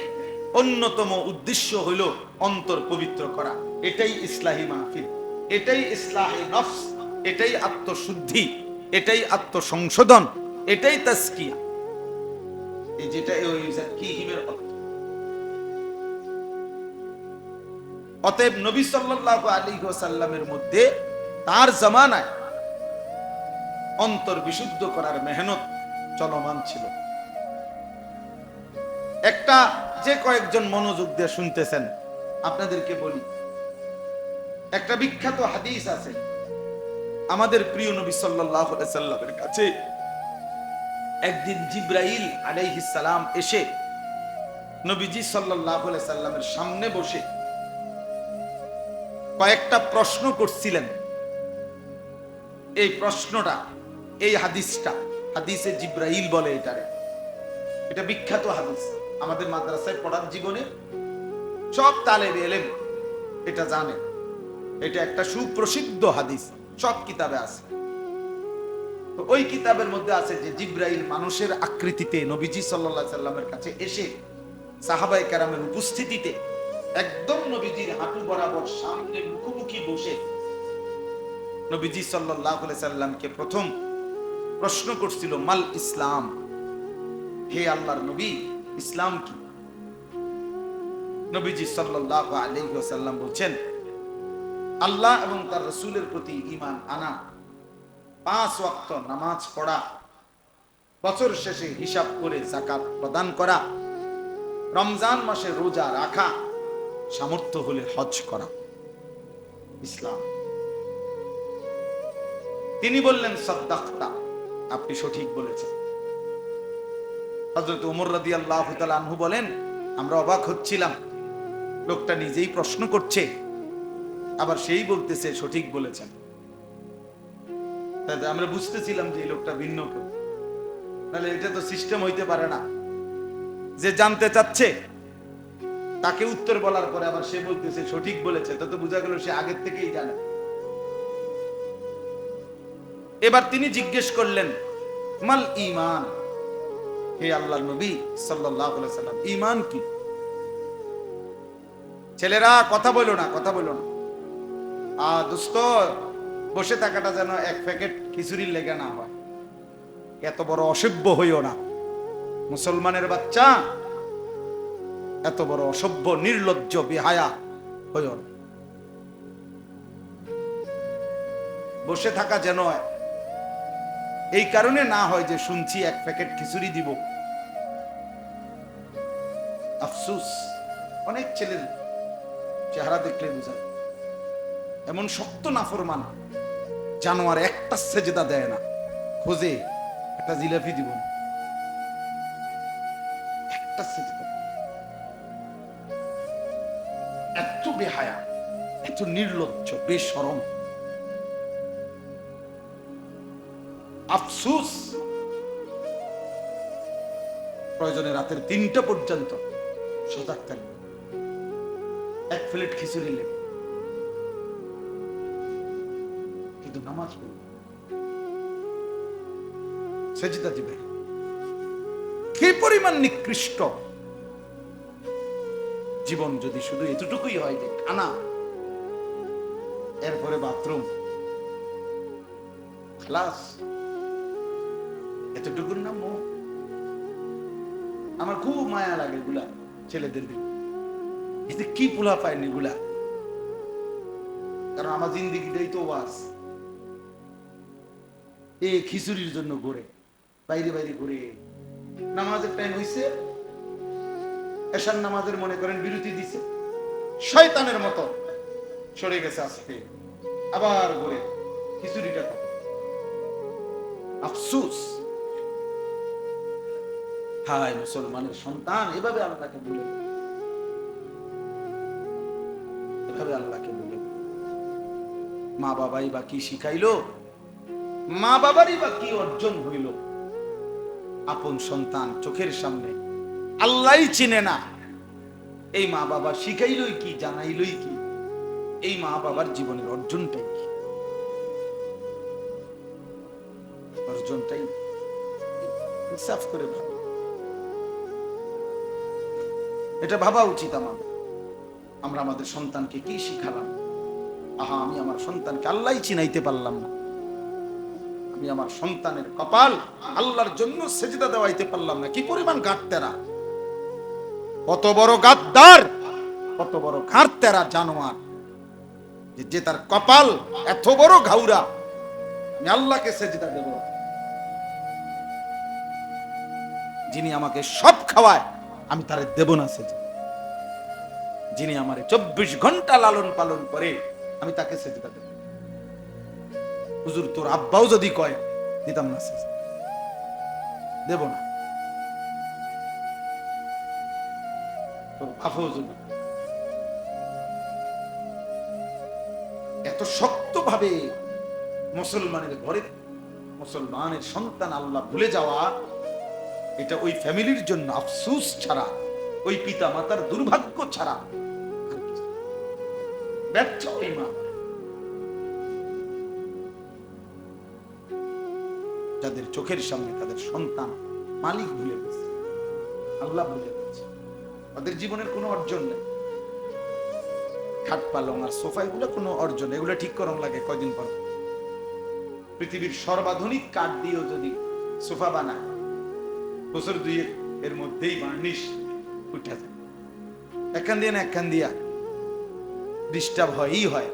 অন্যতম উদ্দেশ্য হইল অন্তর পবিত্র করা। এটাই ইসলাহি মাহফিল, এটাই ইসলাহি নফস, এটাই আত্মশুদ্ধি, এটাই আত্মসংশোধন, এটাই তাজকিয়া। এই যেটা ওয়ায়ুযাক্কিহিমের অর্থ। অতএব নবী সাল্লাল্লাহু আলাইহি ওয়াসাল্লামের মধ্যে তার জামানায় অন্তর বিশুদ্ধ করার মেহনত চলমান ছিল। একটা যে কয়েকজন মনোযোগ দিয়ে শুনতেছেন আপনাদেরকে বলি, একটা বিখ্যাত হাদিস আছে। আমাদের প্রিয় নবী সাল্লাল্লাহু আলাইহি সাল্লামের কাছে একদিন জিবরাইল আলাইহিস সালাম এসে নবীজি সাল্লাল্লাহু আলাইহি সাল্লামের সামনে বসে কয়েকটা প্রশ্ন করছিলেন। এই প্রশ্নটা, এই হাদিসটা, হাদিসে জিবরাইল বলে এটারে। এটা বিখ্যাত হাদিস, আমাদের মাদ্রাসায় পড়ার জীবনে সব তালেবে ইলম এটা জানে। এটা একটা সুপ্রসিদ্ধ হাদিস, সব কিতাবে আছে। তো ওই কিতাবের মধ্যে আছে যে জিবরাইল মানুষের আকৃতিতে নবীজি সাল্লাল্লাহু আলাইহি সাল্লামের কাছে এসে সাহাবায়ে কেরামের উপস্থিতিতে একদম নবীজির হাঁটু বরাবর সামনে মুখোমুখি বসে নবীজি সাল্লাল্লাহু আলাইহি সাল্লামকে প্রথম প্রশ্ন করছিল, মাল ইসলাম, হে আল্লাহর নবী ইসলাম কি? নবীজি সাল্লাল্লাহু আলাইহি ওয়াসাল্লাম বলছেন, আল্লাহ এবং তার রাসূলের প্রতি ঈমান আনা, 5 ওয়াক্ত নামাজ পড়া, বছর শেষে হিসাব করে যাকাত প্রদান করা, রমজান মাসে রোজা রাখা, সামর্থ্য হলে হজ করা। ইসলাম। তিনি বললেন সাদ্দাকতা, আপনি সঠিক বলেছেন। হযরত ওমর রাদিয়াল্লাহু তাআলা আনহু বলেন, আমরা অবাক হচ্ছিলাম, লোকটা নিজেই প্রশ্ন করছে আবার সেই বলতেছে সঠিক বলেছেন। তাই আমরা বুঝতেছিলাম যে এই লোকটা ভিন্ন কেউ, তাহলে এটা তো সিস্টেম হইতে পারে না যে জানতে চাচ্ছে তাকে উত্তর বলার পরে আবার সে বলতেছে সঠিক বলেছে, তো বোঝা গেল সে আগের থেকেই জানে। এবার তিনি জিজ্ঞেস করলেন, মাল ঈমান, হে আল্লাহর নবী সাল্লাল্লাহু আলাইহি সাল্লাম, ঈমান কি? ছেলেরা কথা বলো না, কথা বলো না। দোস্ত, বসে থাকাটা যেন এক প্যাকেট খিচুড়ির লেগে না হয়। এত বড় অসভ্য হইও না মুসলমানের বাচ্চা, এত বড় অসভ্য নির্লজ্জ বেহায়া হইও না। বসে থাকা যেন এই কারণে না হয় যে শুনছি এক প্যাকেট খিচুড়ি দিব। আফসোস, অনেক ছেলের চেহারা দেখলে বোঝা যায় এমন শক্ত নাফরমান জানোয়ার একটা সেজদা দেয় না, খোঁজে একটা জিলাপি দিব না, একটা সেজদা। এত বেহায়া, এত নির্লজ্জ, বেশরম। আফসোস, প্রয়োজনে রাতের 3টা পর্যন্ত সজাগ থাকবে, এক প্লেট খিচুড়ি লেগে, কিন্তু নামাজ পড়বে, সেজদা দিবে। কি পরিমাণ নিকৃষ্ট জীবন যদি শুধু এতটুকুই হয় যে খানা, এরপরে বাথরুম, খালাস, এতটুকুর নাম মোহ। আমার খুব মায়া লাগে এগুলা ছেলেদের দিকে, এতে কি পোলা পায়নি এগুলা, কারণ আমার জিন্দিগিটাই তো ওয়াজ। এই খিচুড়ির জন্য ঘুরে বাইরে বাইরে ঘুরে, নামাজের টাইম হইছে, এশার নামাজের মনে করেন বিরতি দিছে, শয়তানের মতো সরে গেছে, আজকে আবার ঘুরে খিচুড়িটা। আফসোস, হায় মুসলমানের সন্তান এভাবে আল্লাহকে ভুলে, এভাবে আল্লাহকে ভুলে। মা বাবাই বা কি শিখাইলো, মা বাবারই বা কি অর্জন হইল? আপন সন্তান চোখের সামনে, আল্লাহই চিনে না, এই মা বাবা শিখাইলই কি, জানাইলই কি? এই মা বাবার জীবনের অর্জনটাই কি? অর্জনটাই ইনসাফ করে ভাবো, এটা ভাবা উচিত আমাদের। আমরা আমাদের সন্তানকে কি শিখালাম? আহা, আমি আমার সন্তানকে আল্লাহই চিনাইতে পারলাম না, আমি আমার সন্তানের কপাল আল্লাহর জন্য সেজদা দেওয়াইতে পারলাম না। কি পরিমাণ গাঁটতেরা, কত বড় গাদ্দার, কত বড় ঘাড়তেরা জানোয়ার, যে তার কপাল এত বড় ঘাউরা, আমি আল্লাহকে সেজদা দেব, যিনি আমাকে সব খাওয়ায় আমি তারে দেব না সেজদা, যিনি আমারে 24 ঘন্টা লালন পালন করে আমি তাকে সেজদা দেব। হুজুর, তোর আব্বাও যদি কয় দিতাম না সেজদা, দেব না। তোর বাপও যদি, এত শক্ত ভাবে মুসলমানের ঘরে মুসলমানের সন্তান আল্লাহ ভুলে যাওয়া, এটা ওই ফ্যামিলির জন্য আফসোস ছাড়া, ওই পিতা মাতার দুর্ভাগ্য ছাড়া ব্যর্থ ওই মা, যাদের চোখের সামনে তাদের সন্তান মালিক ভুলে গেছে, আল্লাহ ভুলে গেছে, তাদের জীবনের কোনো অর্জন নেই। খাট পালং আর সোফা এগুলো কোনো অর্জন, এগুলো ঠিক করন লাগে কয়দিন পর। পৃথিবীর সর্বাধুনিক কাঠ দিয়েও যদি সোফা বানায়, বছর 2 এর মধ্যেই বার্নিশ উঠে যায়, একখান দিয়ে না একখান দিয়া ডিস্টার্ব হয়ই হয়।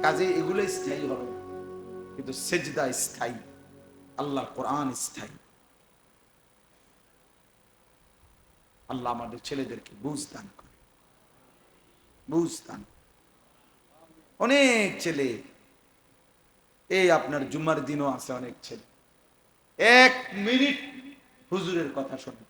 কাজে এগুলো স্থায়ী হবে, কিন্তু সেজদা স্থায়ী, আল্লাহর কোরআন স্থায়ী। আল্লাহ আমাদের ছেলেদেরকে বুঝ দান করে, বুঝ দান। অনেক ছেলে এই আপনার জুমার দিনও আছে অনেক ছেলে 1 মিনিট হুজুরের কথা শোনে,